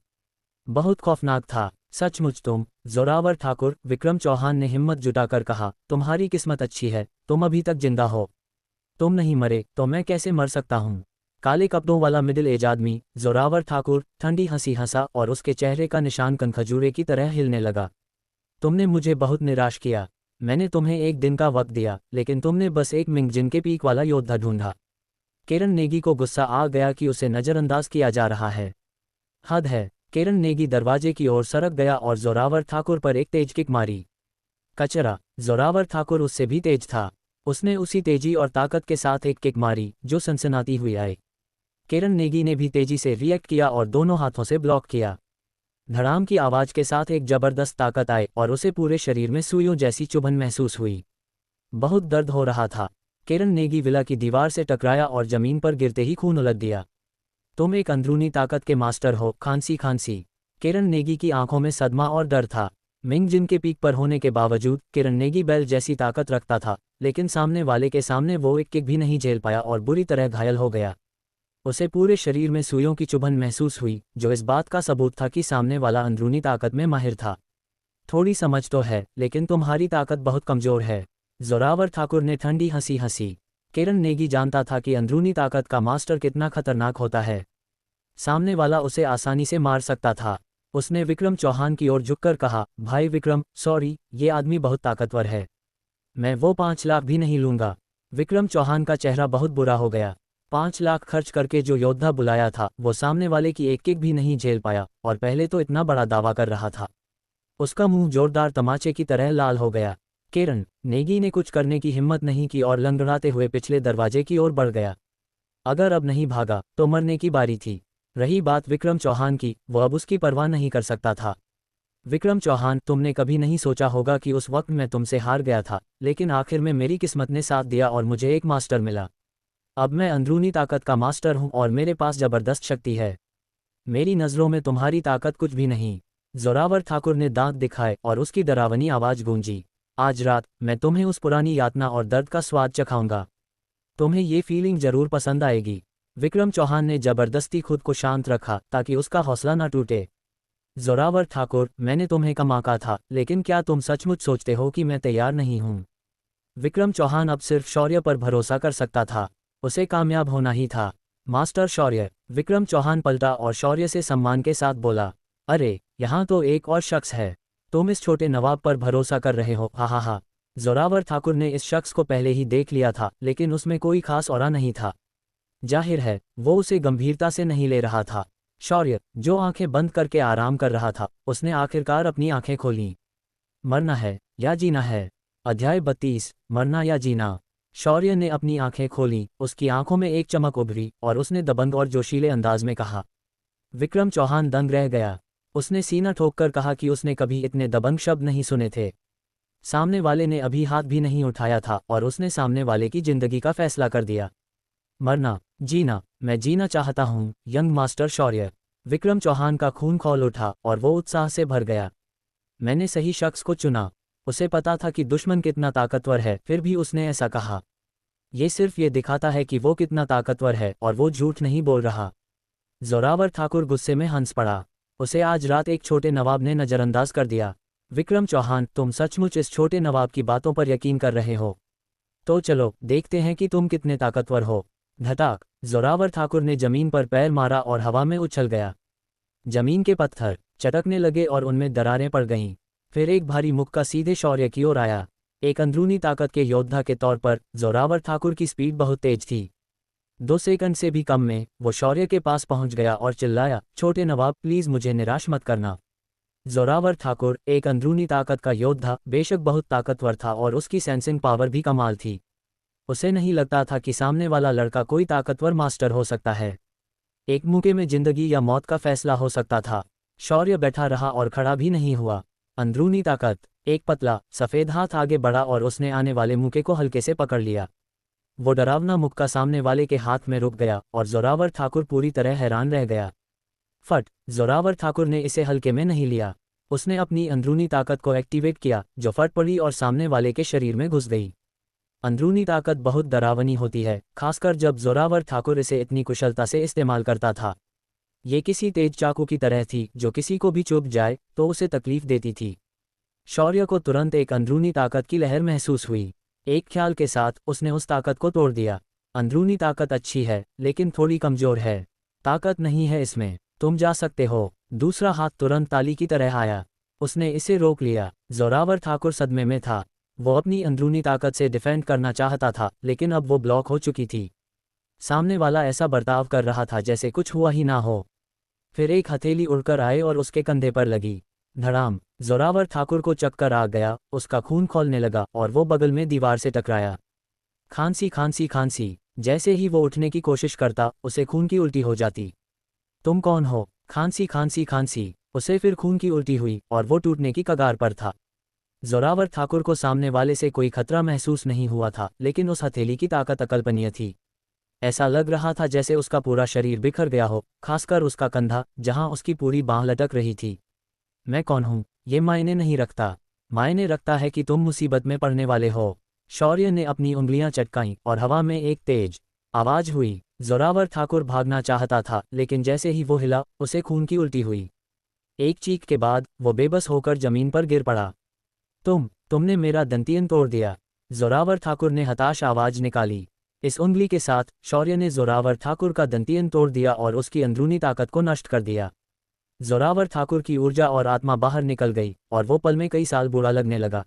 Speaker 1: बहुत खौफनाक था। सचमुच तुम जोरावर ठाकुर, विक्रम चौहान ने हिम्मत जुटाकर कहा। तुम्हारी किस्मत अच्छी है, तुम अभी तक जिंदा हो। तुम नहीं मरे तो मैं कैसे मर सकता हूँ। काले कपड़ों वाला मिडिल एज आदमी जोरावर ठाकुर ठंडी हंसी हंसा और उसके चेहरे का निशान कनखजूरे की तरह हिलने लगा। तुमने मुझे बहुत निराश किया। मैंने तुम्हें एक दिन का वक्त दिया, लेकिन तुमने बस एक मिंगजिन के पीक वाला योद्धा ढूंढा। किरण नेगी को गुस्सा आ गया कि उसे नजरअंदाज किया जा रहा है। हद है। किरण नेगी दरवाजे की ओर सरक गया और जोरावर ठाकुर पर एक तेज किक मारी। कचरा। जोरावर ठाकुर उससे भी तेज था। उसने उसी तेजी और ताकत के साथ एक किक मारी जो सनसनाती हुई आई। किरण नेगी ने भी तेजी से रिएक्ट किया और दोनों हाथों से ब्लॉक किया। धड़ाम की आवाज के साथ एक जबरदस्त ताकत आई और उसे पूरे शरीर में सुइयों जैसी चुभन महसूस हुई। बहुत दर्द हो रहा था। किरण नेगी विला की दीवार से टकराया और जमीन पर गिरते ही खून उलट दिया। तुम एक अंदरूनी ताकत के मास्टर हो, खांसी खांसी। किरण नेगी की आंखों में सदमा और डर था। मिंगजिन के पीक पर होने के बावजूद किरण नेगी बैल जैसी ताकत रखता था, लेकिन सामने वाले के सामने वो एक किक भी नहीं झेल पाया और बुरी तरह घायल हो गया। उसे पूरे शरीर में सुइयों की चुभन महसूस हुई, जो इस बात का सबूत था कि सामने वाला अंदरूनी ताकत में माहिर था। थोड़ी समझ तो है, लेकिन तुम्हारी ताकत बहुत कमजोर है। जोरावर ठाकुर ने ठंडी हंसी हंसी। किरण नेगी जानता था कि अंदरूनी ताकत का मास्टर कितना खतरनाक होता है। सामने वाला उसे आसानी से मार सकता था। उसने विक्रम चौहान की ओर झुककर कहा, भाई विक्रम, सॉरी, ये आदमी बहुत ताकतवर है। मैं वो 5 लाख भी नहीं लूंगा। विक्रम चौहान का चेहरा बहुत बुरा हो गया। 5 लाख खर्च करके जो योद्धा बुलाया था, वो सामने वाले की एक किक भी नहीं झेल पाया, और पहले तो इतना बड़ा दावा कर रहा था। उसका मुंह जोरदार तमाचे की तरह लाल हो गया। किरण नेगी ने कुछ करने की हिम्मत नहीं की और लंगड़ाते हुए पिछले दरवाजे की ओर बढ़ गया। अगर अब नहीं भागा तो मरने की बारी थी। रही बात विक्रम चौहान की, वो अब उसकी परवाह नहीं कर सकता था। विक्रम चौहान, तुमने कभी नहीं सोचा होगा कि उस वक्त मैं तुमसे हार गया था, लेकिन आखिर में मेरी किस्मत ने साथ दिया और मुझे एक मास्टर मिला। अब मैं अंदरूनी ताकत का मास्टर हूं और मेरे पास जबरदस्त शक्ति है। मेरी नज़रों में तुम्हारी ताकत कुछ भी नहीं। जोरावर ठाकुर ने दांत दिखाए और उसकी डरावनी आवाज गूंजी। आज रात मैं तुम्हें उस पुरानी यातना और दर्द का स्वाद चखाऊंगा। तुम्हें ये फीलिंग जरूर पसंद आएगी। विक्रम चौहान ने जबरदस्ती खुद को शांत रखा ताकि उसका हौसला न टूटे। जोरावर ठाकुर, मैंने तुम्हें कम आंका था, लेकिन क्या तुम सचमुच सोचते हो कि मैं तैयार नहीं हूं? विक्रम चौहान अब सिर्फ शौर्य पर भरोसा कर सकता था। उसे कामयाब होना ही था। मास्टर शौर्य। विक्रम चौहान पलटा और शौर्य से सम्मान के साथ बोला, अरे, यहाँ तो एक और शख्स है। तुम इस छोटे नवाब पर भरोसा कर रहे हो? हा हा हा। जोरावर ठाकुर ने इस शख्स को पहले ही देख लिया था, लेकिन उसमें कोई खास ऑरा नहीं था। जाहिर है वो उसे गंभीरता से नहीं ले रहा था। शौर्य, जो आंखें बंद करके आराम कर रहा था, उसने आखिरकार अपनी आंखें खोलीं। मरना है या जीना है? अध्याय 32, मरना या जीना। शौर्य ने अपनी आंखें खोली, उसकी आंखों में एक चमक उभरी और उसने दबंग और जोशीले अंदाज में कहा। विक्रम चौहान दंग रह गया। उसने सीना ठोककर कहा कि उसने कभी इतने दबंग शब्द नहीं सुने थे। सामने वाले ने अभी हाथ भी नहीं उठाया था और उसने सामने वाले की जिंदगी का फैसला कर दिया। मरना, जीना, मैं जीना चाहता हूँ, यंग मास्टर शौर्य। विक्रम चौहान का खून खौल उठा और वो उत्साह से भर गया। मैंने सही शख्स को चुना। उसे पता था कि दुश्मन कितना ताकतवर है, फिर भी उसने ऐसा कहा। ये सिर्फ ये दिखाता है कि वो कितना ताकतवर है और वो झूठ नहीं बोल रहा। जोरावर ठाकुर गुस्से में हंस पड़ा। उसे आज रात एक छोटे नवाब ने नज़रअंदाज कर दिया। विक्रम चौहान, तुम सचमुच इस छोटे नवाब की बातों पर यकीन कर रहे हो? तो चलो देखते हैं कि तुम कितने ताकतवर हो। धटाक, जोरावर ठाकुर ने जमीन पर पैर मारा और हवा में उछल गया। जमीन के पत्थर चटकने लगे और उनमें दरारें पड़ गईं। फिर एक भारी मुक्का सीधे शौर्य की ओर आया। एक अंदरूनी ताकत के योद्धा के तौर पर जोरावर ठाकुर की स्पीड बहुत तेज थी। 2 सेकंड से भी कम में वो शौर्य के पास पहुंच गया और चिल्लाया, छोटे नवाब प्लीज मुझे निराश मत करना। जोरावर ठाकुर, एक अंदरूनी ताकत का योद्धा, बेशक बहुत ताकतवर था और उसकी सेंसिंग पावर भी कमाल थी। उसे नहीं लगता था कि सामने वाला लड़का कोई ताकतवर मास्टर हो सकता है। एक मुक्के में जिंदगी या मौत का फैसला हो सकता था। शौर्य बैठा रहा और खड़ा भी नहीं हुआ। अंदरूनी ताकत, एक पतला सफेद हाथ आगे बढ़ा और उसने आने वाले मुक्के को हल्के से पकड़ लिया। वो डरावना मुक्का सामने वाले के हाथ में रुक गया और जोरावर ठाकुर पूरी तरह हैरान रह गया। फट, जोरावर ठाकुर ने इसे हल्के में नहीं लिया। उसने अपनी अंदरूनी ताकत को एक्टिवेट किया, जो फट पड़ी और सामने वाले के शरीर में घुस गई। अंदरूनी ताकत बहुत डरावनी होती है, खासकर जब जोरावर ठाकुर इसे इतनी कुशलता से इस्तेमाल करता था। ये किसी तेज चाकू की तरह थी जो किसी को भी चुभ जाए तो उसे तकलीफ देती थी। शौर्य को तुरंत एक अंदरूनी ताकत की लहर महसूस हुई। एक ख्याल के साथ उसने उस ताकत को तोड़ दिया। अंदरूनी ताकत अच्छी है लेकिन थोड़ी कमजोर है। ताकत नहीं है इसमें, तुम जा सकते हो। दूसरा हाथ तुरंत ताली की तरह आया। उसने इसे रोक लिया। जोरावर ठाकुर सदमे में था। वो अपनी अंदरूनी ताकत से डिफेंड करना चाहता था लेकिन अब वो ब्लॉक हो चुकी थी। सामने वाला ऐसा बर्ताव कर रहा था जैसे कुछ हुआ ही ना हो। फिर एक हथेली उड़कर आए और उसके कंधे पर लगी। धड़ाम, जोरावर ठाकुर को चक्कर आ गया, उसका खून खौलने लगा और वो बगल में दीवार से टकराया। खांसी खांसी खांसी, जैसे ही वो उठने की कोशिश करता उसे खून की उल्टी हो जाती। तुम कौन हो? खांसी खांसी खांसी, उसे फिर खून की उल्टी हुई और वो टूटने की कगार पर था। जोरावर ठाकुर को सामने वाले से कोई खतरा महसूस नहीं हुआ था लेकिन उस हथेली की ताकत अकल्पनीय थी। ऐसा लग रहा था जैसे उसका पूरा शरीर बिखर गया हो, खासकर उसका कंधा जहां उसकी पूरी बांह लटक रही थी। मैं कौन हूं, ये मायने नहीं रखता। मायने रखता है कि तुम मुसीबत में पड़ने वाले हो। शौर्य ने अपनी उंगलियां चटकाईं और हवा में एक तेज आवाज हुई। जोरावर ठाकुर भागना चाहता था लेकिन जैसे ही वो हिला उसे खून की उल्टी हुई। एक चीख के बाद वो बेबस होकर जमीन पर गिर पड़ा। तुमने मेरा दंतियन तोड़ दिया। जोरावर ठाकुर ने हताश आवाज निकाली। इस उंगली के साथ शौर्य ने जोरावर ठाकुर का दंतियन तोड़ दिया और उसकी अंदरूनी ताकत को नष्ट कर दिया। जोरावर ठाकुर की ऊर्जा और आत्मा बाहर निकल गई और वो पल में कई साल बुरा लगने लगा।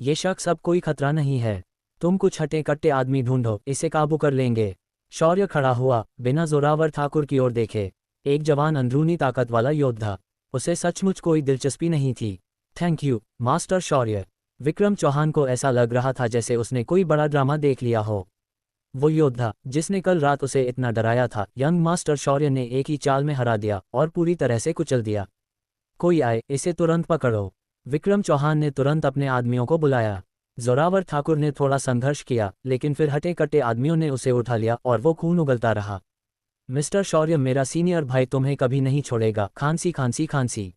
Speaker 1: ये शख्स अब कोई खतरा नहीं है। तुम कुछ हटे कट्टे आदमी ढूंढो, इसे काबू कर लेंगे। शौर्य खड़ा हुआ, बिना जोरावर ठाकुर की ओर देखे। एक जवान अंदरूनी ताकत वाला योद्धा। उसे सचमुच कोई दिलचस्पी नहीं थी। थैंक यू, मास्टर शौर्य। विक्रम चौहान को ऐसा लग रहा था जैसे उसने कोई बड़ा ड्रामा देख लिया हो। वो योद्धा जिसने कल रात उसे इतना डराया था, यंग मास्टर शौर्य ने एक ही चाल में हरा दिया और पूरी तरह से कुचल दिया। कोई आए, इसे तुरंत पकड़ो। विक्रम चौहान ने तुरंत अपने आदमियों को बुलाया। जोरावर ठाकुर ने थोड़ा संघर्ष किया लेकिन फिर हटे कट्टे आदमियों ने उसे उठा लिया और वो खून उगलता रहा। मिस्टर शौर्य, मेरा सीनियर भाई तुम्हें कभी नहीं छोड़ेगा। खांसी खांसी खांसी।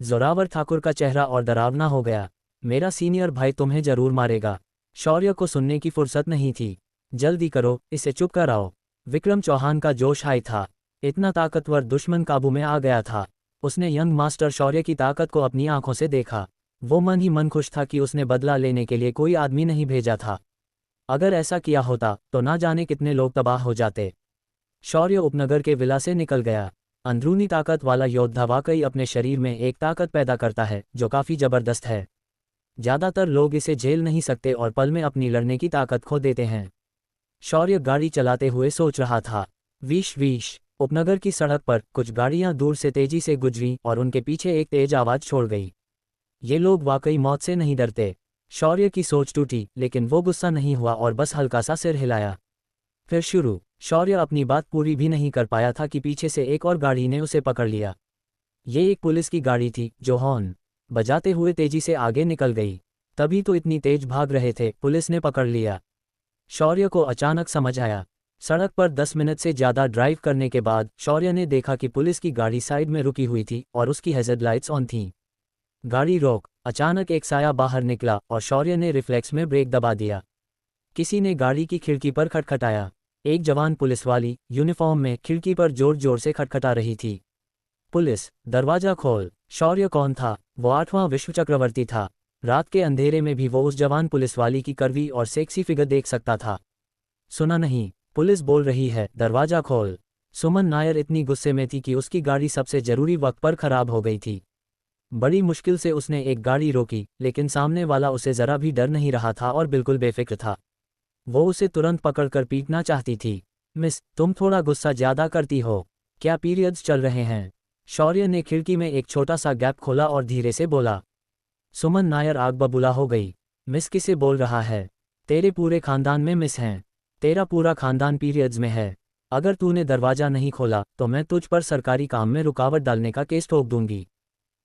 Speaker 1: जोरावर ठाकुर का चेहरा और डरावना हो गया। मेरा सीनियर भाई तुम्हें जरूर मारेगा। शौर्य को सुनने की फुर्सत नहीं थी। जल्दी करो, इसे चुप कराओ। विक्रम चौहान का जोश हाई था। इतना ताकतवर दुश्मन काबू में आ गया था। उसने यंग मास्टर शौर्य की ताकत को अपनी आंखों से देखा। वो मन ही मन खुश था कि उसने बदला लेने के लिए कोई आदमी नहीं भेजा था। अगर ऐसा किया होता तो ना जाने कितने लोग तबाह हो जाते। शौर्य उपनगर के विला से निकल गया। अंदरूनी ताकत वाला योद्धा वाकई अपने शरीर में एक ताकत पैदा करता है जो काफ़ी ज़बरदस्त है। ज़्यादातर लोग इसे झेल नहीं सकते और पल में अपनी लड़ने की ताकत खो देते हैं। शौर्य गाड़ी चलाते हुए सोच रहा था। वीश वीश, उपनगर की सड़क पर कुछ गाड़ियां दूर से तेजी से गुजरीं और उनके पीछे एक तेज आवाज छोड़ गई। ये लोग वाकई मौत से नहीं डरते। शौर्य की सोच टूटी, लेकिन वो गुस्सा नहीं हुआ और बस हल्का सा सिर हिलाया। फिर शुरू। शौर्य अपनी बात पूरी भी नहीं कर पाया था कि पीछे से एक और गाड़ी ने उसे पकड़ लिया। ये एक पुलिस की गाड़ी थी जो हॉर्न बजाते हुए तेजी से आगे निकल गई। तभी तो इतनी तेज भाग रहे थे, पुलिस ने पकड़ लिया। शौर्य को अचानक समझ आया। सड़क पर 10 मिनट से ज़्यादा ड्राइव करने के बाद शौर्य ने देखा कि पुलिस की गाड़ी साइड में रुकी हुई थी और उसकी हैज़र्ड लाइट्स ऑन थीं। गाड़ी रोक। अचानक एक साया बाहर निकला और शौर्य ने रिफ्लेक्स में ब्रेक दबा दिया। किसी ने गाड़ी की खिड़की पर खटखटाया। एक जवान पुलिसवाली यूनिफॉर्म में खिड़की पर जोर जोर से खटखटा रही थी। पुलिस, दरवाजा खोल। शौर्य कौन था? वो 8वां विश्व चक्रवर्ती था। रात के अंधेरे में भी वो उस जवान पुलिसवाली की करवी और सेक्सी फिगर देख सकता था। सुना नहीं? पुलिस बोल रही है, दरवाजा खोल। सुमन नायर इतनी गुस्से में थी कि उसकी गाड़ी सबसे जरूरी वक्त पर खराब हो गई थी। बड़ी मुश्किल से उसने एक गाड़ी रोकी, लेकिन सामने वाला उसे जरा भी डर नहीं रहा था और बिल्कुल बेफिक्र था। वो उसे तुरंत पकड़कर पीटना चाहती थी। मिस, तुम थोड़ा गुस्सा ज्यादा करती हो। क्या पीरियड्स चल रहे हैं? शौर्य ने खिड़की में एक छोटा सा गैप खोला और धीरे से बोला। सुमन नायर आग बबूला हो गई। मिस किसे बोल रहा है? तेरे पूरे खानदान में मिस हैं। तेरा पूरा खानदान पीरियड्स में है। अगर तूने दरवाजा नहीं खोला तो मैं तुझ पर सरकारी काम में रुकावट डालने का केस ठोक दूंगी।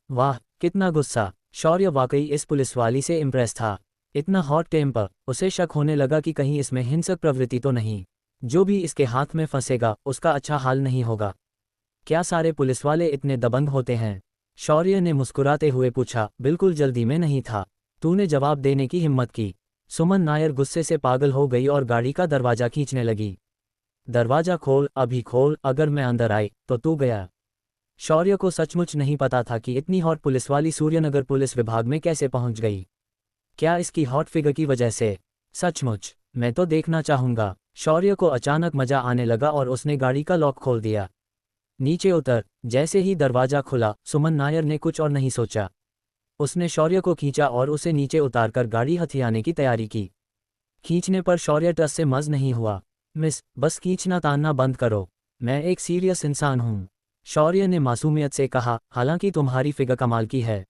Speaker 1: वाह, कितना गुस्सा! शौर्य वाकई इस पुलिसवाली से इम्प्रेस था। इतना हॉट टेम्पर। उसे शक होने लगा कि कहीं इसमें हिंसक प्रवृत्ति तो नहीं। जो भी इसके हाथ में फंसेगा उसका अच्छा हाल नहीं होगा। क्या सारे पुलिसवाले इतने दबंग होते हैं? शौर्य ने मुस्कुराते हुए पूछा। बिल्कुल जल्दी में नहीं था। तूने जवाब देने की हिम्मत की। सुमन नायर गुस्से से पागल हो गई और गाड़ी का दरवाजा खींचने लगी। दरवाजा खोल, अभी खोल, अगर मैं अंदर आई तो तू गया। शौर्य को सचमुच नहीं पता था कि इतनी हॉट पुलिसवाली सूर्यनगर पुलिस विभाग में कैसे पहुंच गई। क्या इसकी हॉट फिगर की वजह से? सचमुच, मैं तो देखना चाहूंगा। शौर्य को अचानक मजा आने लगा और उसने गाड़ी का लॉक खोल दिया। नीचे उतर। जैसे ही दरवाजा खुला, सुमन नायर ने कुछ और नहीं सोचा। उसने शौर्य को खींचा और उसे नीचे उतारकर गाड़ी हथियाने की तैयारी की। खींचने पर शौर्य टस से मज नहीं हुआ। मिस, बस खींचना तानना बंद करो। मैं एक सीरियस इंसान हूं। शौर्य ने मासूमियत से कहा, हालांकि तुम्हारी फिगर कमाल की है।